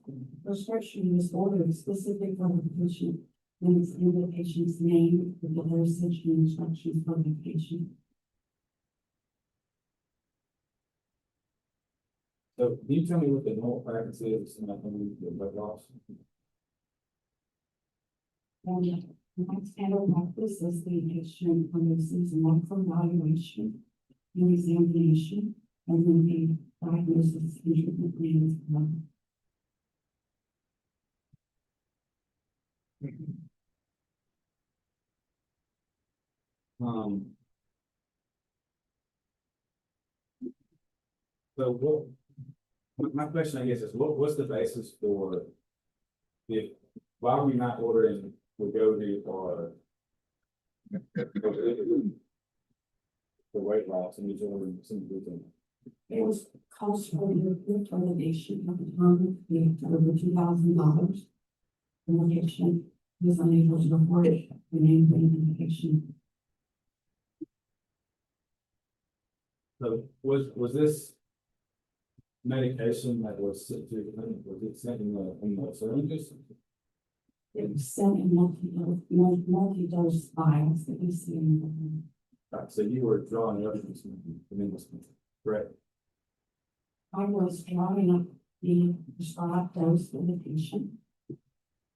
prescription was ordered specific for the patient, and it's in the patient's name, with the dosage and instructions for the patient. So can you tell me what the normal practice is in the weight loss? And my standard practice is the patient receives a medical evaluation and examination, and then the diagnosis and treatment plan is done. So my question, I guess, is what's the basis for if, why are we not ordering Wegovy or the weight loss and you're ordering some gluten? It was cost for the determination of the time, over $2,000. The medication was unable to afford the name of the medication. So was this medication that was sent to the clinic, was it sent in the syringes? It was sent in multi-dose vials that you see in the. Right, so you were drawing evidence from this, correct? I was drawing up the prescribed dose for the patient.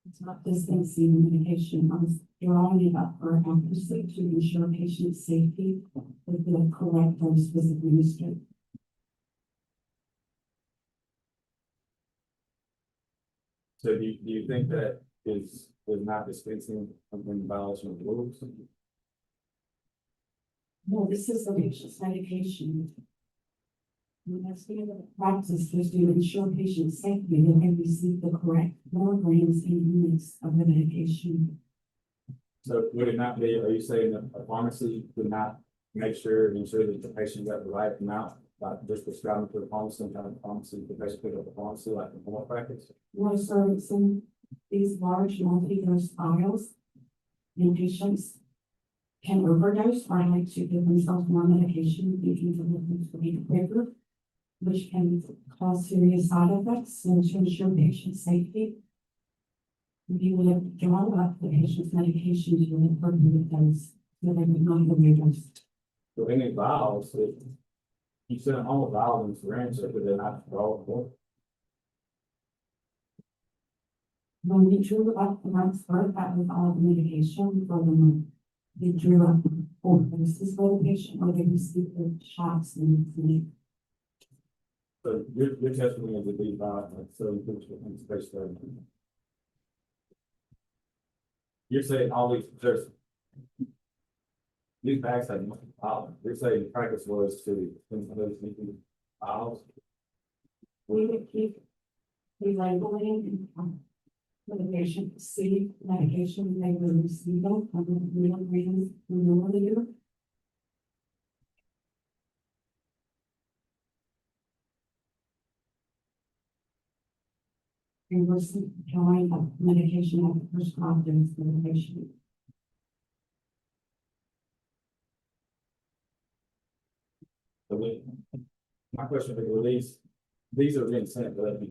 It's not dispensing the medication. I was drawing it up for accuracy to ensure patient safety that the correct dose was administered. So do you think that is not dispensing in violation of the rules? No, this is the patient's medication. And that's the practice is to ensure patient safety that they receive the correct milligrams and units of the medication. So would it not be, are you saying that a pharmacy would not ensure that the patient got the right amount, like just prescribing to the pharmacy, sometimes the pharmacy, the patient pick up the pharmacy like in normal practice? More servicing these large multi-dose vials, and patients can overdose or like to give themselves more medication, thinking that it will be quicker, which can cause serious side effects. And to ensure patient safety, we would draw up the patient's medication to an appropriate dose so they would not overdose. So any vials, if you send all the vials in syringe, so they're not drawable. When we drew up the month's birth, that was all the medication for the month. We drew up 4 doses for the patient, or they received the shots in the clinic. So your testimony is that these vials, like, so in space there. You're saying all these bags have multiple vials. You're saying the practice was to those vials. We would keep relabeling for the patient to see medication they were receiving from the milligrams per milliliter. And we're drawing up medication at the prescribed dose for the patient. So my question is, these are being sent, but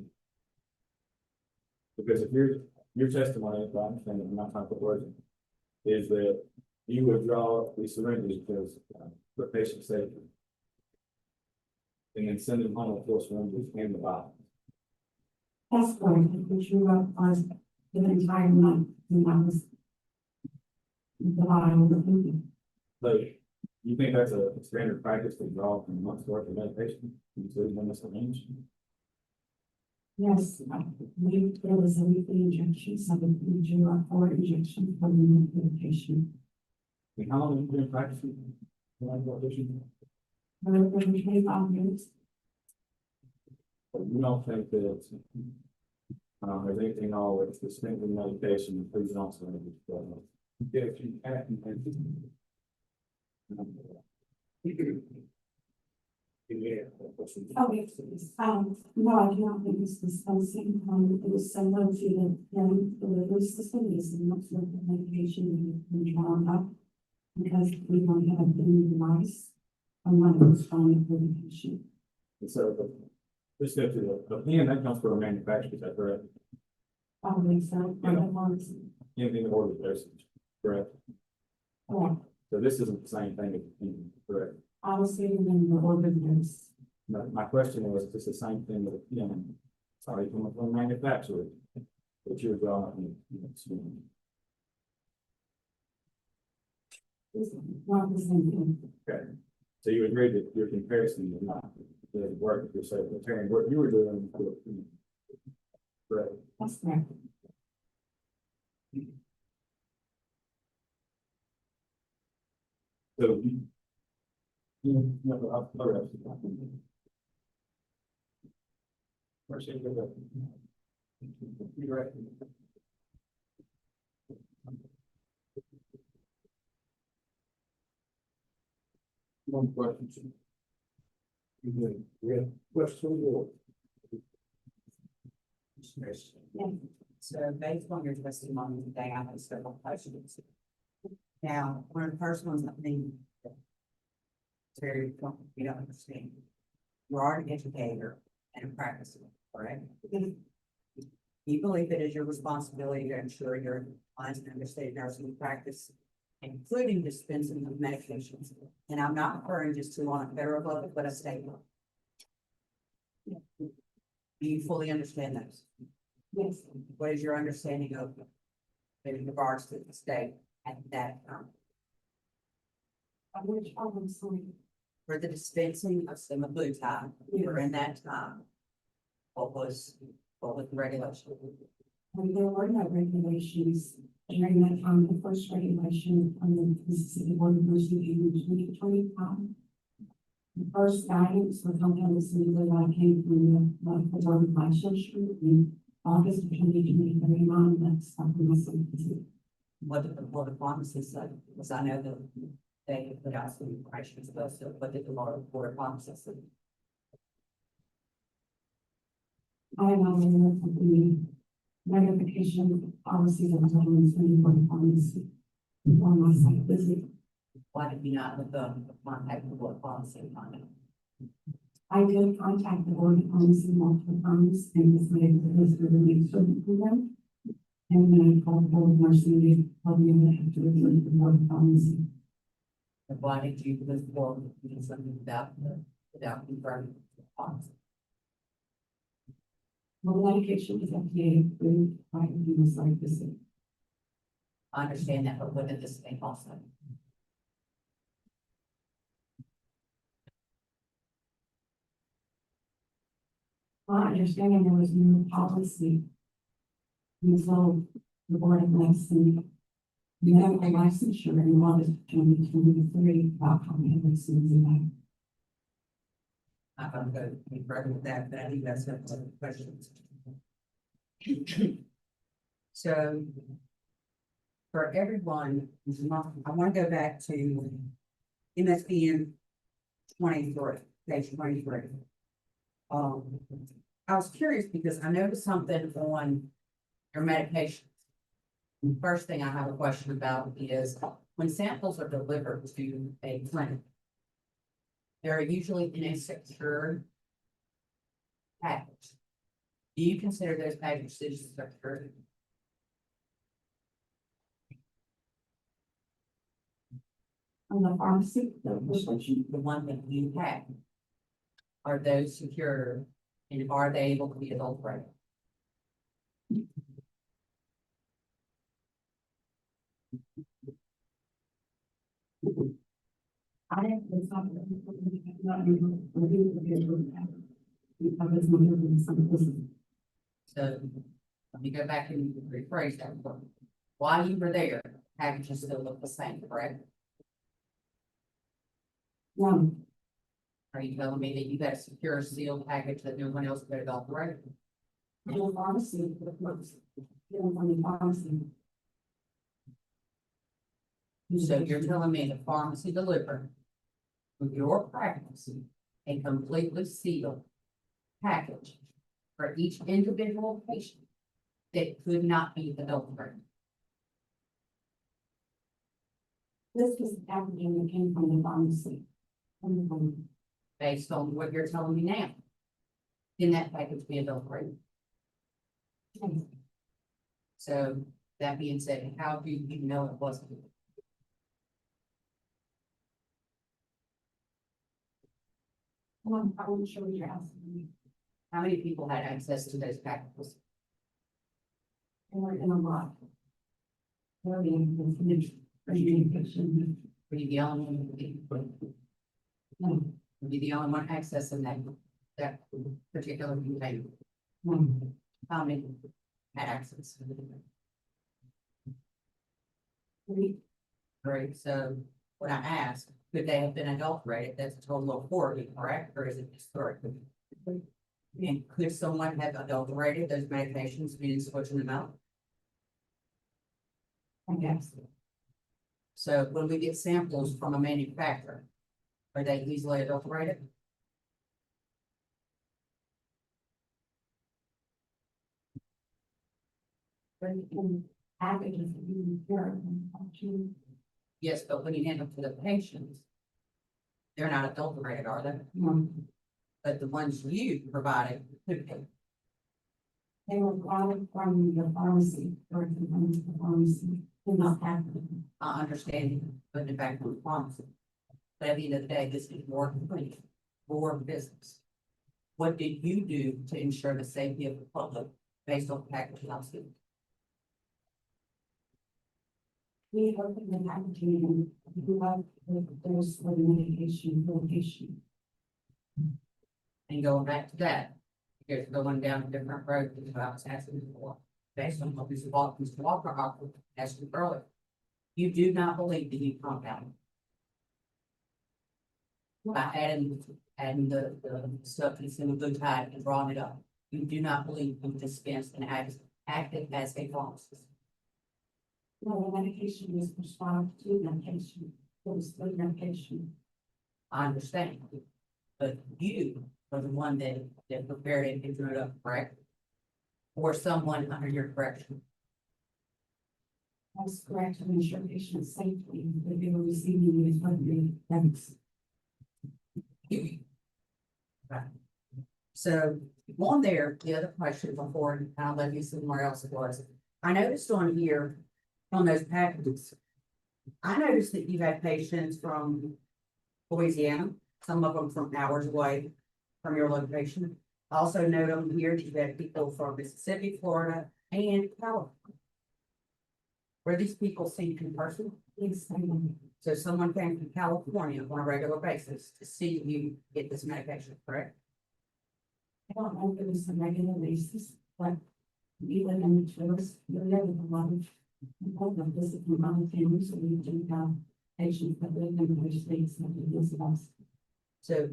Because if your testimony, if I understand it, I'm not trying to put words in, is that you withdraw the syringes because, for patient safety. And then send them home with those syringes and the bottle. That's correct, which you wrote on the entire month, and that was the line of the thinking. So you think that's a standard practice to draw from month's worth of medication, including when it's arranged? Yes, there was a weekly injection, so we drew up 4 injections for the medication. And how long have you been practicing? Over 25 years. But you don't think that, there's anything wrong with dispensing medication, please don't say it. If you have. Oh, yes, no, I do not think it's dispensing, it was similar to the delivery system, it's not sort of medication we drawn up. Because we don't have a new device, and one of those strong for the patient. And so, just go to the pen that comes from a manufacturer, is that correct? Probably so, Yeah. other ones, Anything ordered dosage, correct? correct, So this isn't the same thing as the pen, correct? I was reading in the ordinance. My question was, is this the same thing with a pen? Sorry, from a manufacturer, that you're drawing, It's not the same thing. Okay, so you agree that your comparison is not the work that you're saying, comparing what you were doing with, correct? That's correct. So you know, okay. You're right. One question. Yeah, question one. So based on your testimony today, I have several questions. Now, one of the first ones, I think, Terry, you don't understand. You are an educator and a practicer, correct? You believe it is your responsibility to ensure your clients understand nursing practice, including dispensing of medications. And I'm not referring just to on a federal level, but a state level. Do you fully understand those? Yes, What is your understanding of in regards to the state at that time? which I'm sorry. For the dispensing of semaglutide, during that time, what was the regulation? And there were no regulations during that time, the first regulation from the Mississippi Board of Nursing came in 2025. The first guidance for companies that came from the medical board of licensure in August of 2023, that's something I said to. What did the board of pharmacists say? Because I know that they put out some questions about it, what did the board of pharmacists say? I am not aware of the ratification policies that was on the Mississippi Board of Pharmacy on my site visit. Why did you not with the contact the board of pharmacy and find out? I did contact the board of pharmacy multiple times and was made the list of the next certain for them. And when I called the board of nursing, they told me I have to refer to the board of pharmacy. And why did you list for something without confirming the pharmacy? Well, the medication is FDA approved by the site visit. I understand that, but what did this thing also? My understanding, there was no policy until the board of medicine. You have a licensure in August of 2023 about how many medicines you have. I'm gonna go any further with that, but I think that's some other questions. So. For everyone, I want to go back to MSBN 23, page 23. I was curious because I noticed something on your medications. The first thing I have a question about is when samples are delivered to a clinic, they're usually in a secure package. Do you consider those packages citizens of the earth? On the pharmacy, the prescription, The one that you have? Are those secure and are they able to be adulterated? I have been something. Not even, because it's not even something. So let me go back and rephrase that. While you were there, packages still look the same, correct? One, Are you telling me that you got a secure sealed package that no one else could adulterate? the pharmacy, the pharmacy, from the pharmacy. So you're telling me the pharmacy delivered with your practice a completely sealed package for each individual patient that could not be adulterated? This was the packaging that came from the pharmacy. Based on what you're telling me now? Can that package be adulterated? So that being said, how do you know it wasn't? I'm not sure what you're asking me. How many people had access to those packages? And we're in a lot. Really, information. Communication. Were you the only one? No, Were you the only one accessing that particular container? no. How many had access? Three, Right, so when I asked, could they have been adulterated, that's a total of 4, correct, or is it just 3? And could someone have adulterated those medications, meaning switching them out? I guess. So when we get samples from a manufacturer, are they easily adulterated? But in packages, you hear, you, Yes, but when you hand them to the patients, they're not adulterated, are they? But the ones you provided could be. they were brought from the pharmacy, or from the pharmacy, they're not packaging. I understand putting it back on the pharmacy. But at the end of the day, this is your clinic, your business. What did you do to ensure the safety of the public based on packaging? We open the packaging and we have the dose for the medication, location. And going back to that, here's going down a different road than what I was asking for, based on what Mr. Walker asked you earlier. You do not believe the new compound. By adding the stuff that's in the blue tide and drawing it up. You do not believe you dispensed and acted as a pharmacist. No, the medication was prescribed to medication, it was the medication. I understand. But you were the one that prepared it and drew it up, correct? Or someone under your correction. That's correct, to ensure patient safety, that they were receiving these appropriate things. Right. So on there, the other question before I'll let you somewhere else it was, I noticed on here, on those packages, I noticed that you've had patients from Louisiana, some of them from hours away from your location. I also note on here that you've had people from Mississippi, Florida, and California. Were these people seen in person? Yes, So someone came from California on a regular basis to see you get this medication, correct? I don't know if it was a regular basis, but even in the tourist, there are a lot of people that visit from other families, so we do have patients that live in other states that we visit us. So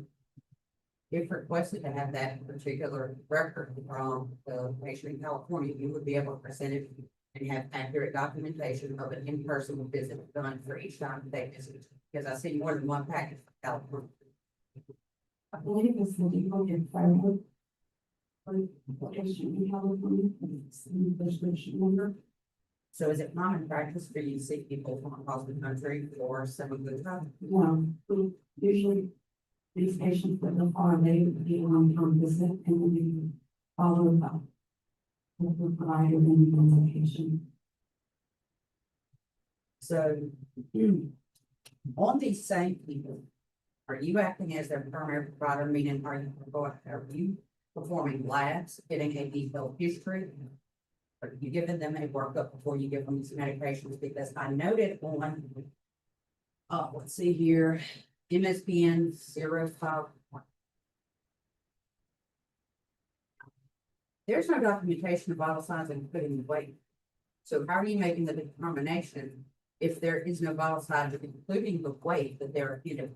if requested to have that particular record from the patient in California, you would be able to present it and have accurate documentation of an in-person visit done for each time they visit. Because I see more than one package from California. I believe it's the people get fired. For patient in California, it's the prescription number. So is it common practice for you to see people from across the country for some of the time? We usually, these patients that live far, they would be on visit and we follow up with the provider in the location. So, on these same people, are you acting as their primary provider, meaning are you performing labs, getting a detailed history? Are you giving them a workup before you give them these medications? Because I noted on, let's see here, MSBN 051. There's no documentation of vital signs including the weight. So how are you making the determination if there is no vital signs including the weight that they're in?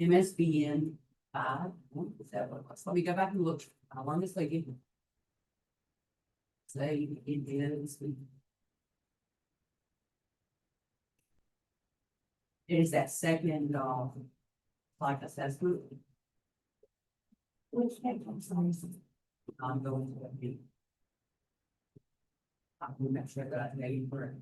MSBN 5, let me go back and look. How long is it? Say it is. It is that second, like assessment. Which I'm sorry. I'm going to be. I will make sure that I made it correct.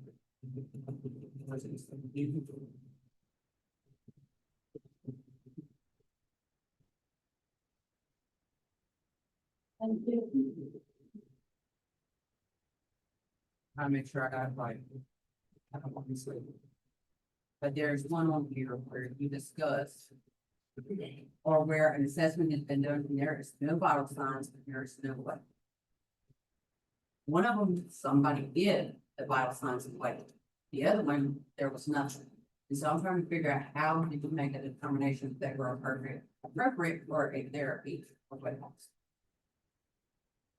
I'll make sure I got it right. I don't want to sleep. But there's one on here where you discuss or where an assessment has been done and there is no vital signs, and there is no way. One of them, somebody did the vital signs of weight. The other one, there was nothing. And so I'm trying to figure out how did you make a determination that they were appropriate for a therapy or weight loss.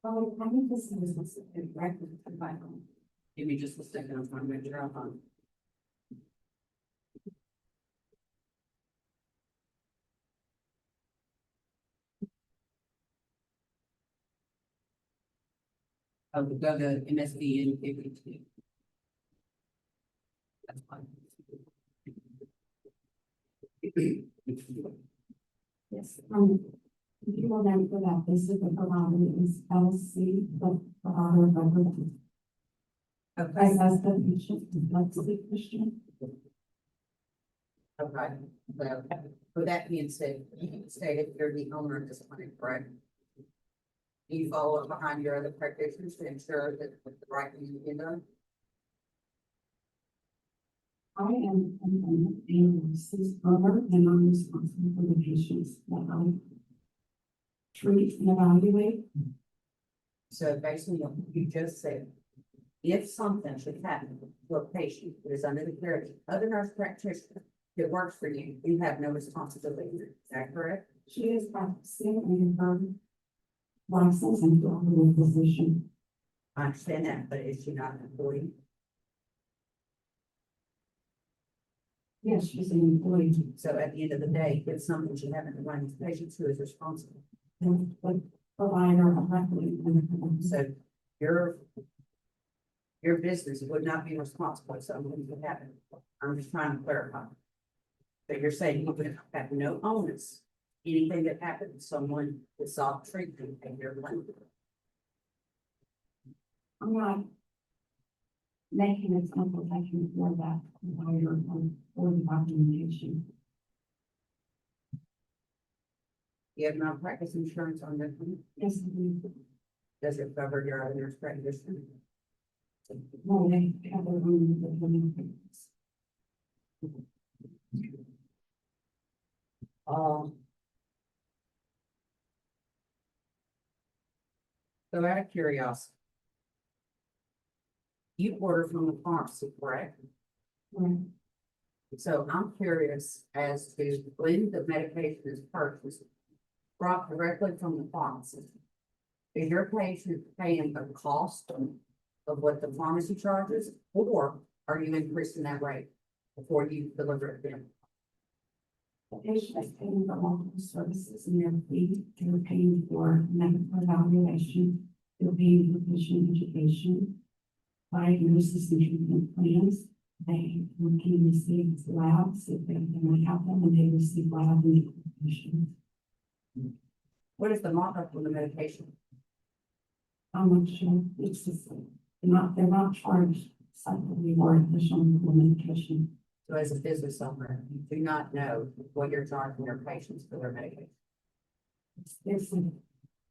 Oh, I think this is a specific record for vital. Give me just a second, I'm trying to make sure I'm on. I would go to MSB and 52. That's fine. Yes, you will then for that, this is the provider is LC, the provider of record. Okay, As the patient, like the Christian. okay. Well, with that being said, you stated you're the owner of this clinic, correct? Do you follow up behind your other practitioners to ensure that the right thing is being done? I am a licensed owner and I'm responsible for the patients that I treat and evaluate. So basically, what you just said, if something should happen to a patient that is under the care of the other nurse practitioner that works for you, you have no responsibility. Is that correct? She is practicing in her license and a physician. I understand that, but is she not an employee? Yes, she's an employee. So at the end of the day, if something should happen to one of these patients, who is responsible? The provider of record. So your business would not be responsible if something would happen. I'm just trying to clarify. So you're saying you would have no onus, anything that happened to someone that sought treatment in your clinic. I'm not making a consultation for that provider or the documentation. You have malpractice insurance on your clinic? Yes, we Does it cover your other nurse practitioner? no, they have their own documentations. So out of curiosity, you order from the pharmacy, correct? Right. So I'm curious as to when the medication is purchased, brought directly from the pharmacy. Is your patient paying the cost of what the pharmacy charges, or are you increasing that rate before you deliver it to them? The patient is paying for multiple services in their fee. They're paying for medical evaluation. They're paying for patient education. Diagnosis and treatment plans. They can receive labs if they can have them, and they receive lab information. What is the markup on the medication? I'm not sure. It's just, they're not charged separately or additional medication. So as a business owner, you do not know what you're charging your patients for their medication. There's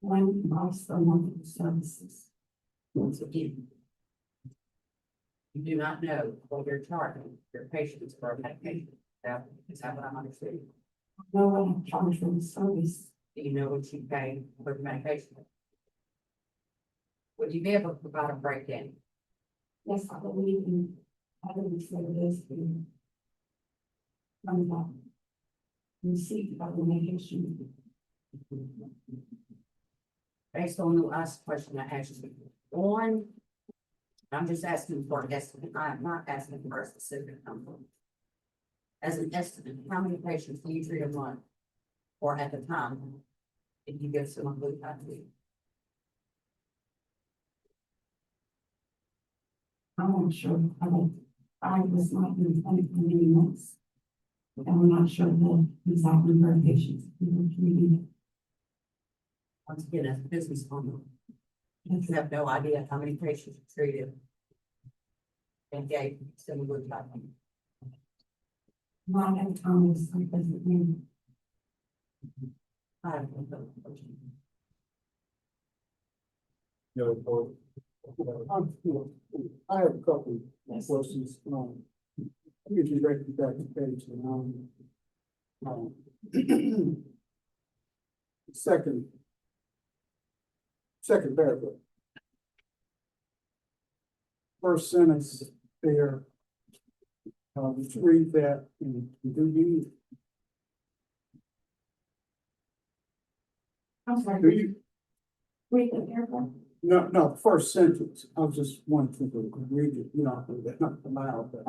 one loss for monthly services. Once again, you do not know what you're charging your patients for a medication. Is that what I'm understanding? No one charged for the service. Do you know what you pay for the medication? Would you be able to provide a breakdown? Yes, I believe in, I believe service in. From the receipt of the medication. Based on the last question I asked you, I'm just asking for an estimate, I'm not asking for a specific number. As an estimate, how many patients do you treat a month? Or at the time, if you give someone blue IV? I'm not sure, I was not in the clinic for many months. And I'm not sure the exact number of patients we were treating. Once again, as a business owner, Yes. you have no idea how many patients you treated. And gave someone blue IV. Not at times, I doesn't mean. I have no clue. I have a couple of questions. Let me direct you back to page second paragraph. First sentence there. Let's read that and do you, I'm do sorry, you, read the paragraph. no, first sentence, I was just wanting to read it, you know, not aloud, but,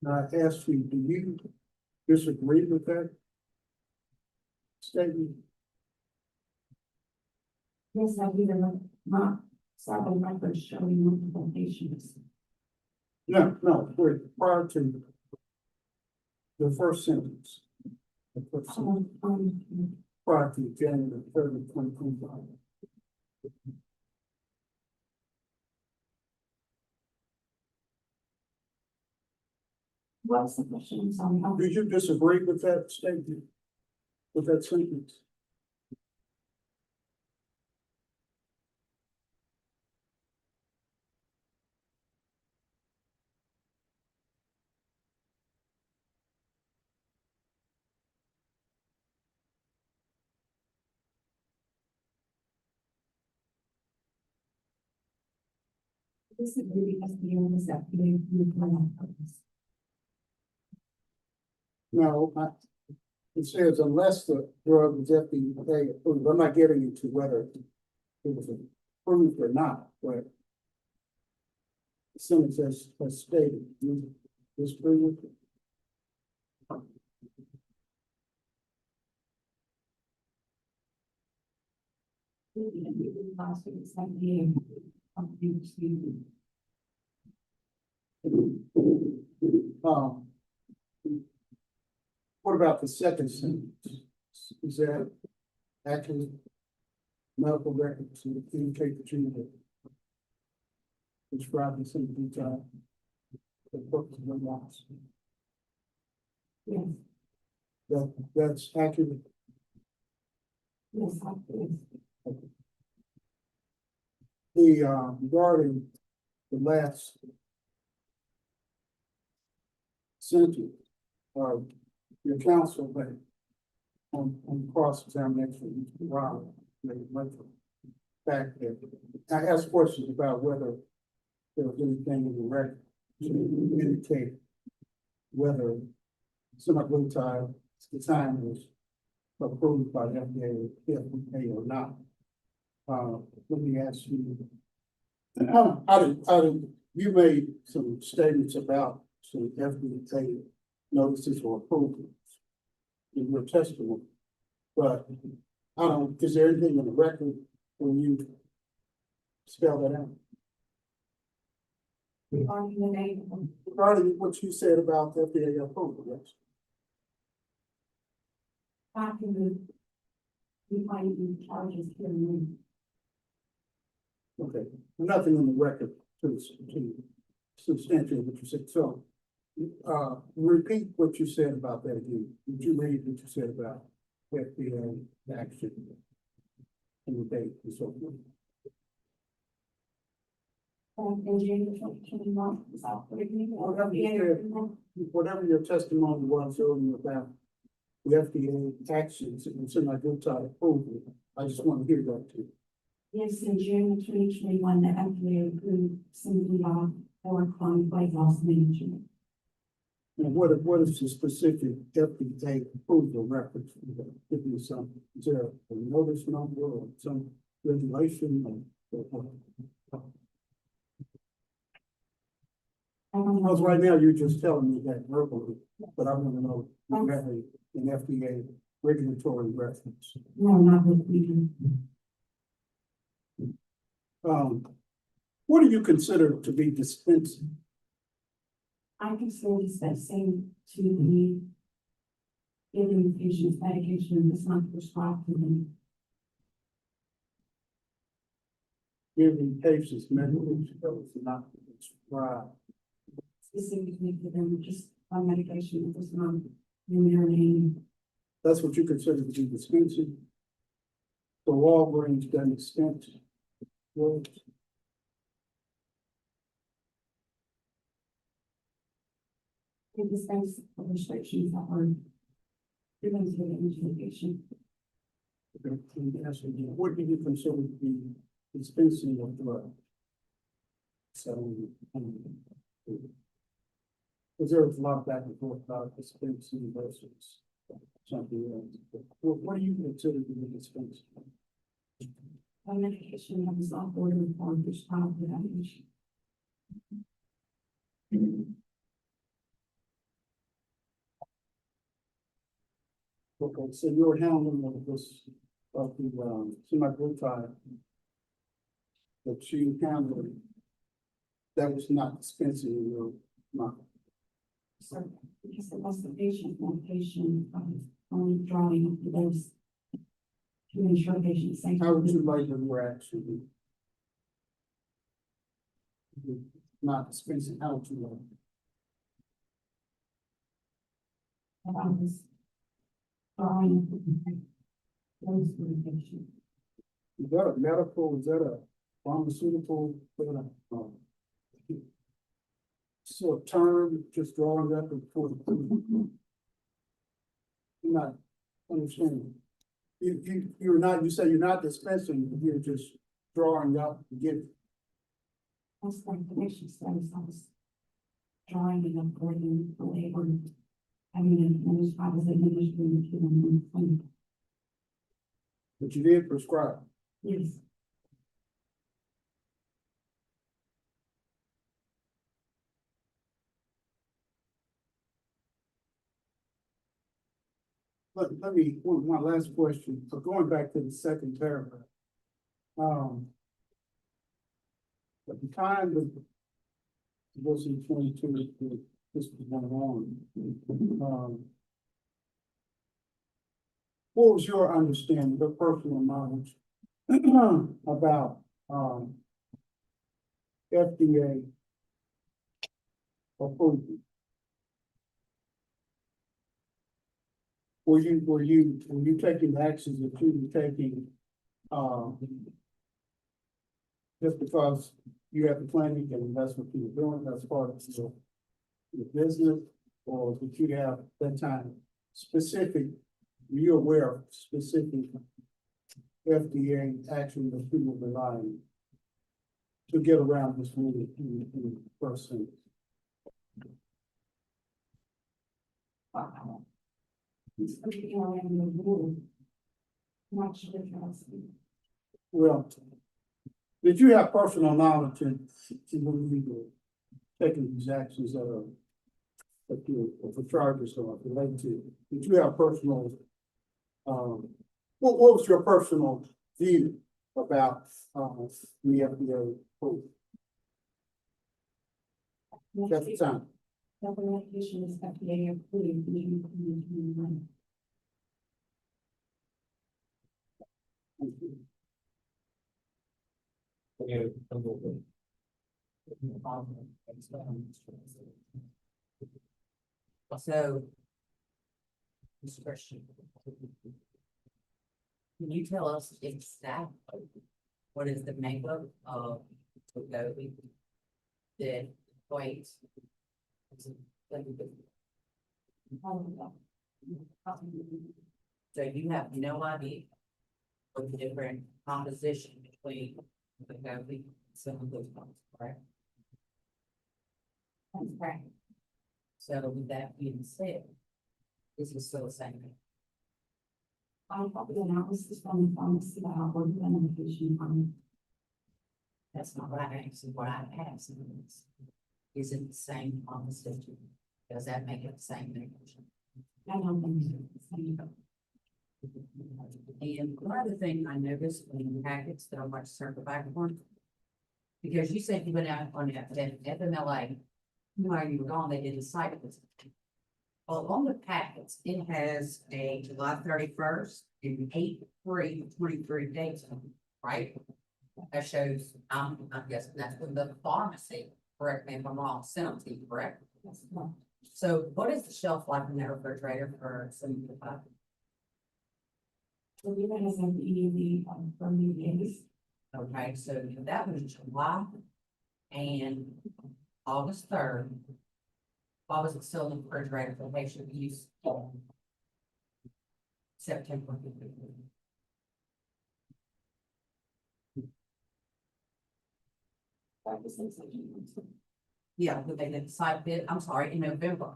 I asked you, do you disagree with that statement? Yes, I do, not several records showing multiple patients. No, prior to the first sentence. The first sentence, prior to January 3rd, 2025. What's the question? I'm sorry. Do you disagree with that statement? With that sentence? This is really has to be on this FDA purpose. No, it says unless the drug was FDA approved, I'm not getting into whether it was approved or not, but the sentence has stated, you disagree with it? Last week, it's FDA. What about the second sentence? Is that actually medical records to indicate that you were prescribing some detail? The purpose of the loss. Yes, That's accurate. yes, I do. Regarding the last sentence, your counsel, but on cross-examination, Rob, fact that I asked questions about whether there was anything in the record to indicate whether semaglutide at the time was approved by the FDA or not. Let me ask you, you made some statements about some FDA notices or approvals in your testimony, but is there anything in the record when you spell that out? Regarding the name, Regarding what you said about FDA approval, yes. I can we find the charges here and Okay, nothing in the record to substantiate what you said, so. Repeat what you said about that again. Would you read what you said about FDA action and the date and so forth. In January 2021, without putting or Whatever you FDA. said, whatever your testimony was earlier about the FDA actions, it was in my good time approval. I just want to hear that too. Yes, in June 2021, the FDA approved Simply Law for chronic weight loss management. And what is the specific FDA approval reference? Give me some, is there a notice number or some regulation or? Because right now you're just telling me that verbally, but I want to know if you have an FDA regulatory reference. No, not with me. What do you consider to be dispensing? I consider dispensing to be giving patients medication that's not prescribed to them. Giving patients medication that was not prescribed. Specifically for them, just on medication that was not in their name. That's what you consider to be dispensing? The Walgreens doesn't dispense. Well, They dispense the restrictions that were given to the patient. okay, let me ask you again, what do you consider to be dispensing of drug? So, because there was a lot of back and forth about dispensing versus something else. What do you consider to be dispensing? A medication that was not ordered for prescribed to that patient. Okay, so you're handling of this, of the, semaglutide that you handled, that was not dispensing in your mouth. So, because it was the patient, medication, only drawing the dose to ensure patient safety. How would you like your action? Not dispensing, how would you like? I was drawing those for the patient. Is that a medical, is that a pharmaceutical, so a term just drawing up for the. You're not understanding. You're not, you say you're not dispensing, you're just drawing up to give. That's like the patient status, I was drawing it up for them, the labor. I mean, I was administering to them. But you did prescribe. Yes. Let me, my last question, so going back to the second paragraph. At the time that it was in 22, this was going on. What was your understanding, your personal knowledge about, FDA approval? Were you taking actions that you were taking, just because you have the clinic and that's what you were doing, that's part of your business? Or did you have that time specific, were you aware of specific FDA action that you were relying to get around this rule in the first sentence? It's something around the rule. Not sure if that's. Well, did you have personal knowledge to when you were taking these actions that you, for charges or related to, did you have personal, what was your personal view about, the FDA approval at the time? The medication is FDA approved. So. This question. Can you tell us exactly what is the makeup of Wegovy that equates? So you have no idea what the different composition between Wegovy and some of those ones, correct? That's right. So with that being said, this is still the same thing. I probably analysis from the pharmacy about what the medication from. That's not what I asked. What I asked is it the same composition? Does that make it the same thing? I don't think it's the same. And one other thing I noticed in the packets that I want to circle back on. Because you said you went out on that FMLA, while you were gone, they did a site visit. Well, on the packets, it has a July 31st and 8/3/23 dates on it, right? That shows, I'm guessing that's when the pharmacy, correct me if I'm wrong, sent them to you, correct? That's right. So what is the shelf life in that refrigerator for some of the product? So we had some ED from the days. Okay, so that was July and August 3rd. Why was it still in the refrigerator for patient use? September. Yeah, but they did the site bid, I'm sorry, in November.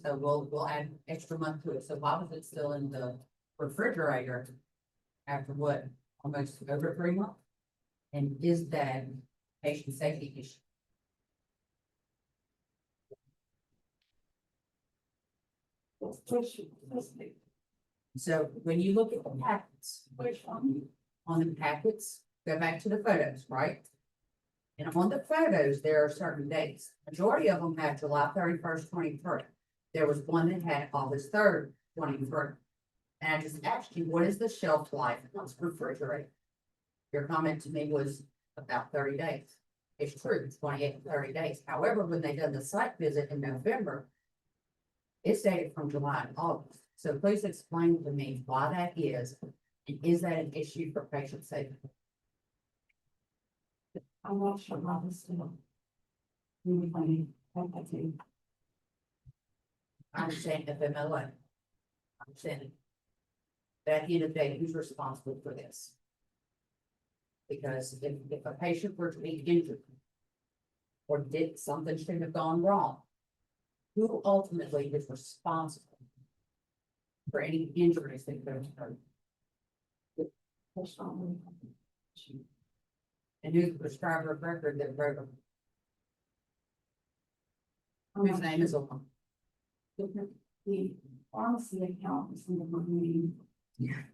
So we'll add extra month to it. So why was it still in the refrigerator after what, almost over 3 months? And is that patient safety issue? So when you look at the packets, Which one? on the packets, go back to the photos, right? And on the photos, there are certain dates. Majority of them have July 31st, 23. There was one that had August 3rd, 23. And I just asked you, what is the shelf life of this refrigerator? Your comment to me was about 30 days. It's true, it's 28 to 30 days. However, when they done the site visit in November, it's dated from July and August. So please explain to me why that is, and is that an issue for patient safety? I'm not sure about this still. Really funny, I think. I understand FMLA. I understand it. But at the end of the day, who's responsible for this? Because if a patient were to be injured or did something should have gone wrong, who ultimately is responsible for any injuries that could occur? And who's the prescriber of record that wrote them? Whose name is on them? The pharmacy account is in the money.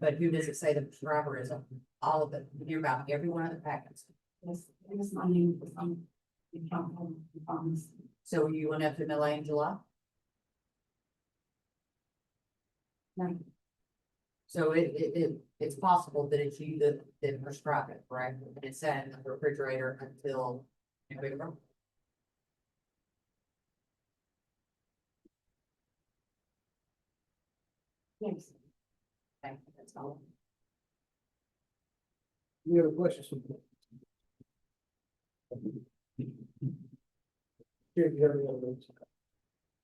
But who does it say the prescriber is on? All of it, you hear about every one of the packets. Yes, it is my name was on the account of the pharmacy. So were you on FMLA in July? No, So it's possible that it's you that prescribed it, correct? And it sat in the refrigerator until November? yes. Okay, that's all. Any other questions? Here, you have any other ones?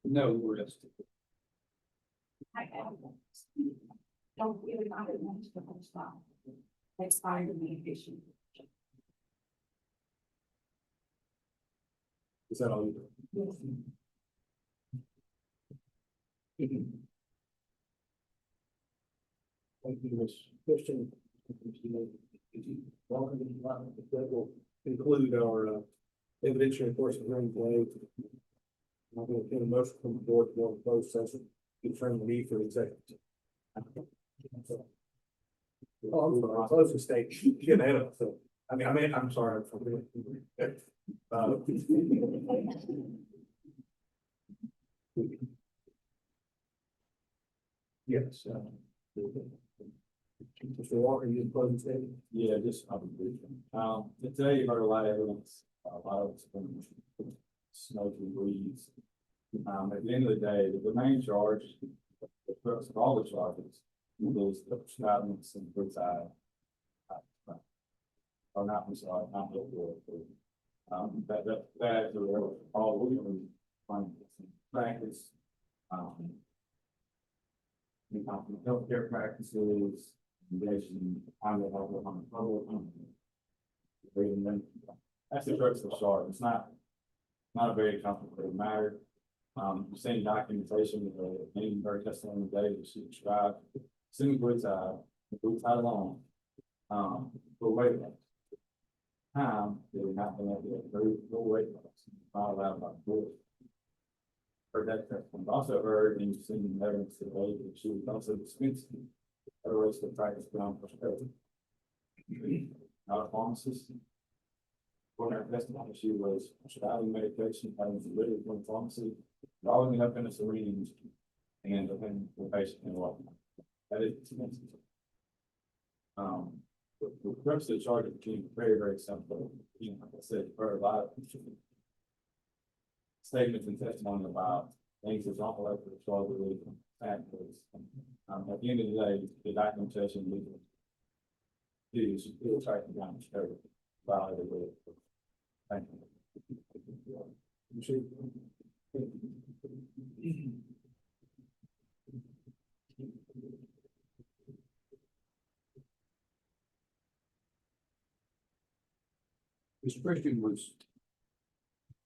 No risk. I don't really not it much the whole style. Expired medication. Is that all you do? Yes. Thank you, Ms. Christian. Welcome to the department. That will conclude our evidentiary enforcement hearing today. I'm going to get a motion from the board to go into closed session, determine the need for executive. Oh, I'm sorry, closing state, get ahead of myself. I'm sorry. Yes. Mr. Walker, you closing statement? Yeah, just, today you heard a lot of evidence, a lot of it's been smoke and breeze. At the end of the day, the main charge, the crux of all the charges, those prescribings and Brookside. Or not, I'm sorry, not before. That is all we can find practice. Healthcare practices, engaging, I'm on public. That's the crux of the chart. It's not a very complicated matter. Same documentation, name, very testimony today, that she described, semi-Brookside alone. For weight loss. Time, they would not been able to approve no weight loss, not allowed by the board. Heard that testimony. Also heard and seen evidence today that she was also dispensing at a risk of practice beyond prescribed. Not a pharmacist. For her testimony, she was prescribing medication, having delivered from pharmacy, rolling it up in a syringe, and having the patient in whatnot. That is expensive. The crux of the charge became very, very simple. You know, like I said, for a lot of statements and testimony about things that's wrong with the charge with factors. At the end of the day, the documentation legal is still tracking down the scope violated with. Thank you. Ms. Christian was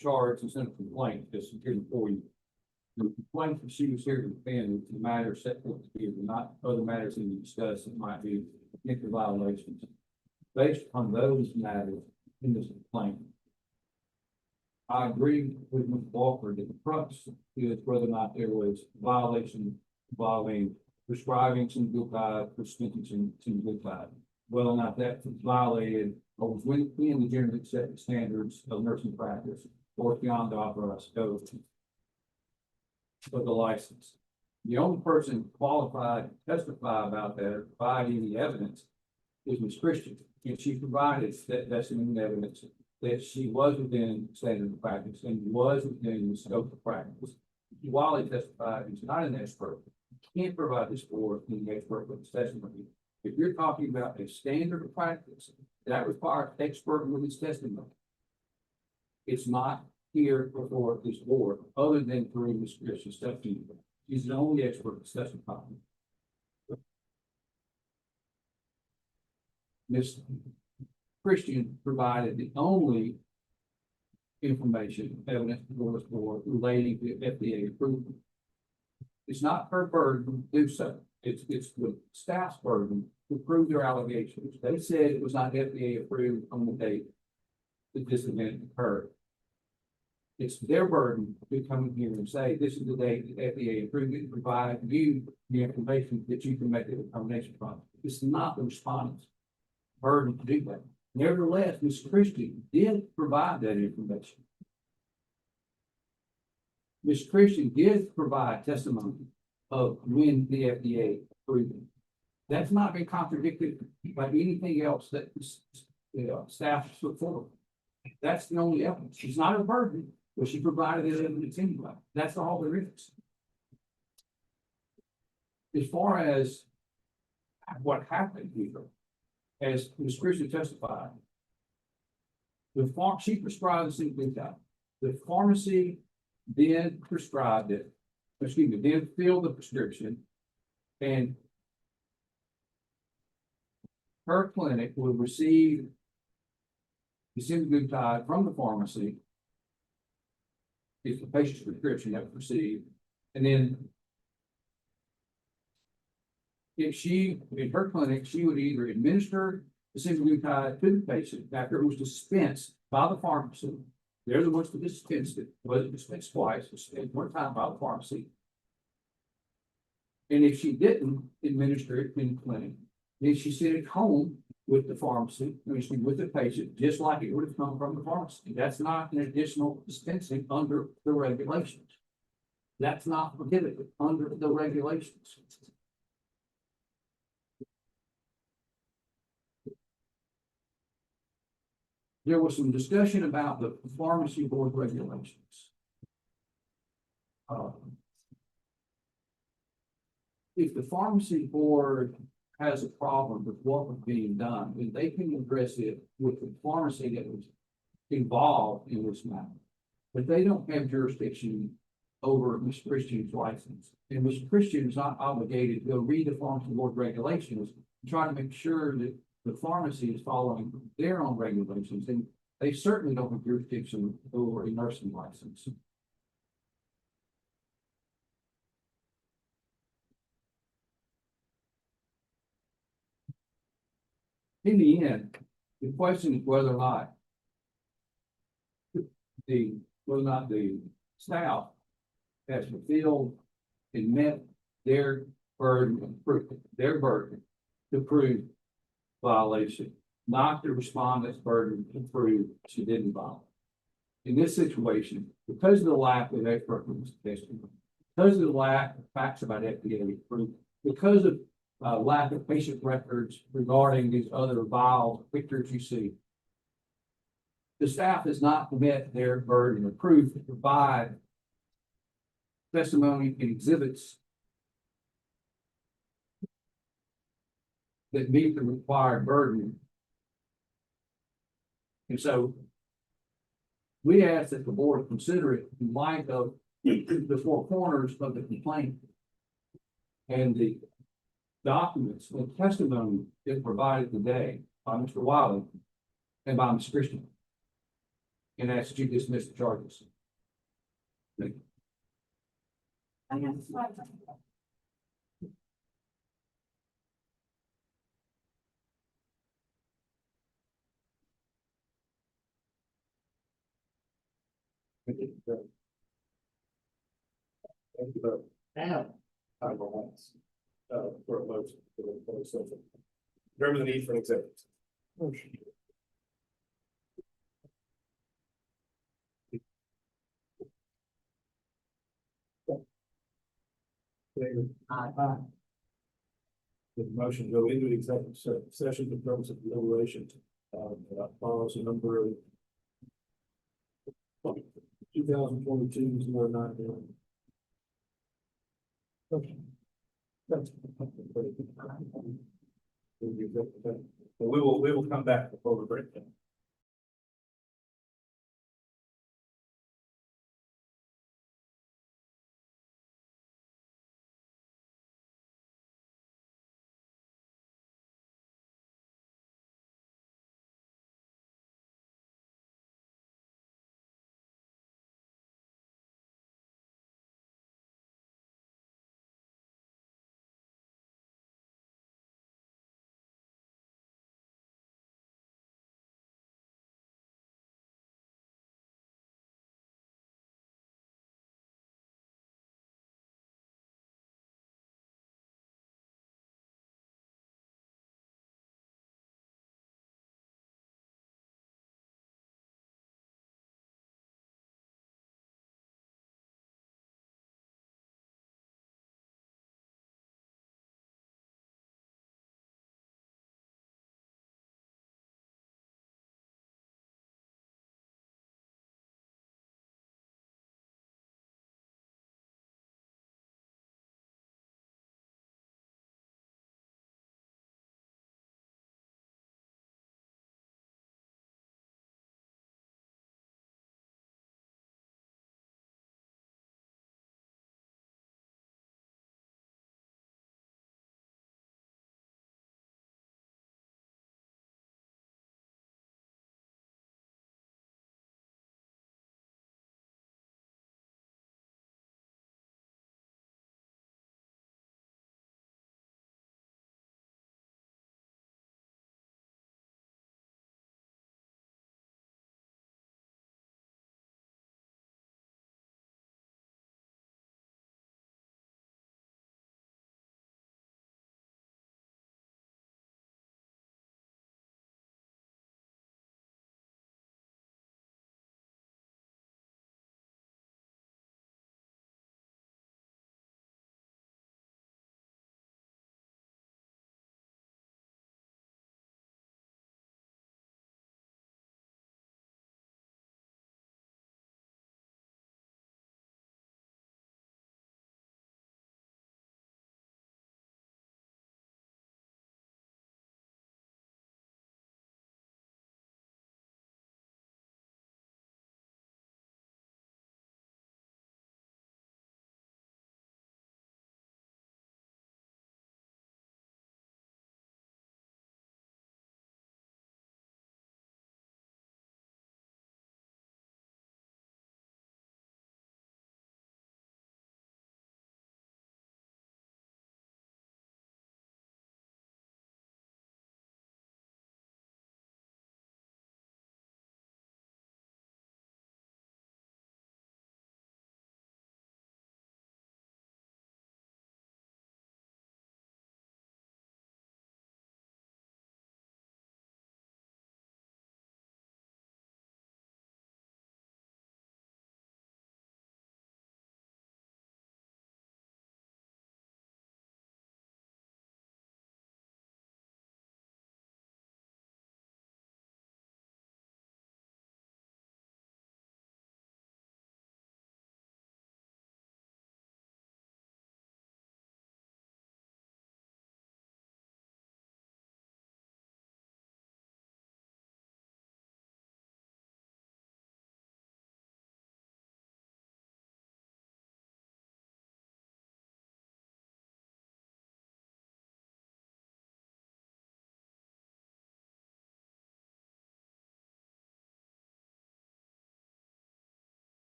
charged and sent a complaint just here before you. The complaint that she was here to defend the matter set forth to be, not other matters that we discussed that might be particular violations. Based on those matters in this complaint, I agree with Ms. Walker that the crux is whether or not there was violation involving prescribing semaglutide, prescribing semaglutide. Whether or not that was violated or was within the generally accepted standards of nursing practice or beyond the authorized scope of the license. The only person qualified to testify about that or provide any evidence is Ms. Christian, and she provided that testimony evidence that she was within standard of practice and was within the scope of practice. While he testified, he's not an expert. He can't provide this for any expert witness testimony. If you're talking about a standard of practice that requires expert witness testimony, it's not here before this board, other than through Ms. Christian's testimony. She's the only expert that's testifying. Ms. Christian provided the only information, evidence before this board relating to FDA approval. It's not her burden to do so. It's the staff's burden to prove their allegations. They said it was not FDA approved on the date that this event occurred. It's their burden to come in here and say, this is the date that FDA approved it, and provide you the information that you can make a determination from. It's not the respondent's burden to do that. Nevertheless, Ms. Christian did provide that information. Ms. Christian did provide testimony of when the FDA approved it. That's not been contradicted by anything else that staff put forward. That's the only evidence. It's not a burden, but she provided it evidence anyway. That's all there is. As far as what happened here, as Ms. Christian testified, she prescribed the semaglutide. The pharmacy then prescribed it, then filled the prescription, and her clinic will receive the semaglutide from the pharmacy. It's the patient's prescription that was received, and then if she, in her clinic, she would either administer the semaglutide to the patient after it was dispensed by the pharmacy. They're the ones that dispensed it. It wasn't dispensed twice, it was dispensed one time by the pharmacy. And if she didn't administer it in the clinic, then she sent it home with the pharmacy, with the patient, just like it would have come from the pharmacy. That's not an additional dispensing under the regulations. That's not prohibited under the regulations. There was some discussion about the pharmacy board regulations. if the pharmacy board has a problem with what was being done, then they can address it with the pharmacy that was involved in this matter. But they don't have jurisdiction over Ms. Christian's license. And Ms. Christian is not obligated to go read the pharmacy board regulations, and try to make sure that the pharmacy is following their own regulations, and they certainly don't have jurisdiction over a nursing license. In the end, the question is whether or not the staff has fulfilled and met their burden, to prove violation, not the respondent's burden to prove she didn't violate. In this situation, because of the lack of expert testimony, because of the lack of facts about FDA approval, because of lack of patient records regarding these other vile pictures you see, the staff has not met their burden of proof to provide testimony and exhibits that meet the required burden. And so we ask that the board consider it in light of the four corners of the complaint and the documents and testimony that provided today by Mr. Wiley and by Ms. Christian. And ask that you dismiss the charges. Thank you. I have a slide. Thank you. And I will ask, for a motion for the closed session. Remember the need for an executive. Motion. The motion to go into the executive session for purpose of deliberation, policy number 2022-09. Okay. We will come back before we break down.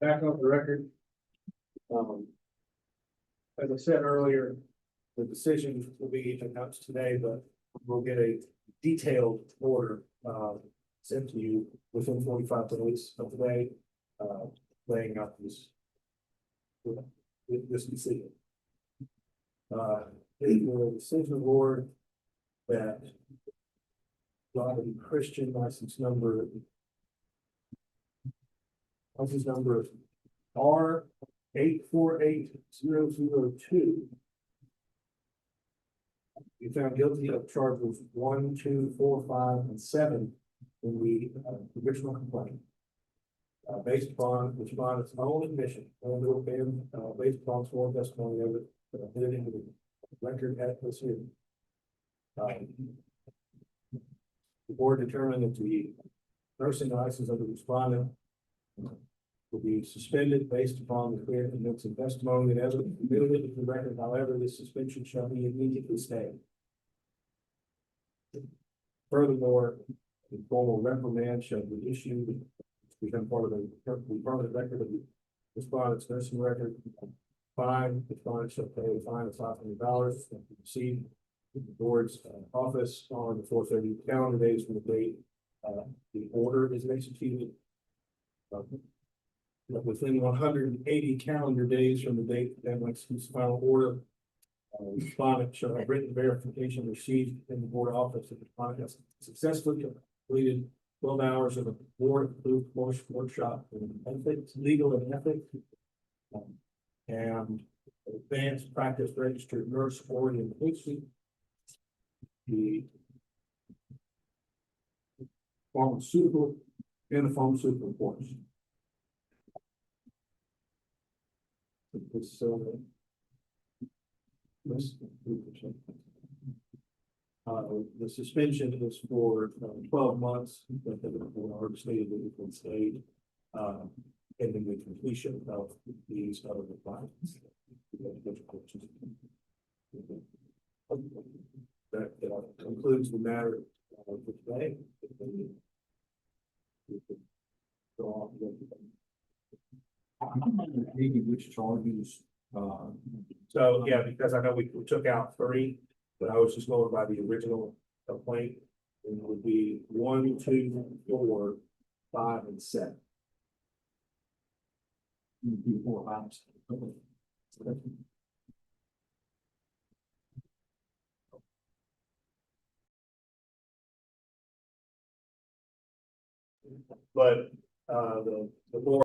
Back on the record. As I said earlier, the decision will be announced today, but we'll get a detailed order, sent to you within 45 days of today, laying out this decision. It will decision board that Robin Christian license number R 848-002. You found guilty of charges 1, 2, 4, 5, and 7 in the original complaint. Based upon respondent's own admission, based upon sworn testimony of it, put into the record at this hearing. The board determined that the nursing license of the respondent will be suspended based upon the clear and convincing testimony and evidence submitted to the record. However, this suspension shall be immediately stayed. Furthermore, the formal reprimand shall be issued to become part of the permanent record of the respondent's nursing record. Fine, the respondent shall pay a fine of $500 and receive the board's office on the 4/30 calendar days from the date the order is executed. Within 180 calendar days from the date that executes final order, respondent shall have written verification received in the board office that the respondent has successfully completed 12 hours of a board approved course workshop in ethics, legal and ethics, and advanced practice registered nurse orientation. The pharmaceutical course. The suspension is for 12 months, but the board stated that it would stay, pending the completion of these other requirements. That concludes the matter for today. Go on with Which charges, So, yeah, because I know we took out 3, but I was just going by the original complaint. And it would be 1, 2, 4, 5, and 7. before hours. But, the board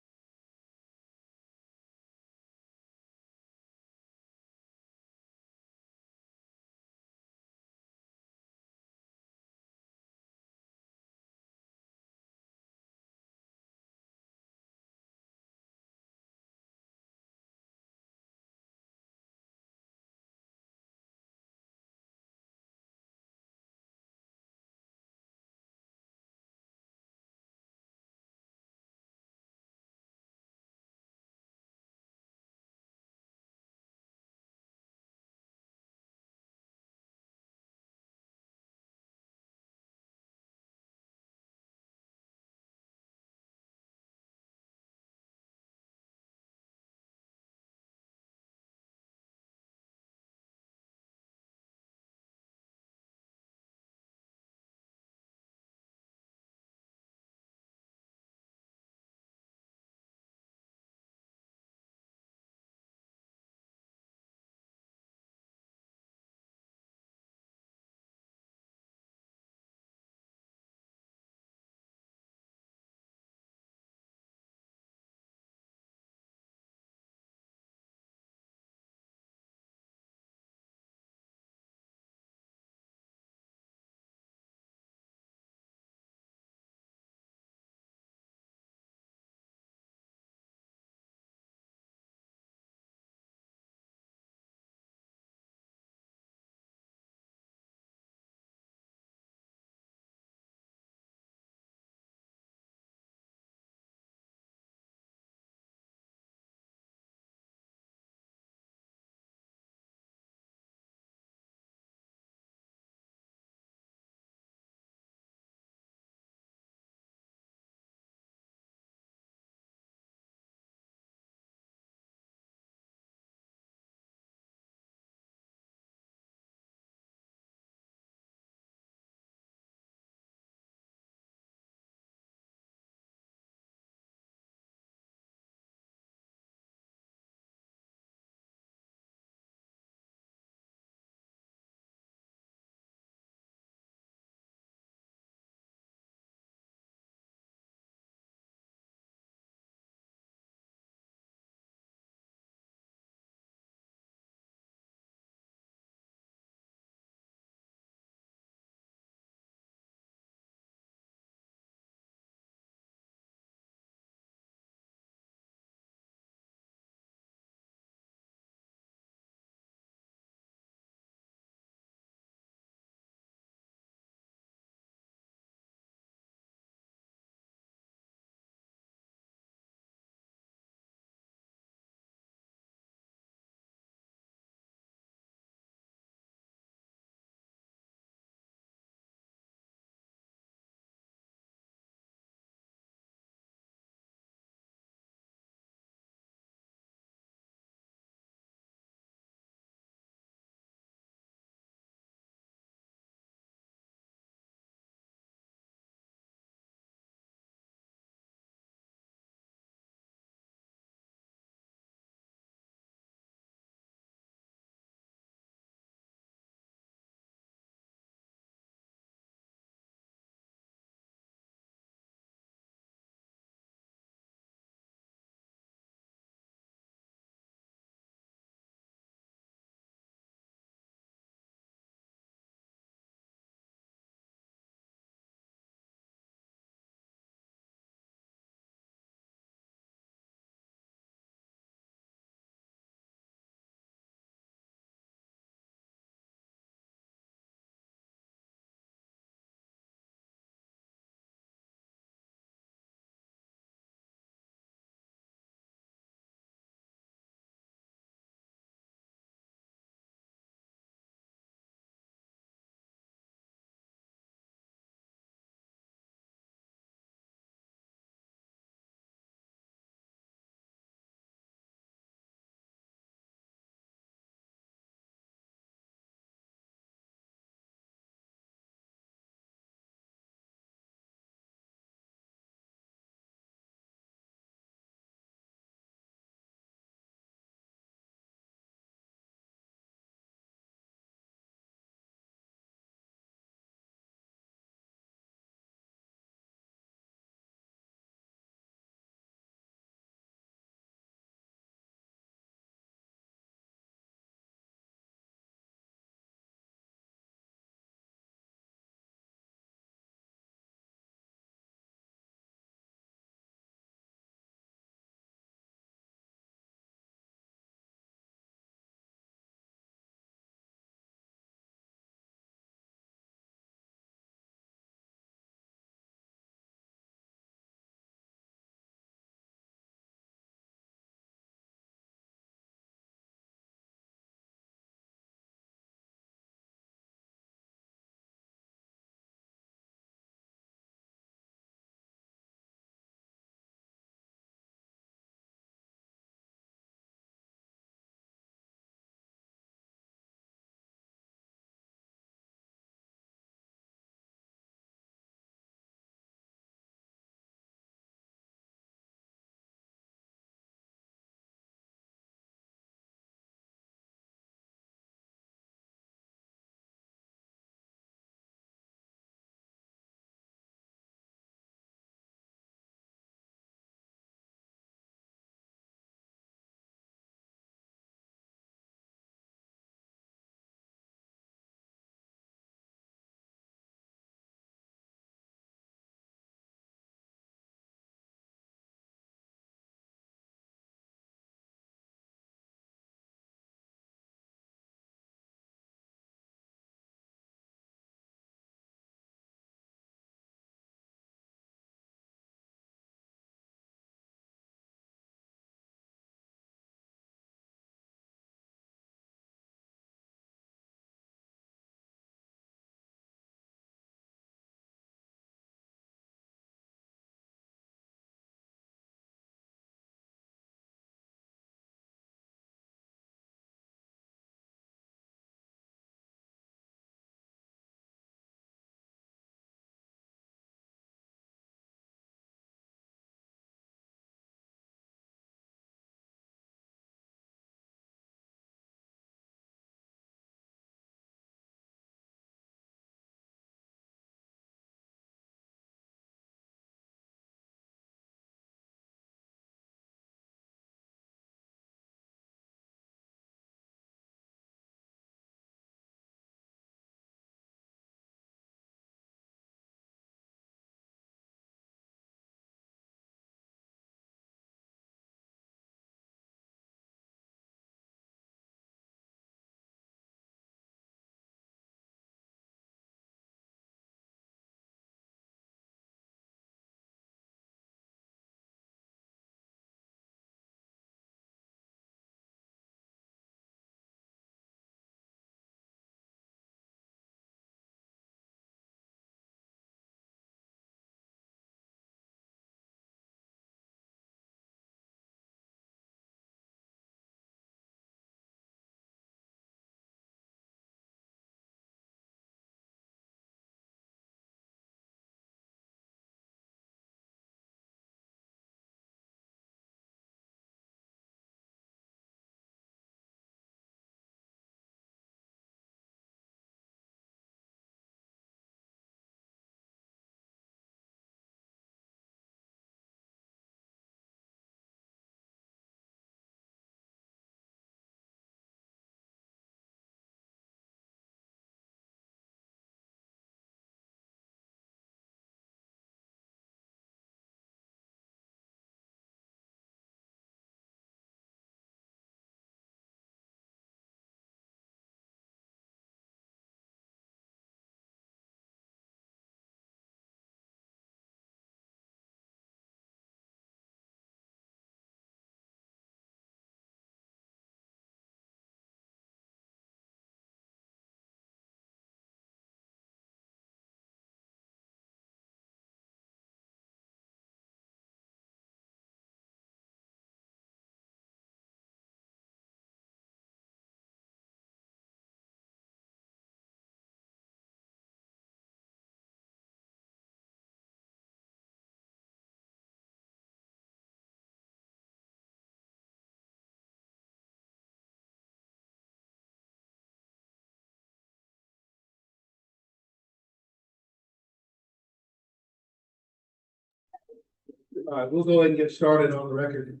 All right, we'll go ahead and get started on the record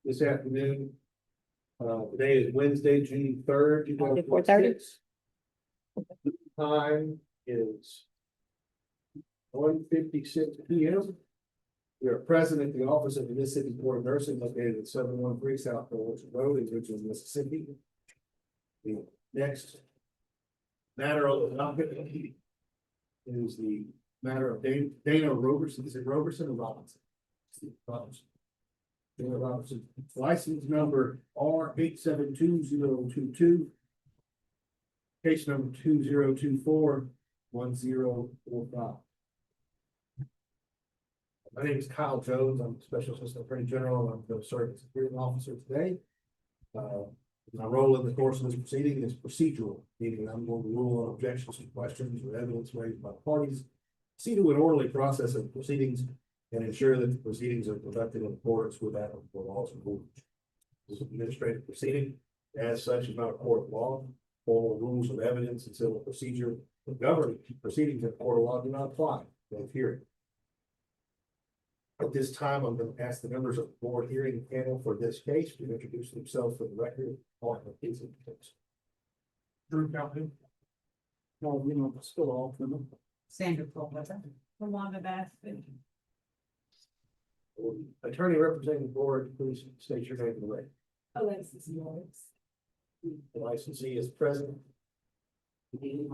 this afternoon. Today is Wednesday, June 3rd, 2026. Time is 1:56 p.m. We are present at the office of the Mississippi Board of Nursing located at 713 South Orchard Road in Richmond, Mississippi. The next matter on the docket is the matter of Dana Roberson. Is it Roberson or Robinson? Robinson. Dana Robinson, license number R872022. Case number 2024-1045. My name is Kyle Jones. I'm Special Assistant Attorney General. I'm the serving as hearing officer today. My role in the course of this proceeding is procedural, meaning I'm going to rule on objections to questions or evidence raised by the parties, see to an orderly process of proceedings, and ensure that the proceedings are conducted in accordance with applicable laws and rules. This is an administrative proceeding. As such, is not a court of law. Formal rules of evidence and civil procedure governing proceedings in a court of law do not apply. Both here. At this time, I'm going to ask the members of the board hearing panel for this case to introduce themselves for the record. On the case of the case. Drew Calhoun. No, you know, it's still off, you know. Sandra Colbert. Rwanda Bassett. Attorney representing the board, please state your name and the record. Alexis Morris. The licensee is present. Are you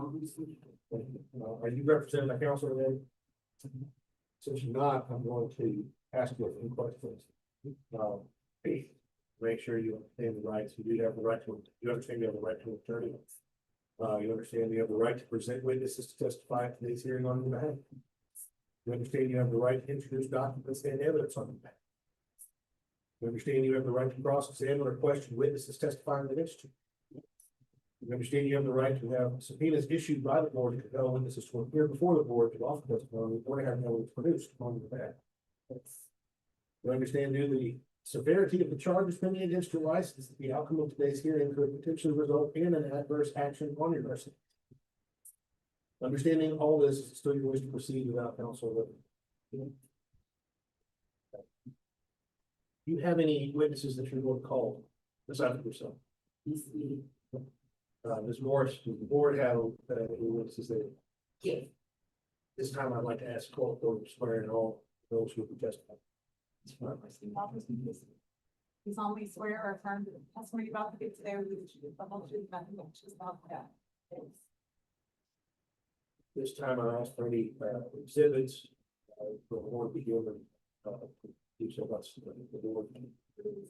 representing the council today? Since you're not, I'm going to ask you a few questions. Make sure you understand the rights. You do have the right to, you understand you have the right to an attorney. You understand you have the right to present witnesses to testify at today's hearing on your behalf. You understand you have the right to introduce documents and evidence on your behalf. You understand you have the right to cross-examine or question witnesses testifying against you. You understand you have the right to have subpoenas issued by the board to compel witnesses to appear before the board to offer testimony or have evidence produced on your behalf. You understand due to the severity of the charges pending against your license, the outcome of today's hearing could potentially result in an adverse action on your license. Understanding all this, still you wish to proceed without counsel. Do you have any witnesses that you're going to call besides yourself? Ms. Morris, does the board have any witnesses there? Yes. This time I'd like to ask call for swearing all those who will testify. You solemnly swear or affirm that the testimony you're about to give today will be the truth, the whole truth, nothing but the truth, about that. This time I ask for any exhibits for the board to be given. You so much the board.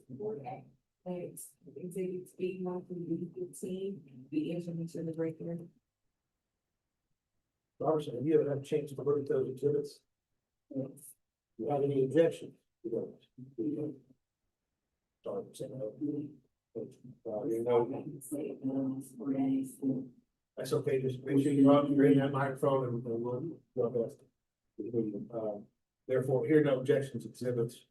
Board Act. Thanks. Exhibits 81 through 15, be entered into the record. Robertson, have you ever had a chance to look at those exhibits? Yes. Do you have any objection to those? Sorry, I'm saying no. You know, that's okay, just make sure you're on, you're in that microphone and we'll do our best. Therefore, here are no objections, exhibits.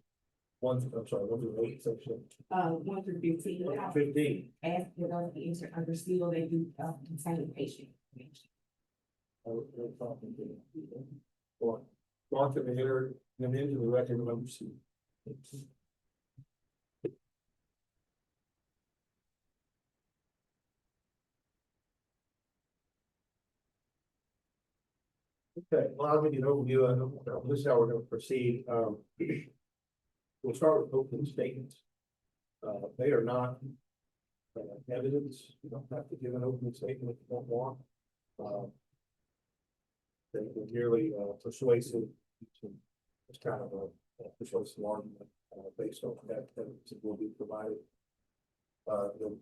I'm sorry, 1 through 8, section 1 through 15. 15. As they're going to be entered under seal, they do contain patient information. Mark them enter them into the record of number C. Okay, well, I'll give you an overview of this is how we're going to proceed. We'll start with opening statements. They are not evidence. You don't have to give an opening statement if you don't want. They're merely persuasive. It's kind of a persuasive argument based on that evidence that will be provided. The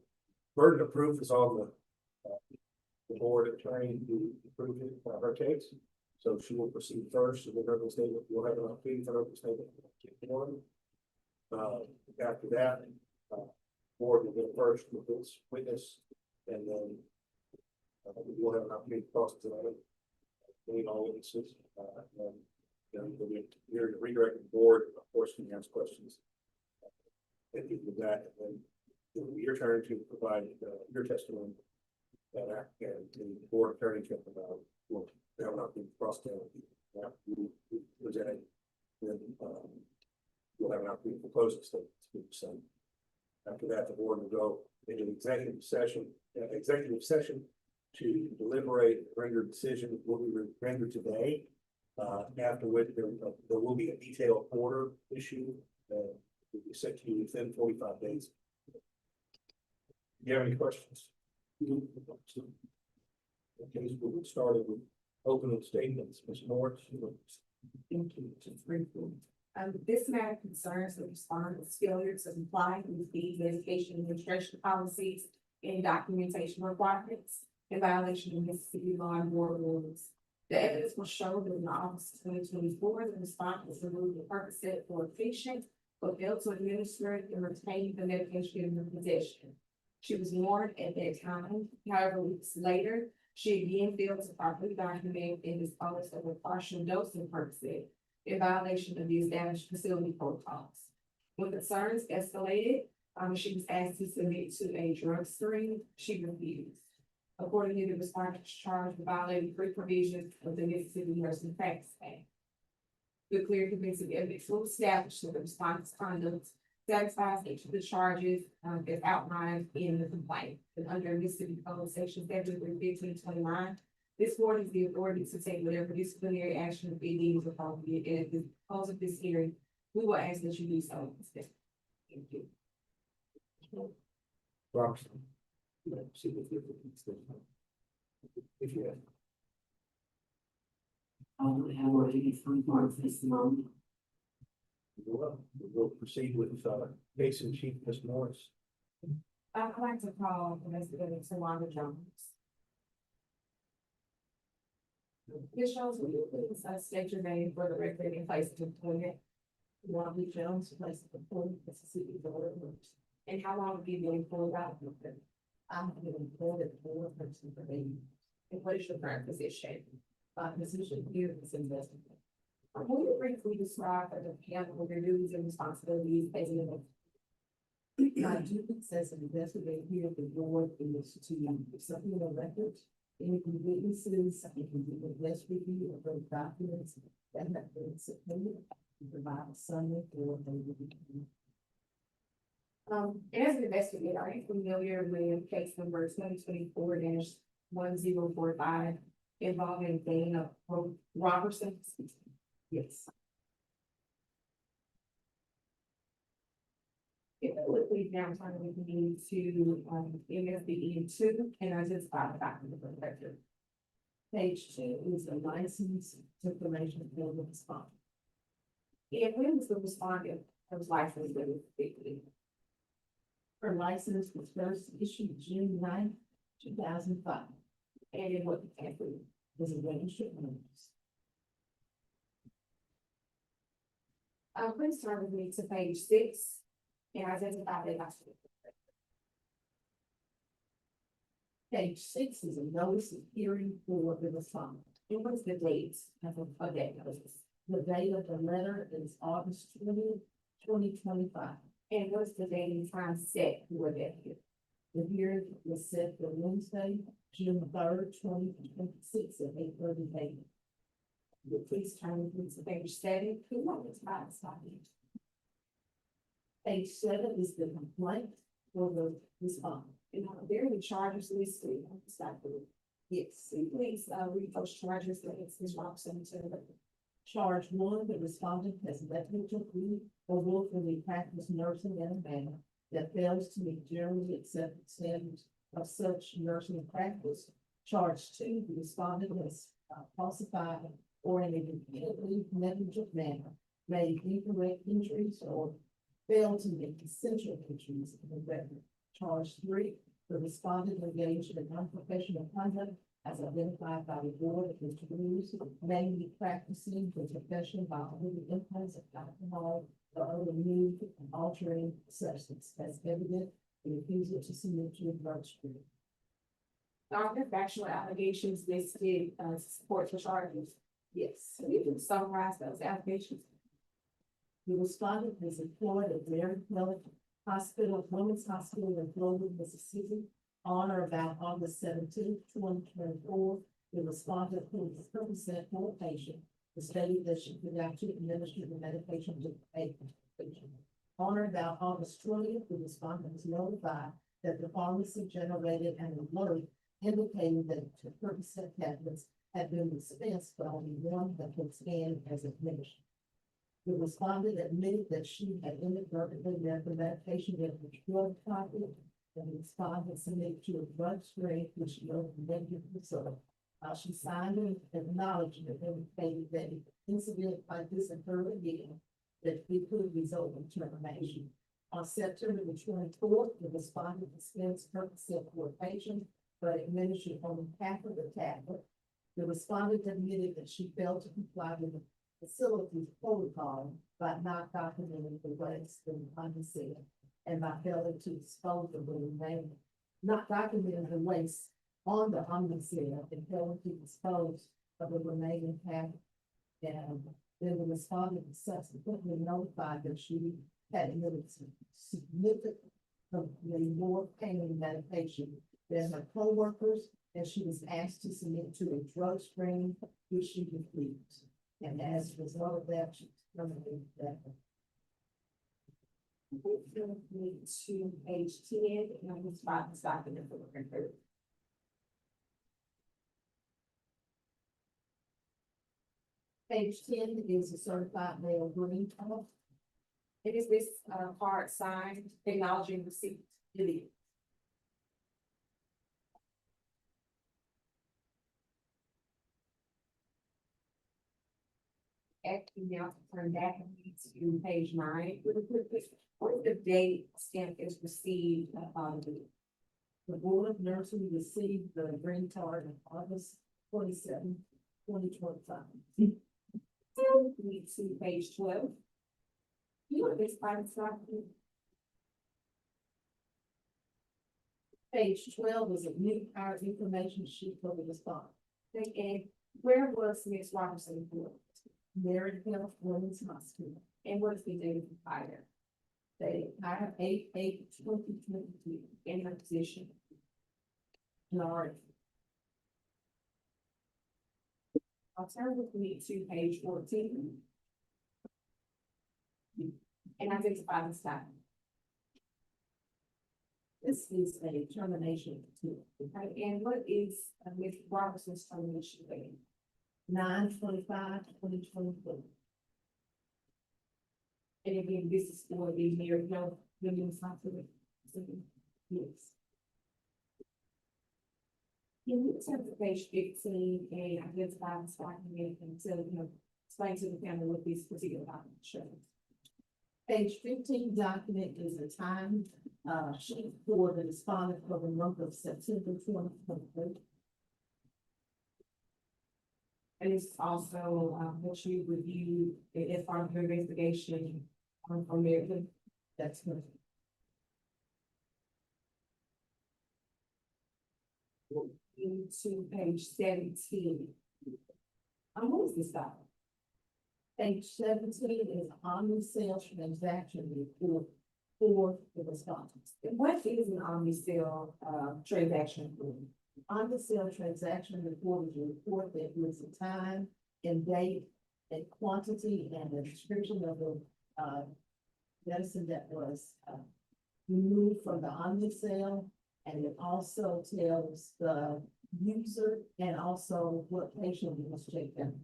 burden of proof is on the board attorney to prove it her case. So she will proceed first with her statement. You'll have an opportunity for her statement. After that, board will go first with this witness, and then we'll have an opportunity to cross-examine all witnesses. And then we'll be here to redirect the board. Of course, can ask questions. And with that, and then it'll be your turn to provide your testimony. And the board attorney can will have an opportunity to cross-examine. Presenting then, we'll have an opportunity for closing statements. So after that, the board will go into executive session to deliberate, render decision will be rendered today. After which there will be a detailed order issue, will be sent to you within 45 days. Do you have any questions? Okay, so we'll start with opening statements, Ms. Morris. Thank you. Just briefly. This matter concerns the respondent's failure to comply with the education administration policies and documentation requirements in violation of Mississippi law and board rules. The evidence will show that in August 2024, the respondent removed the Percocet for a patient, but failed to administer it and retain the medication in her possession. She was warned at that time. However, weeks later, she again failed to properly document and dispose of a partial dose of Percocet in violation of the established facility protocols. When concerns escalated, she was asked to submit to a drug screen. She refused. Accordingly, the respondent was charged with violating three provisions of the Mississippi Nursing Practice Act. The clear convincing evidence will establish that the respondent's conduct satisfies each of the charges as outlined in the complaint. And under Mississippi Code Section 731529, this board has the authority to take whatever disciplinary action it deems appropriate. And at the close of this hearing, we will ask that you do so. Thank you. Robertson. If you have. We'll proceed with case in chief, Ms. Morris. I'd like to call investigator Tawanda Jones. Ms. Jones, will you please state your name for the record and place of employment? Tawanda Jones, place of employment, Mississippi Board of Works. And how long have you been employed out of it? I'm been employed at the board person for 8 years. And what is your current position? Position here is investment. Will you briefly describe the panel of your duties and responsibilities as an My duties as an investigator here at the board is to supplement a record, interview witnesses, and do the best review of those documents that have been submitted, and provide a summary for the review. As an investigator, are you familiar with case number 2024-1045 involving Dana Robertson? Yes. If it would please now turn with me to MSBE 2 and identify the document for the record. Page 2 is the license information for the respondent. And when was the respondent was licensed with the Her license was first issued June 9th, 2005. and in what capacity? Was a registered nurse. Please turn with me to page 6 and identify the document. Page 6 is a notice of hearing for the respondent. And what's the date of that notice? The date of the letter is August 20th, 2025. And what's the date and time set for that hearing? The hearing was set for Wednesday, June 3rd, 2026 at 8:30 a.m. Please turn with me to page 7. Who wants to stop it? Page 7 is the complaint for the respondent. And are there any charges listed on this document? Yes. Please read those charges that it's Ms. Robinson to the Charge 1, the respondent has negligently or willfully practiced nursing in a manner that fails to meet generally accepted standards of such nursing practice. Charge 2, the respondent has falsified or in a repeatedly negligent manner made incorrect entries or failed to make essential entries in the record. Charge 3, the respondent engaged in unprofessional conduct as identified by the board of Mr. Bruce, namely practicing the profession by under the influence of alcohol or other new and altering substance as evident in refusal to submit to a drug screen. Are there factual allegations listed to support the charges? Yes. So you can summarize those allegations. The respondent is employed at Mary Pellet Hospital, Women's Hospital in Florida, Mississippi, on or about August 17th, 2024. The respondent who is Percocet for a patient The stated that she could not administer the medication to a patient. On or about August 20th, the respondent was notified that the pharmacy generated an alert indicating that the Percocet tablets had been dispensed, but only one had been scanned as administered. The respondent admitted that she had inadvertently read the medication in the drug copy, and the respondent submitted to a drug screen, which she wrote a negative result. She signed an acknowledgement indicating that if an incident like this occurred again, that it could result in termination. On September the 24th, the respondent dispensed Percocet for a patient, but administered only half of the tablet. The respondent admitted that she failed to comply with the facility's protocol by not documenting the waste in the undersea and by failing to dispose of the remaining, not documenting the waste on the undersea and failing to dispose of the remaining half. And then the respondent was subsequently notified that she had admitted significantly more pain medication than her coworkers, and she was asked to submit to a drug screen, which she refused. And as a result of that, she terminated that. To page 10, and I'm just about to stop it for the record. Page 10 is a certified mail green card. It is this, card signed acknowledging receipt. It is. Actually, now turn back to page 9. What is the date stamp is received, The Board of Nursing received the green card on August 27, 2025. we see page 12. You know this by itself. Page 12 is a new hire information sheet for the respondent. And where was Ms. Robertson born? Merit Health Women's Hospital. And what is the date of the hire? They hire 8/8/2022 In her position? Lauren. I'll turn with me to page 14. And identify the staff. This is a termination to Okay, and what is Ms. Robertson's termination date? 9/25/2024. And again, this is for the Merit Health Women's Hospital. Yes. Can you turn to page 15 and identify the staff and tell, explain to the family what this particular document shows? Page 15 document is a time sheet for the respondent for the month of September 2023. And it's also, what you reviewed as part of your investigation, from Merit. That's correct. Into page 17. What is this about? Page 17 is omni-sales transaction report for the respondents. What is an omni-sale, transaction? Omni-sale transaction report is a report that gives the time and date and quantity and the description of the medicine that was removed from the omni-sale. And it also tells the user and also what patient was taken.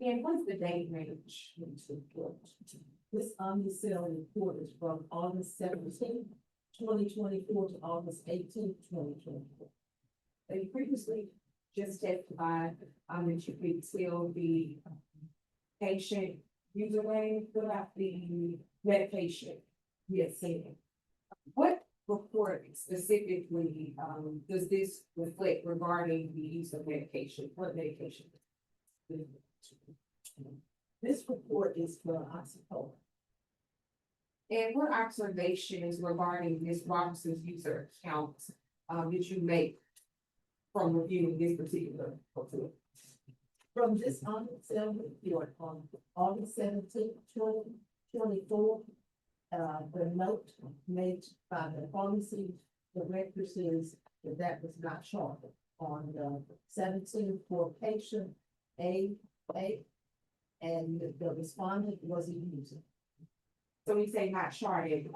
And what's the date range? This omni-sale report is from August 17, 2024 to August 18, 2024. They previously just testified, that you could tell the patient username, fill out the medication. Yes, What report specifically, does this reflect regarding the use of medication? What medication? this report is for oxycodone. And what observations regarding Ms. Robinson's user account, did you make from reviewing this particular report? From this omni-sale report on August 17, 2024, the note made by the pharmacy director says that was not charted on the 17 for patient A okay? And the respondent was a user. So we say not charted,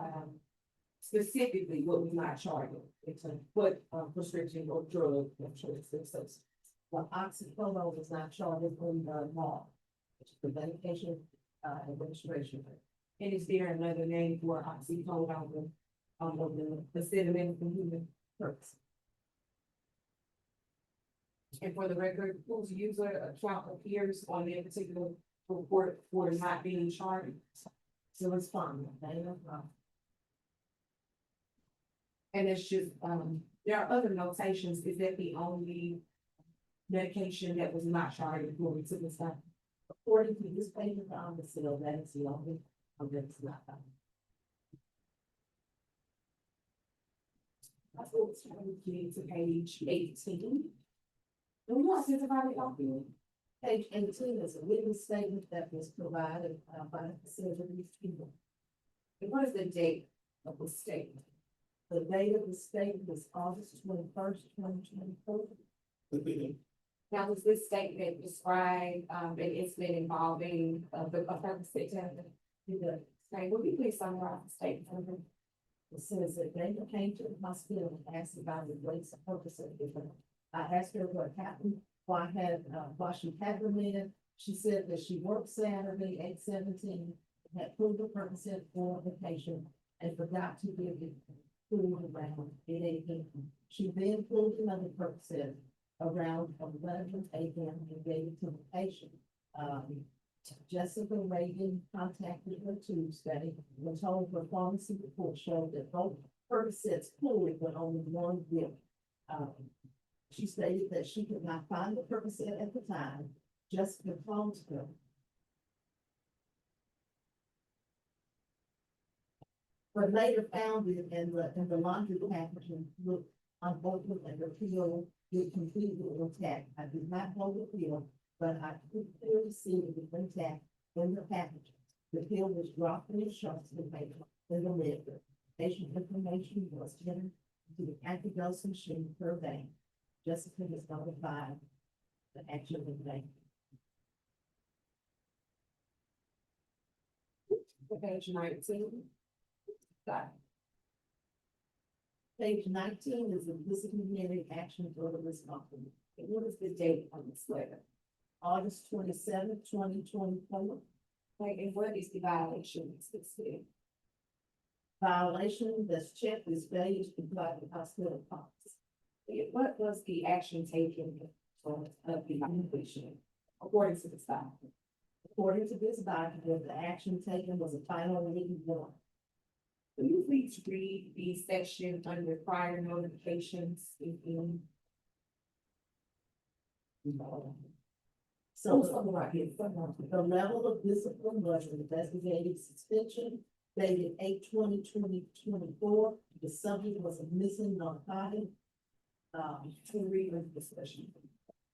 specifically what was not charted, it's what, prescription or drug of choice or substance. The oxycodone was not charted in the law, which is the medication, administration. And is there another name for oxycodone, the cinnamon for human purpose? And for the record, whose user account appears on the particular report for not being charged? So it's fine, okay? And it's just, there are other notations, is that the only medication that was not charged before we took this stuff? According to this paper, the seal, that is the only, that's not. That's what it's trying to get to page 18. And we want to everybody help you. Page 18 is a witness statement that was provided by the facilities people. And what is the date of the statement? The date of the statement is August 21st, 2024. Now, was this statement describe, an incident involving, the purpose statement? Say, would you please summarize the statement? It says that Dana came to the hospital and asked about the rates and purpose of the event. I asked her what happened, why she had them in. She said that she worked Saturday, 8/17, had pulled the purpose for the patient and forgot to give it food around 8 a.m. She then pulled another purpose around 11 a.m. and gave it to the patient. Jessica Reagan contacted her Tuesday and told her pharmacy report showed that both Percocets pulled but only one gift. She stated that she could not find the Percocet at the time. Jessica phoned her. But later found it in the laundry packaging, looked unopened and the pill was completely intact. I did not hold the pill, but I could clearly see it was intact in the package. The pill was dropped in the shots in the lid. Patient information was entered to the antidose machine per day. Jessica was notified the action of the day. Page 19. Page 19 is a disciplinary action for the responsible. And what is the date on this letter? August 27, 2024. Like, and what is the violation? It's the Violation that's checked is failure to comply with hospital policy. what was the action taken of the violation according to the style? According to this document, the action taken was a final written warrant. Will you please read the section under prior notifications? So the level of discipline was an investigative suspension dated 8/20/2024. The subject was a missing narcotic. To read the discussion.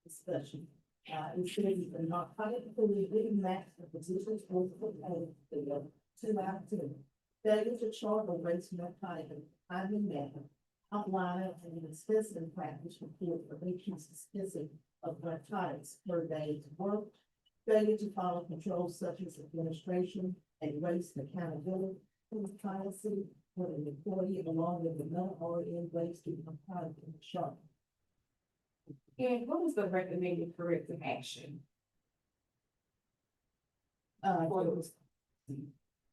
It says the narcotic police didn't match the positions for the 2 out of 10. Failure to charge or race narcotic in a timely manner. Outline an expensive practice report for patients expensive of narcotics per day to work. Failure to follow controls such as administration and race accountability policy for an employee along with the mental or in ways to narcotic in the chart. And what was the recommended corrective action?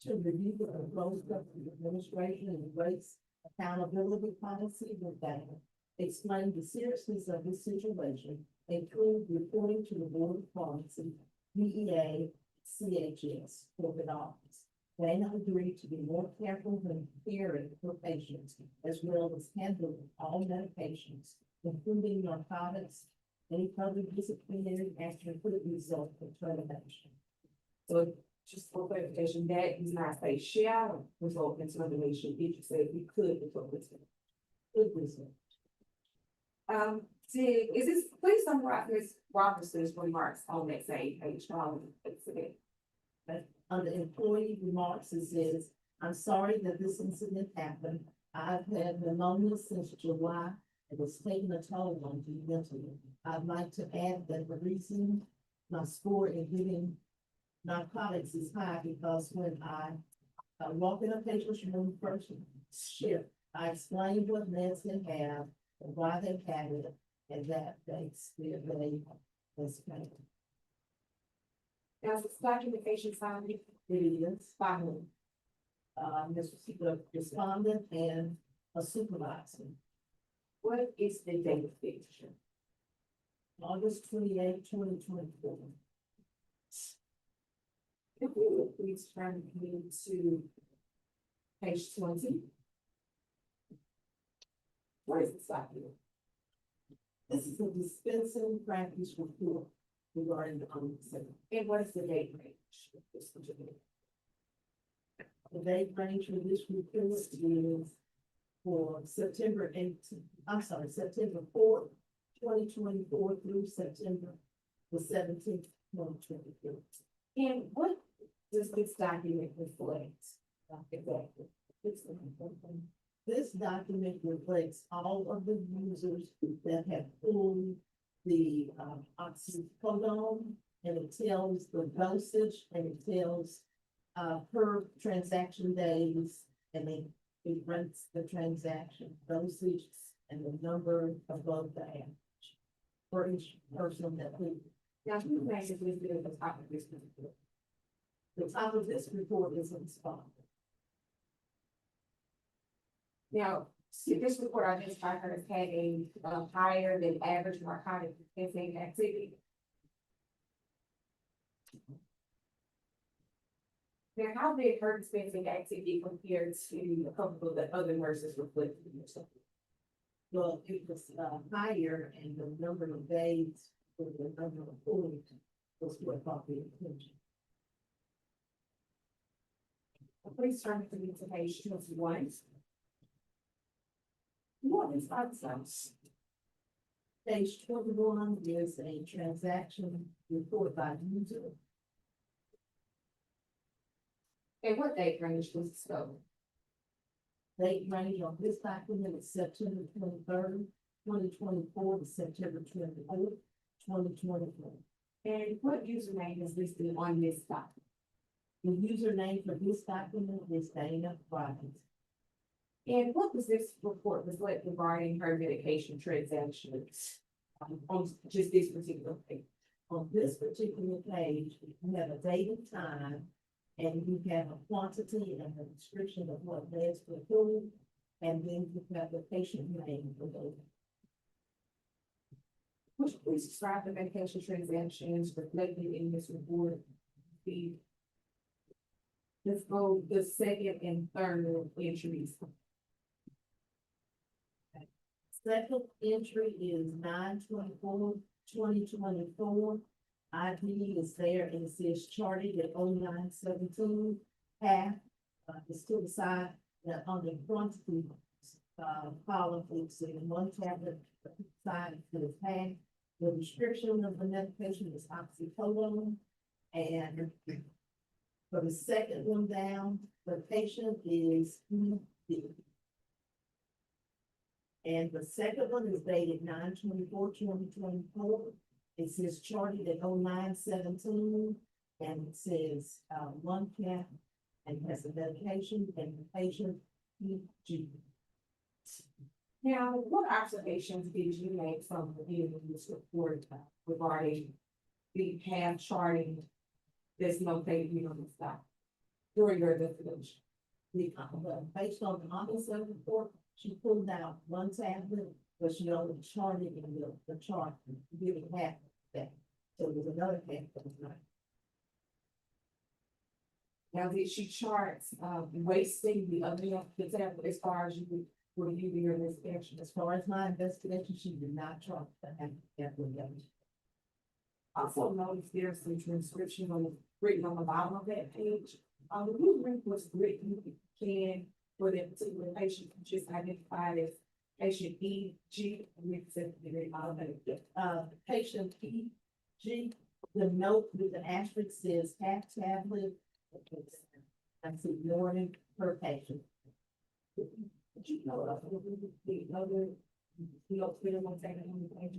To review the proposed administration and race accountability policy with that. Explain the seriousness of this situation, include reporting to the Board of Pharmacy, DEA, CHS, corporate office. They have agreed to be more careful when caring for patients, as well as handling all medications, including narcotics, any public disciplinary action could result in termination. So just for clarification, that does not say shall result in termination, it just said we could result in termination. Good result. Is this, please summarize Ms. Robertson's remarks on that same page, Under employee remarks, it says, I'm sorry that this incident happened. I've had pneumonia since July and was taking a toll on me mentally. I'd like to add that the reason my score in getting narcotics is high because when I walk in a patient's room first shift, I explain what meds they have and why they have it, and that makes the day less pain. Now, is this documentation signed? It is By whom? the respondent and a supervisor. What is the date of fixture? August 28, 2024. If we would please turn me to page 20. What is this document? This is a dispensing practice report regarding the center. And what is the date range of this particular? The date range for this report is for September 4th, 2024 through September the 17th, 2024. And what does this document reflect? Exactly. This document reflects all of the users that have pulled the oxycodone, and it tells the dosage, and it tells per transaction days, and it runs the transaction dosage and the number above the average for each person that we. Now, who makes this at the top of this report? The top of this report is in spot. Now, see, this report identified her as having higher than average narcotic dispensing activity. Now, how did her dispensing activity compare to a couple of the other nurses reflected in yourself? Well, it was higher, and the number of days for the number of pulling was what caught the attention. Please turn to me to page 21. What is that? Page 21 is a transaction report by user. And what date range was the scope? Date range on this document is September 23rd, 2024 to September 24th, 2024. And what username is listed on this document? The username for this document is Dana Bryant. And what does this report reflect regarding her medication transactions on just this particular page? On this particular page, you have a date and time, and you have a quantity and a description of what meds were pulled, and then you have the patient name for those. Would you please describe the medication transactions reflected in this report? Let's go the second and third entries. Second entry is 9/24/2024. ID is there, and it says charted at 0917. Half is to the side, that on the front of the column, it's in one tablet, side to the half. The description of the medication is oxycodone, and for the second one down, the patient is ED. And the second one is dated 9/24/2024. It says charted at 0917, and it says, one cap, and has the medication and the patient EG. Now, what observations did you make from reviewing this report regarding the path charting that's located here on the stop during your investigation? Based on the homicide report, she pulled out one tablet, but she only charted in the chart, giving half of that. So there's another half that was not. Now, did she chart wasting the other tablet as far as you were reviewing your investigation? As far as my investigation, she did not chart the half of the other. Also noticed there's some transcription written on the bottom of that page. The blueprint was written, for that particular patient, just identified as patient EG. Patient EG, the note with the asterisk says half tablet. That's ignoring per patient. Did you know the other, you know, freedom of second on the page?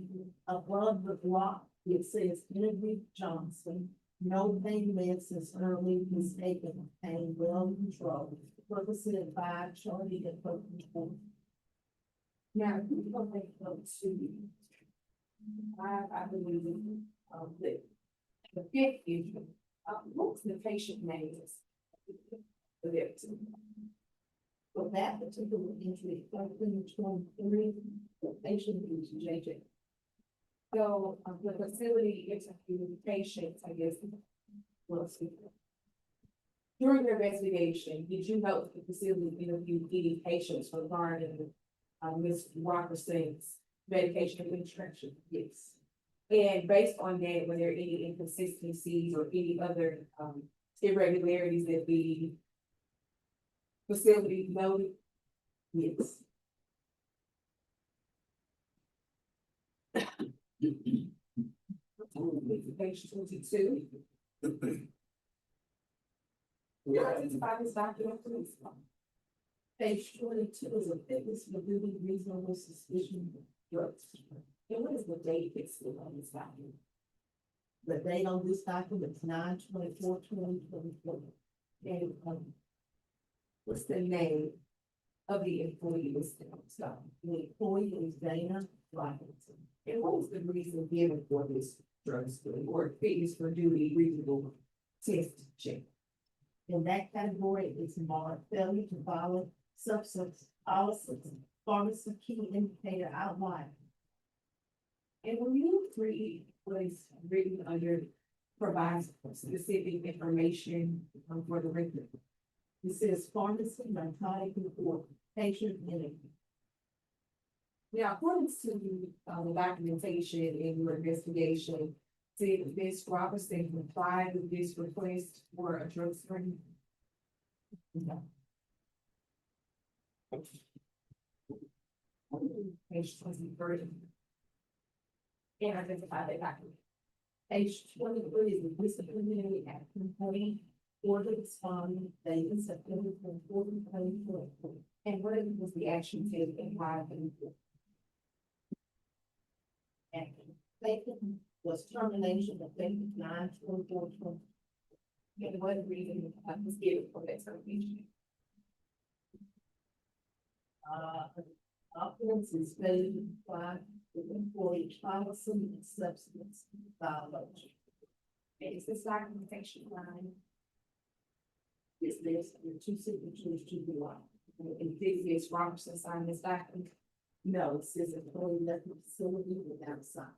Above the block It says Henry Johnson, no pain meds since early mistaken, pain well controlled, represented by Charlie and Purple. Now, if you go back up to, I believe, the fifth issue, what's the patient names? For that particular entry, 1323, the patient is JJ. So, the facility interviewed patients, I guess. Well, excuse me. During your investigation, did you note the facility interviewed any patients regarding Ms. Robertson's medication administration? Yes. And based on that, were there any inconsistencies or any other irregularities that the facility noted? Yes. Page 22. Yeah, it's by this document, please. Page 22 is a fitness for duty reasonable suspicion of drugs. And what is the date it's still on this document? The date on this document is 9/24/2024. And what's the name of the employee listed on this document? The employee is Dana Robinson. And what was the reason given for this drug screen or fitness for duty reasonable test check? In that category, it's marked failure to follow substance policies, pharmacy key indicator outline. And when you read what is written under provides specific information for the record, it says pharmacy narcotic report patient interview. Now, according to the documentation in your investigation, did Ms. Robertson comply with this request for a drug screen? No. Page 23. And identify the document. Page 23 is the disciplinary action plan for the respondent dated September 24, 2024. And what was the action taken by the action taken was termination effective 9/24/20. And what reason was given for that termination? Offense is failure to comply with employee policy and substance violation. Is this documentation line? Is this the two signatures to be on? And did Ms. Robertson sign this document? No, it says employee left the facility without a sign.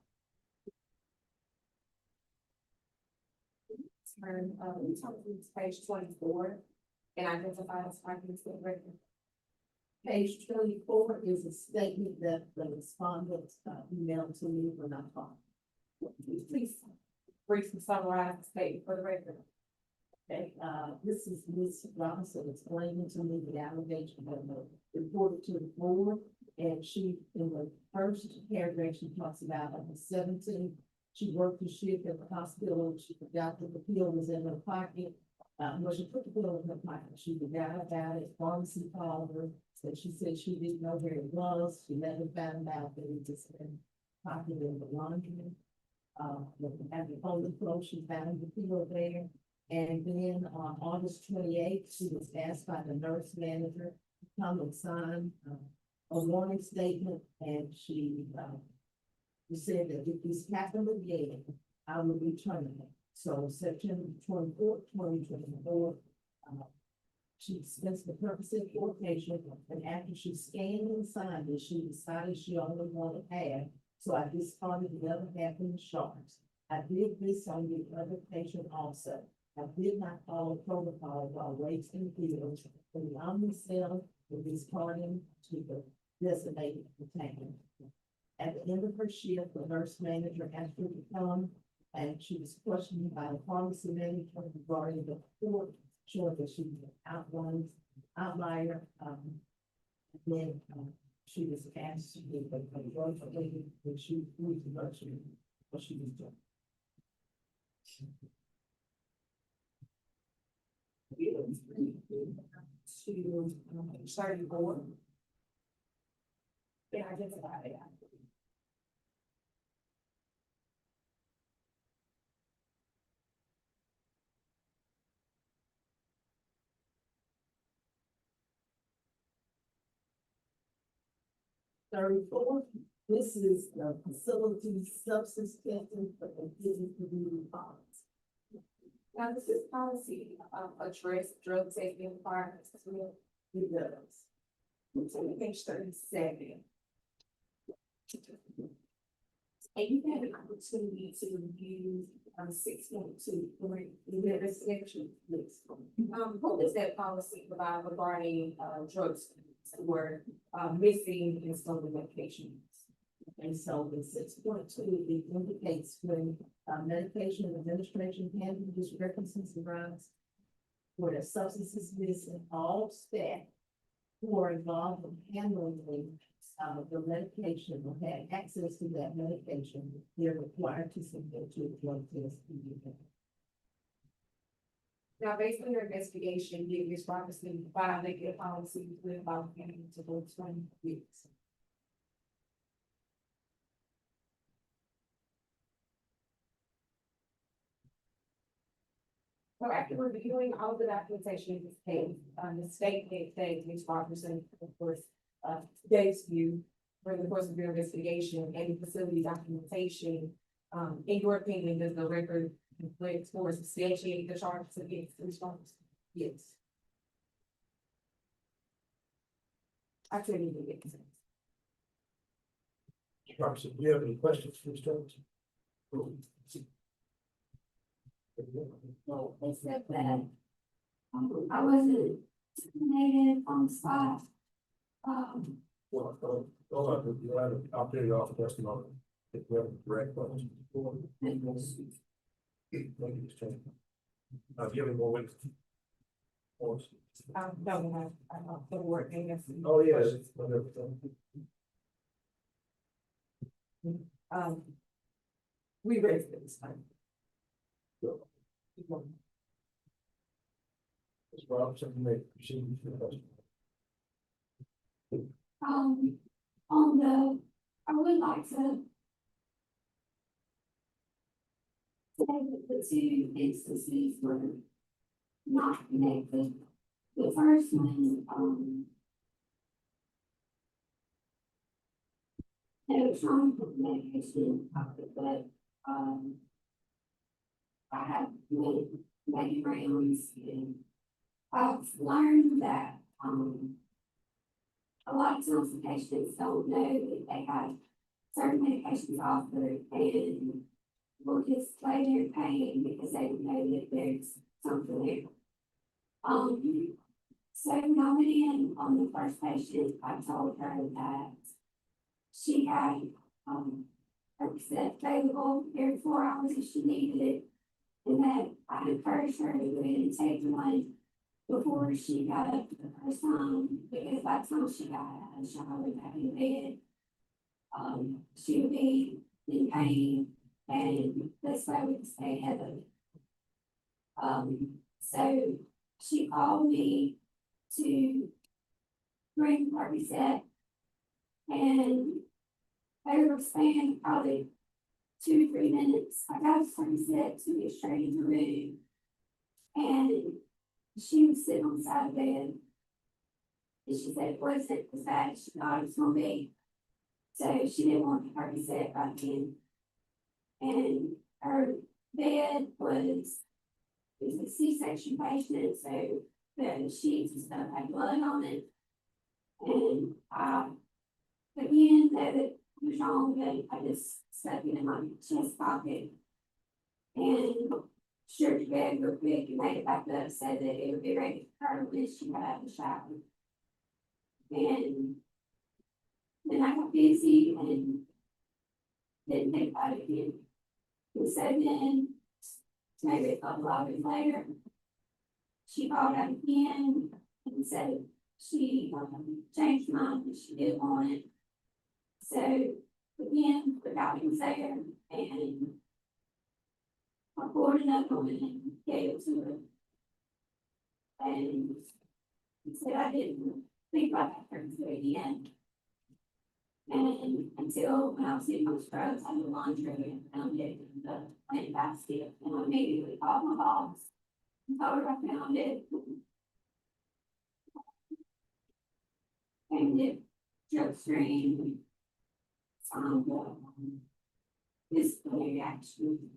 Turn, we talk to page 24 and identify the documents that record. Page 24 is a statement that the respondent emailed to me when I talked. Please briefly summarize the statement for the record. Okay, this is Ms. Robinson explaining to me the allegation that was reported to the board, and she, in the first paragraph, she talks about on the 17th, she worked the shift at the hospital, she forgot that the pill was in her pocket. Well, she put the pill in her pocket, she forgot about it, pharmacy called her, so she said she didn't know where it was, she never found out that it just been pocket in the laundry. At the overflow, she found the pill there. And then on August 28th, she was asked by the nurse manager to come and sign a warning statement, and she said that if this happened again, I will be terminated. So September 24th, 2024, she dispensed the Percocet for patient, and after she scanned and signed it, she decided she only wanted half. So I discarded the other half in the shards. I did this on the other patient also. I did not follow protocol while waiting pills for the omnicell with discarding to the designated container. At the end of her shift, the nurse manager asked her to come, and she was questioned by the pharmacy manager regarding the report, showing that she was an outlier. Then she was asked to give a drug lady when she moved to nursery, what she was doing. To starting board. Yeah, identify it. 34, this is the facility substance testing for the business review bonds. Now, this is policy, address drug safety requirements as well. It does. It's on page 37. And you had an opportunity to review, 6.2, right, the investigation list. What does that policy provide regarding, drugs that were, missing in stolen medications? And so in 6.2, it indicates when medication administration can be discrepancies arise. Where the substances missing, all staff who are involved in handling the medication or had access to that medication, they're required to submit to a drug test. Now, based on your investigation, did Ms. Robinson violate your policy with about getting to those 20 weeks? So after reviewing all of the documentation in this case, the state did say Ms. Robinson, of course, today's view for the course of your investigation and facility documentation, in your opinion, does the record conflict or substantiate the charges against Ms. Robinson? Yes. I couldn't even get sense. Robinson, do you have any questions for Mr. Jones? Well, they said that, I wasn't terminated on the spot. Well, hold on, you'll have an opportunity to ask testimony. If you have a direct question. Thank you, Mr. Chairman. Do you have any more witnesses? No, I don't, the word name is. Oh, yes. We raised this time. Ms. Robinson, you may proceed with your question. On the, I would like to say that the two instances were not connected. The first one, it was wrong with medication, but, I have many rounds and I've learned that, a lot of times the patients don't know that they have certain medications offered and will just lay there in pain because they don't know that there's something there. So when I went in on the first patient, I told her that she had, her set available every 4 hours if she needed it. And that I encouraged her to go ahead and take one before she got up the first time, because by the time she got out of the shower and back in bed, she would be in pain, and this way we could stay ahead of it. So she called me to bring Percocet, and they were staying probably 2 or 3 minutes. I got Percocet to get straight in the room, and she was sitting on the side of the bed, and she said it wasn't as bad as she thought it was gonna be. So she didn't want the Percocet right then. And her bed was, it was a C-section patient, so the sheets and stuff had blood on it. And I, again, that it was wrong, but I just stuck it in my chest pocket. And stripped the bed real quick and made it back up, said that it would be ready for her when she got out of the shower. And then I got busy and didn't think about it again. And so then, maybe a couple hours later, she called out again and said she changed her mind and she didn't want it. So again, the guy was there and I poured it up on it and gave it to her. And he said I didn't think about that person again. And until when I was in my scrubs, I had laundry and found it in the plant basket. And I immediately called my boss and told her I found it. And it drug screen, disciplinary action.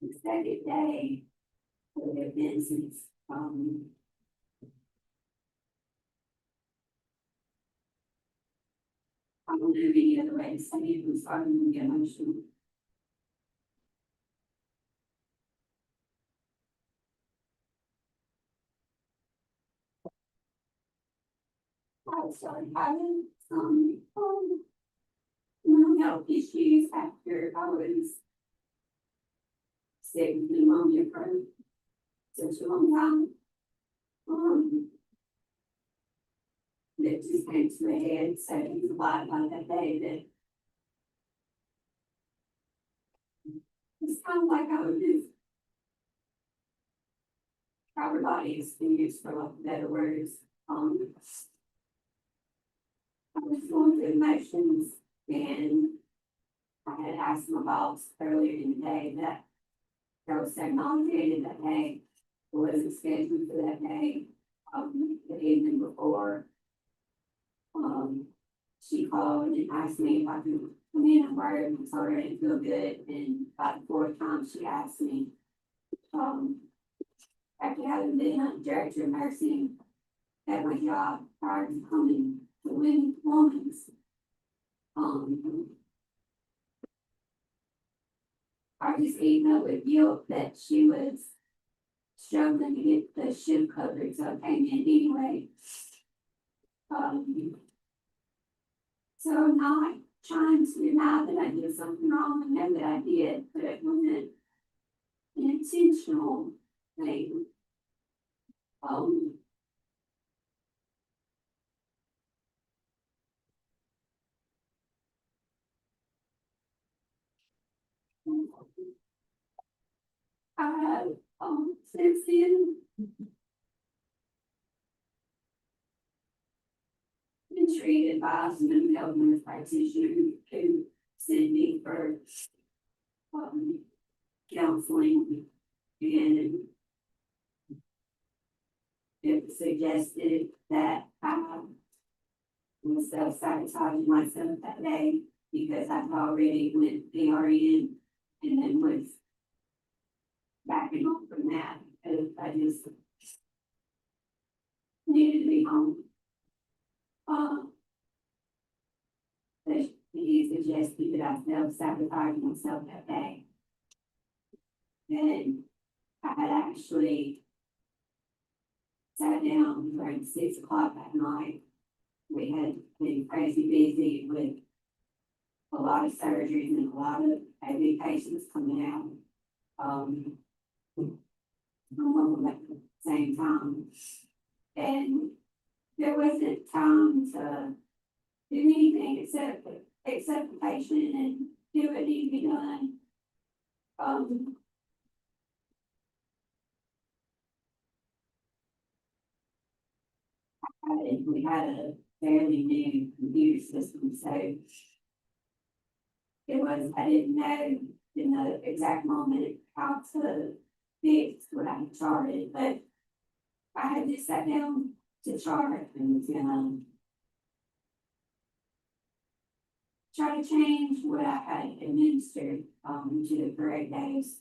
The second day, would have been since, I don't know any other way to say it, was starting to get emotional. I started having some, mental health issues after I was sick with pneumonia for such a long time. It just came to a head, so it was a lot like that day that it's kind of like I would just everybody experience, for lack of better words. I was going through emotions, and I had asked my boss earlier in the day that there was technology that day, I wasn't scheduled for that day, the evening before. She called and asked me if I could come in and work, and told her I didn't feel good, and about the fourth time she asked me, after having been a director of nursing at my job prior to coming to Women's Women's, I just emailed with guilt that she was struggling to get the shift coverage, so I came in anyway. So I'm not trying to deny that I did something wrong, I know that I did, but it wasn't an intentional thing. I have, since then, been treated by a mental health nurse practitioner who sent me for, counseling, and it suggested that I was self-sabotaging myself that day because I'd already went PRN and then was backing off from that because I just needed to be home. He suggested that I self-sabotage myself that day. And I had actually sat down around 6 o'clock that night. We had been crazy busy with a lot of surgeries and a lot of heavy patients coming out. At the same time. And there wasn't time to do anything except the patient and do what needed to be done. We had a fairly new computer system, so I didn't know in the exact moment how to fix what I had charted, but I had just sat down to chart and was gonna try to change what I had administered to the correct days.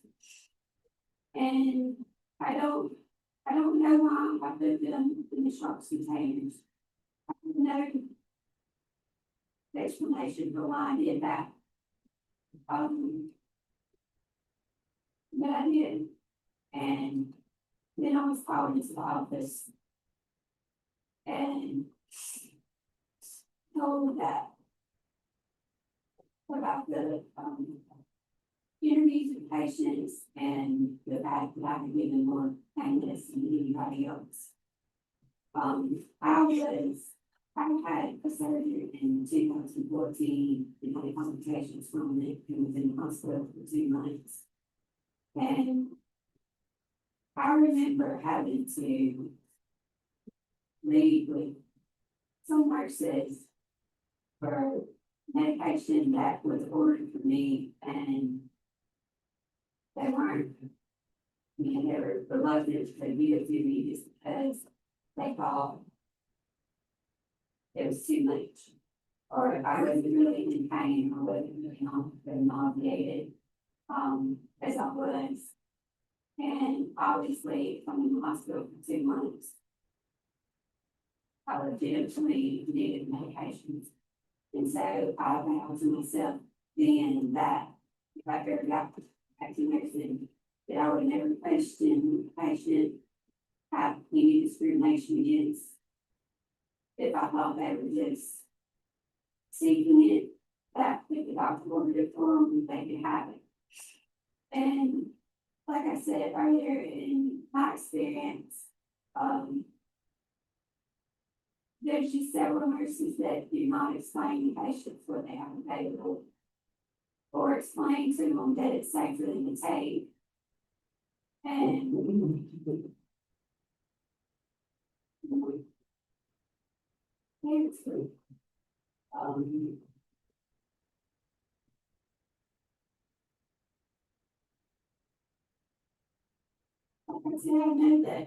And I don't know why I put them in the sharps containers. I have no explanation for why I did that. But I did. And then I was called into the office and told that about the interviews with patients and the fact that I had given more kindness than anybody else. I had a surgery in 2014 and had complications from it and was in the hospital for 2 months. And I remember having to leave with some nurses for medication that was ordered for me, and they weren't, they were reluctant to give it to me just because they thought it was too much. Or I wasn't really in pain, or wasn't really nauseated, as I was. And obviously, from the hospital for 2 months. I legitimately needed medications. And so I vowed to myself then that if I ever got back to nursing, that I would never question the patient, have any discrimination against. If I thought they were just seeking it, that if the doctor wanted it for them, they could have it. And like I said earlier, in my experience, there's just several nurses that do not explain to patients what they have available, or explain to them that it's safe for them to take. And it's like I said, I know that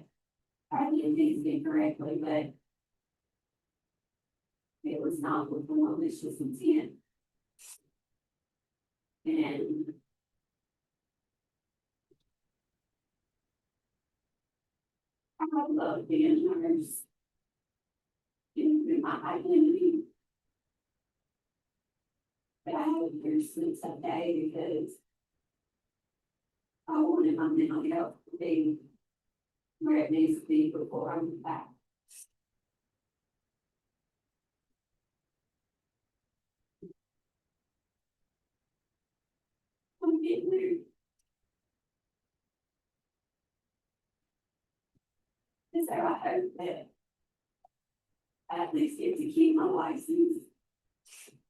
I did things incorrectly, but it was not with the malicious intent. And I love being a nurse. It's been my identity. But I have a since that day because I wanted my mental health to be where it needs to be before I move back. I'm getting there. And so I hope that I at least get to keep my license,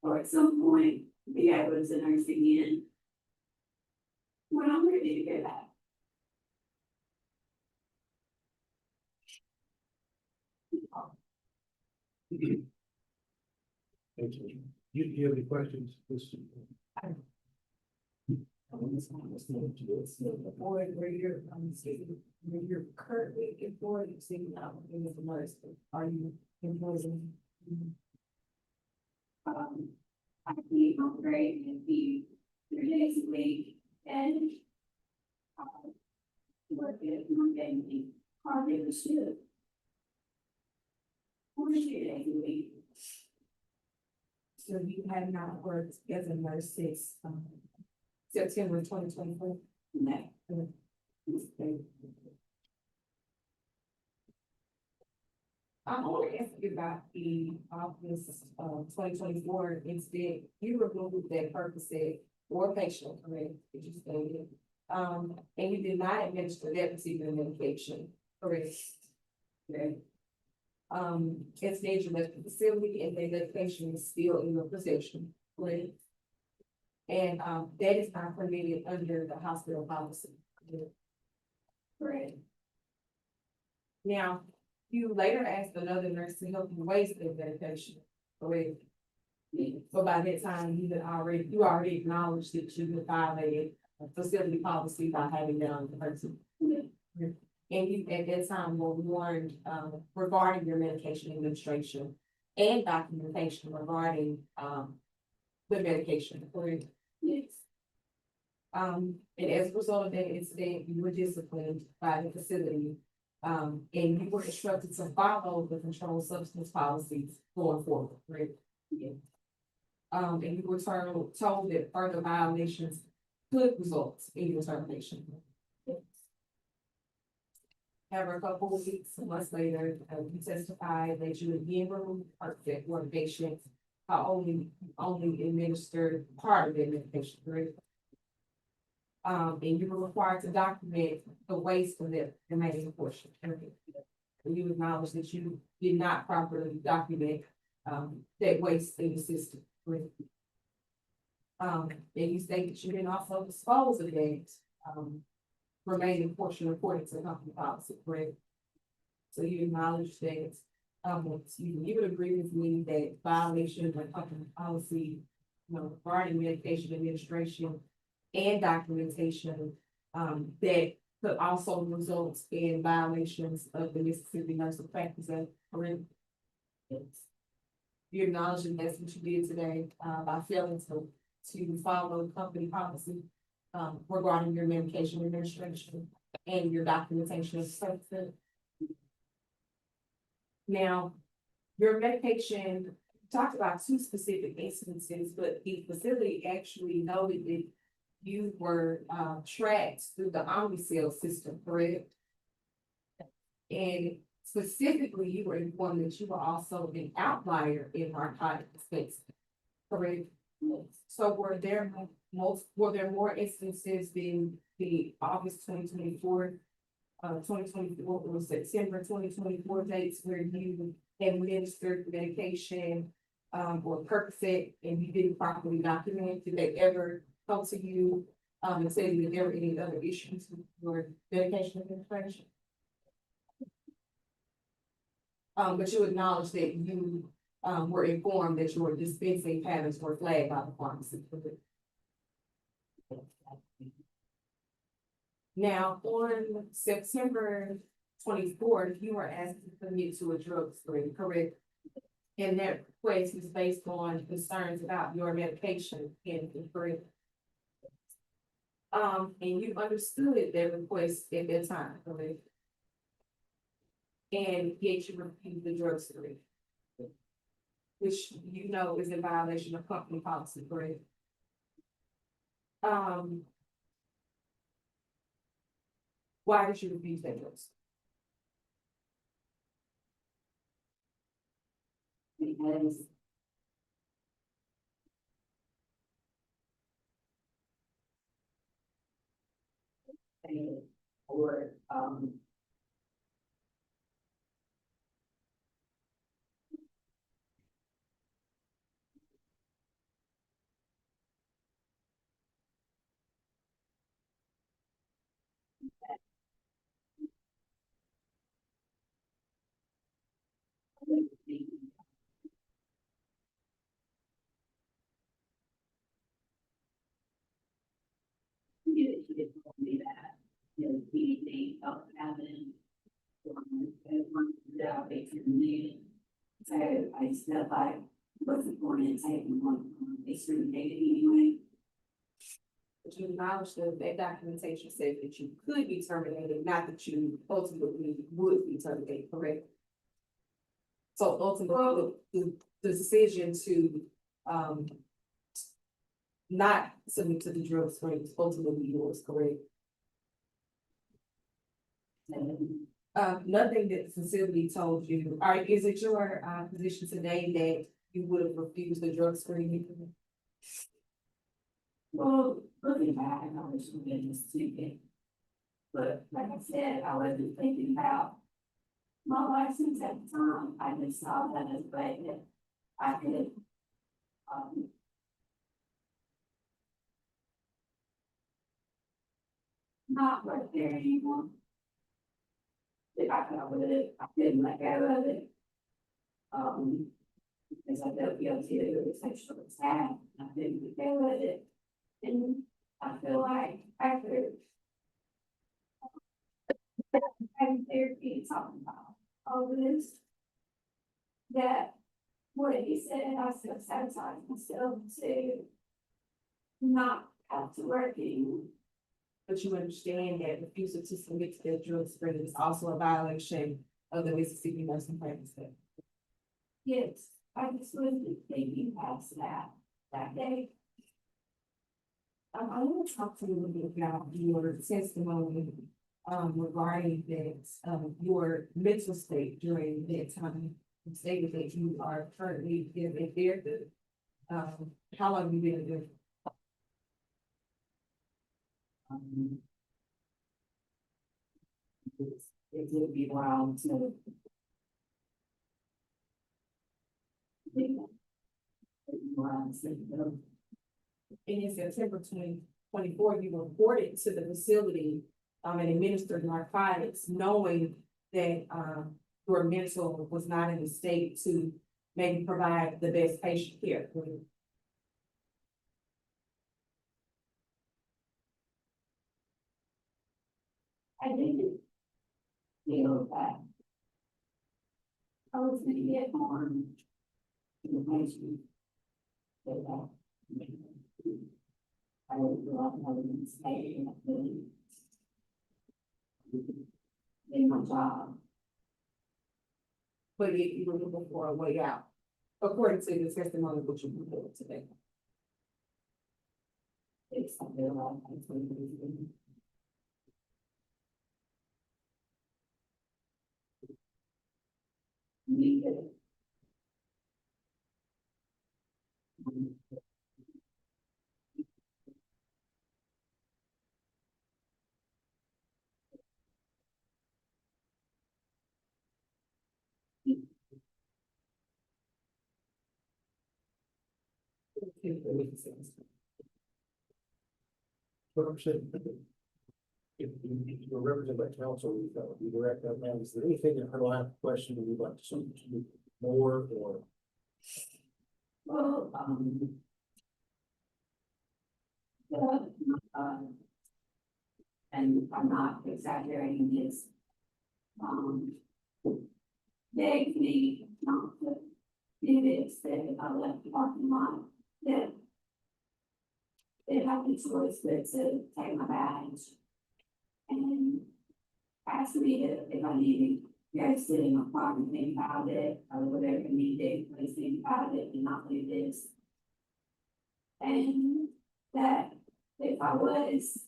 or at some point be able to nurse again when I'm ready to go back. Thank you. You have any questions? Board where you're, where you're currently employed, you see now, in the nurse, are you employed in? I keep on grade and be 3 days a week and work at Monday and hardly ever should. 4 days a week. So you have not worked as a nurse since, September 2024? No. I want to ask you about the office, 2024 instead, you removed that Percocet or patient, correct, that you stated. And you did not administer that particular medication, correct? Okay. Instead you left the facility and the medication is still in your possession, correct? And, that is not permitted under the hospital policy. Correct. Now, you later asked another nurse to help you waste the medication, correct? So by that time, you already acknowledged that you had violated a facility policy by having that on the person. And you at that time were warned, regarding your medication administration and documentation regarding, the medication, correct? Yes. And as a result of that incident, you were disciplined by the facility. And you were instructed to follow the controlled substance policies going forward, right? Yeah. And you were told that further violations could result in your termination. However, a couple of weeks, months later, you testified that you again removed Percocet for patients, only administered part of their medication, right? And you were required to document the waste of the remaining portion. And you acknowledge that you did not properly document, that waste in the system, right? And you state that you didn't also dispose of that, remaining portion according to company policy, correct? So you acknowledge that, you would agree with me that violation of company policy, regarding medication administration and documentation, that could also result in violations of the Mississippi Nursing Practice Act, correct? Yes. you acknowledging that's what you did today, by failing to follow company policy, regarding your medication administration and your documentation of substance. Now, your medication talked about two specific instances, but the facility actually noted that you were, tracked through the Omnicell system, correct? And specifically, you were informed that you were also an outlier in narcotic space, correct? So were there more instances than the August 2024, 2024 or September 2024 dates where you administered medication, or Percocet and you didn't properly document? Did they ever come to you, and say that there were any other issues with your medication administration? But you acknowledge that you, were informed that your dispensing patterns were flagged by the pharmacy. Now, on September 24th, you were asked to commit to a drug screen, correct? And that request was based on concerns about your medication and correct? And you understood that request at that time, correct? And yet you refused the drug screen, which you know is in violation of company policy, correct? Why did you refuse that drug screen? Because or you did tell me that anything else happened. Without a terminated. So I just felt like wasn't going to take one extreme data anyway. But you acknowledge that that documentation said that you could be terminated, not that you ultimately would be terminated, correct? So ultimately, the decision to, not submit to the drug screen is ultimately yours, correct? Nothing that the facility told you, all right, is it your, position today that you would have refused the drug screen? Well, looking back, I was really stupid. But like I said, I wasn't thinking about my license at the time. I just saw that as a way that I could, not work there anymore. If I could with it, I couldn't let go of it. Because I felt guilty that it was sexual attack, I couldn't let go of it. And I feel like after having therapy and talking about all of this, that what he said, I still sabotage myself to not have to work anymore. But you understand that refusal to submit to the drug screen is also a violation of the Mississippi Nursing Practice Act. Yes, I just wasn't thinking past that day. I want to talk to you a little bit about your testimony, regarding that, your mental state during that time. You stated that you are currently in therapy. How long have you been in therapy? It would be around to. And in September 2024, you reported to the facility, and administered narcotics, knowing that, your mental was not in a state to maybe provide the best patient care. I didn't feel that I was gonna get harmed. information. But, I would love to stay in my job. But yet you were looking for a way out, according to the testimony which you presented today. It's something like that's what it is. Need it. What I'm saying. If you're represented by council, that would be direct that man. Is there anything in her line of question that you'd like to see more or? Well, and I'm not exaggerating this, begged me not to do this, that I left the parking lot, that they have the choice but to take my badge and ask me if I need to go sit in my car and think about it, or whatever I need to, please think about it and not do this. And that if I was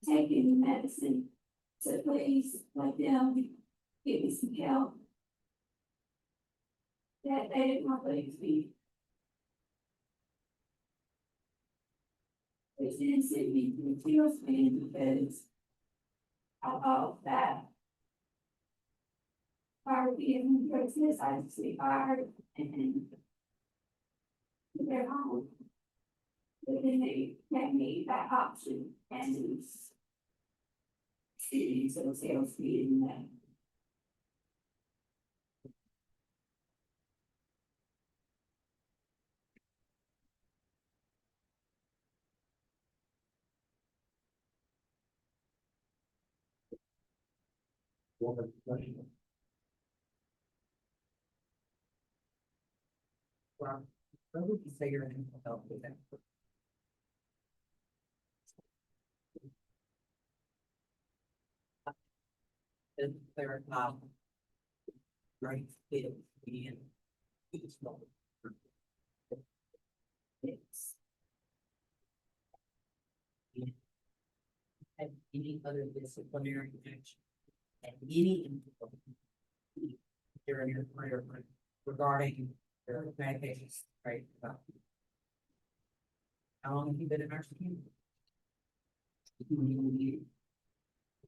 taking medicine, to please let them give me some help. That they didn't want to leave me. Which didn't send me to the tailspin because I thought that I would be in the process, I'd be fired and they're home. But then they gave me that option and see, so sales meeting that. Well, what would you say your mental health is at? To clarify. Right, it, and it's not. It's. And any other disciplinary action. And any. During your career regarding your medications, right? How long have you been in nursing home?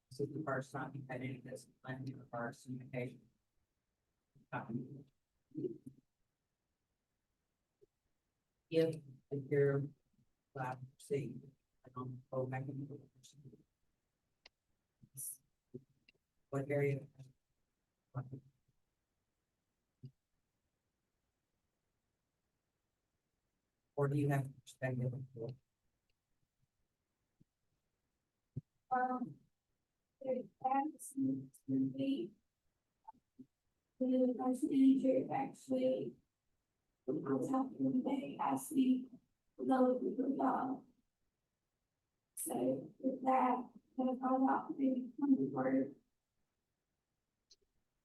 This is the first time you've had any discipline in regards to medication. If you're allowed to see, go back into the what area? Or do you have perspective? There's the nurse manager actually, when I was helping today, asked me to go to the job. So with that, I thought out maybe come to work.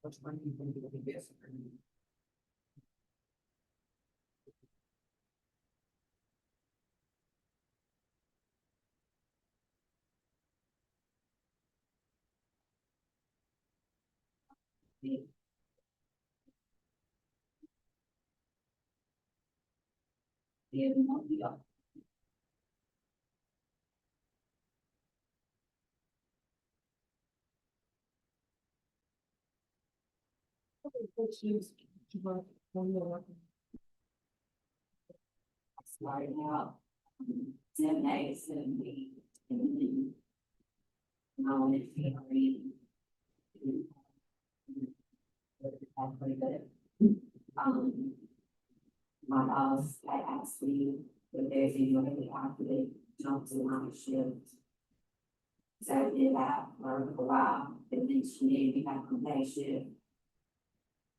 Which one do you think will be best for you? Even though we are. Started out 10 days and we, and then I wanted to read. My boss had asked me if there's any way I could jump to my shift. So I did that for a while, and then she made me back on day shift.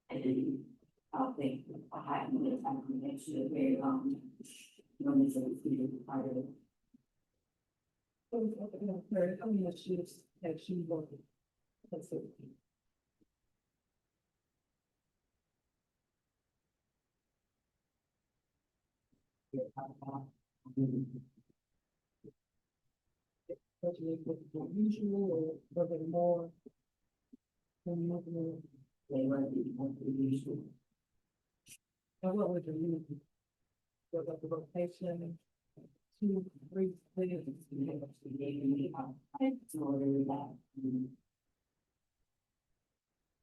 And I think I haven't lived that connection very long. When it's a part of it. How many shifts has she worked? That's it. Usual or was it more? Than usual? They were the usual. And what was the reason? Was it the rotation? 2, 3, 4?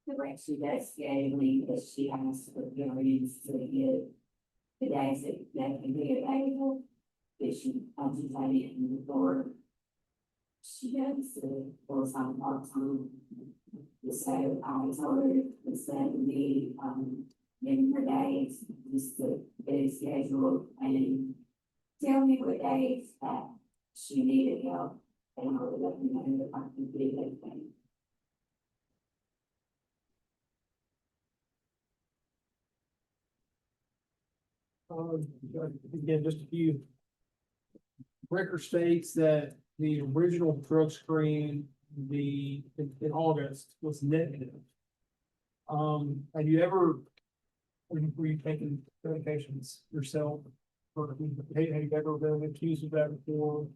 The rest she does scheduling, but she has to put periods to get the days that can be available. But she comes in before. She does full-time, part-time. So I told her to send me, in her days, just to get it scheduled and tell me what days that she needed help. And I would let me know if I can do anything. Again, just a few. Record states that the original drug screen, in August was negative. Have you ever, were you taking medications yourself? Or have you ever been accused of that before?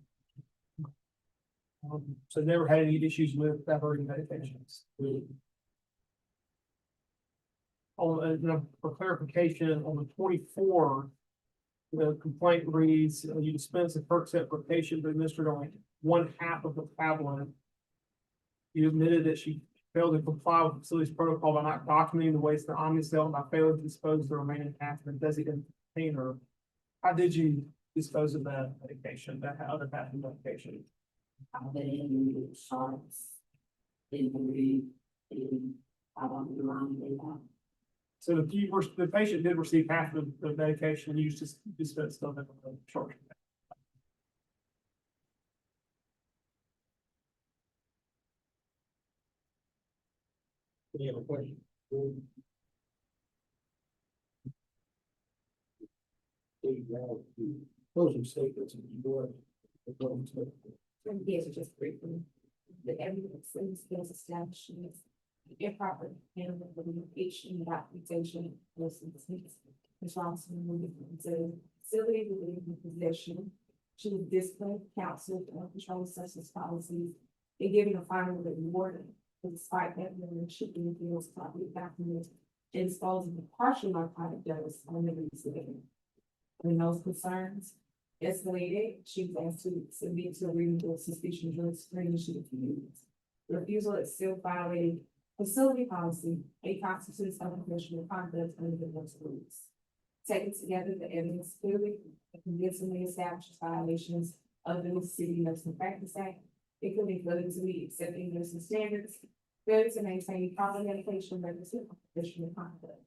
So never had any issues with diverting medications? For clarification, on the 24th, the complaint reads, you dispense a Percocet for patient but administered only 1/2 of the tablet. You admitted that she failed to comply with the facility's protocol by not documenting the waste of the Omnicell and by failing to dispose of the remaining half in a designated container. How did you dispose of that medication, that other half of the medication? I've been in the sharks. In I don't remind me that. So if you were, the patient did receive half of the medication, you just dispensed of it with a short. Any other questions? Closing statements. Yes, just briefly. The evidence is establishment, improper handling of communication, documentation, lessons, responsibility to facility within possession. She was disciplined, counseled, and controlled substance policies, and given a final reward. Despite that, when she feels properly documented and disposing of partial narcotic dose on the receiving. When those concerns escalated, she was asked to submit to a reasonable suspicion drug screening she refused. Refusal itself violated facility policy, a constitutes unprofessional conduct under the drug rules. Taken together, the evidence clearly and convincingly establishes violations of the City Nursing Practice Act, including failure to meet accepting nursing standards, failure to maintain proper medication records, and professional conduct.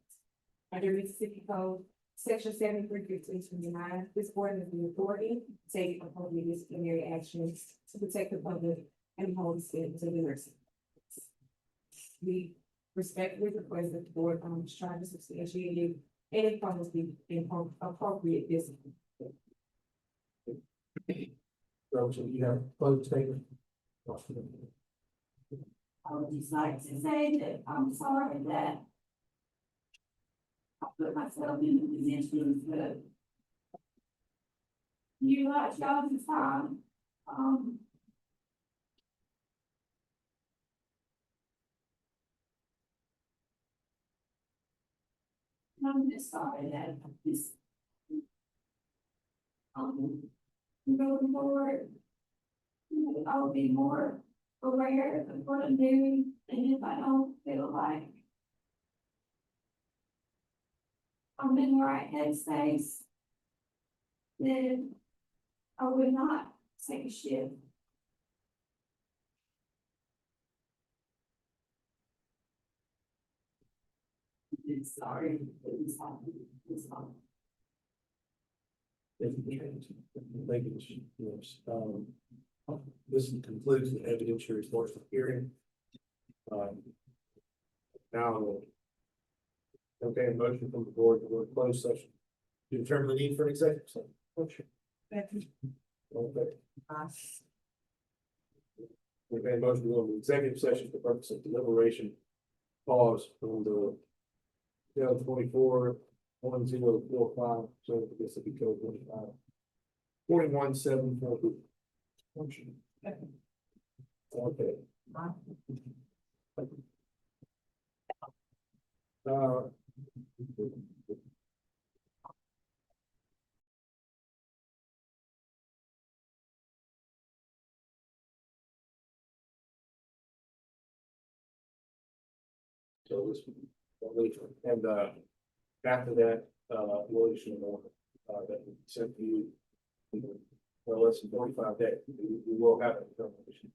Under Mississippi Code Section 731529, this board has the authority to take appropriate disciplinary actions to protect the public and hold it to the nursing. We respectfully request that the board try to substantiate any policy in appropriate discipline. So you have closed statement. I would just like to say that I'm sorry that I put myself in the position to utilize y'all's time. I'm just sorry that this going forward, I'll be more aware of what I'm doing, and if I don't feel like I'm in the right headspace, then I would not take a shift. I'm sorry that this happened. This happened. Thank you, yes. This concludes the evidentiary portion of the hearing. Now, Okay, a motion from the board to go to closed session. To determine the need for an executive session. Okay. Okay, a motion to go into executive session for purpose of deliberation. Pause from the. 24, 1045, so I guess it'd be code 25. 41, 7, 4. Motion. Okay. So this, and, after that, we'll issue an order, that we sent to you. Well, less than 45 days, we will have a determination.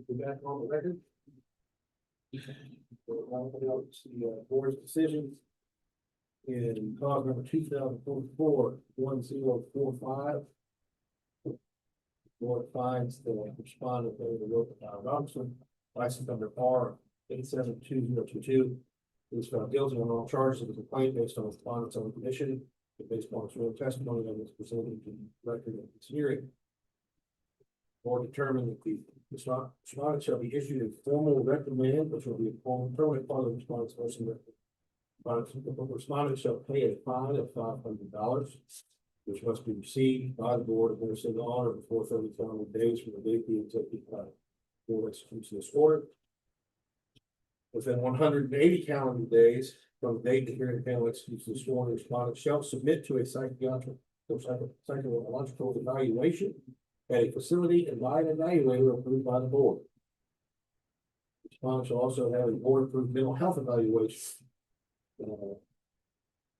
Be back on the record. The board's decisions. In cause number 2024-1045. Board finds the respondent, Robinson, license number R 872022. Was found guilty on all charges of the complaint based on respondent's own admission, and based on its real testimony that was presented to the record of this hearing. Board determined that the respondent shall be issued a formal reprimand, which will be a permanent part of the respondent's motion. The respondent shall pay a fine of $500, which must be received by the board of Minnesota Honor before 30 calendar days from the date the executive board executes this order. Within 180 calendar days from the date the hearing panel executes this order, the respondent shall submit to a psychological evaluation at a facility and by an evaluator approved by the board. The respondent shall also have a board-approved mental health evaluation. The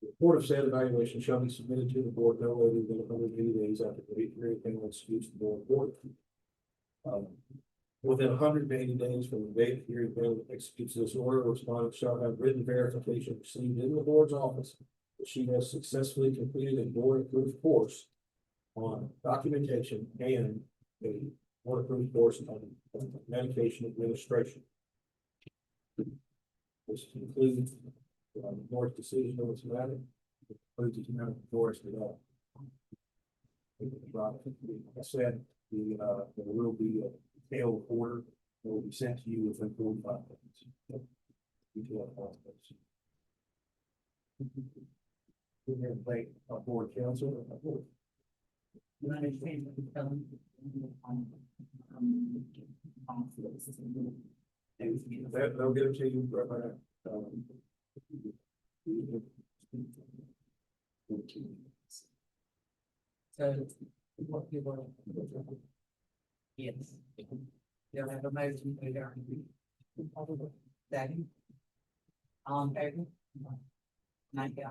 report of said evaluation shall be submitted to the board no later than 180 days after the hearing panel executes the board order. Within 180 days from the date the hearing panel executes this order, the respondent shall have written verification received in the board's office that she has successfully completed a board-approved course on documentation and a board-approved course on medication administration. This concludes the board's decision on this matter. Concludes this matter before us today. Like I said, there will be a detailed order that will be sent to you within 45 minutes. Detailed process. We're here to thank our board council. You understand what you're telling me? They'll get it to you right now. So, what you want? Yes. You'll have a motion to adjourn. Second. All in favor? Thank you.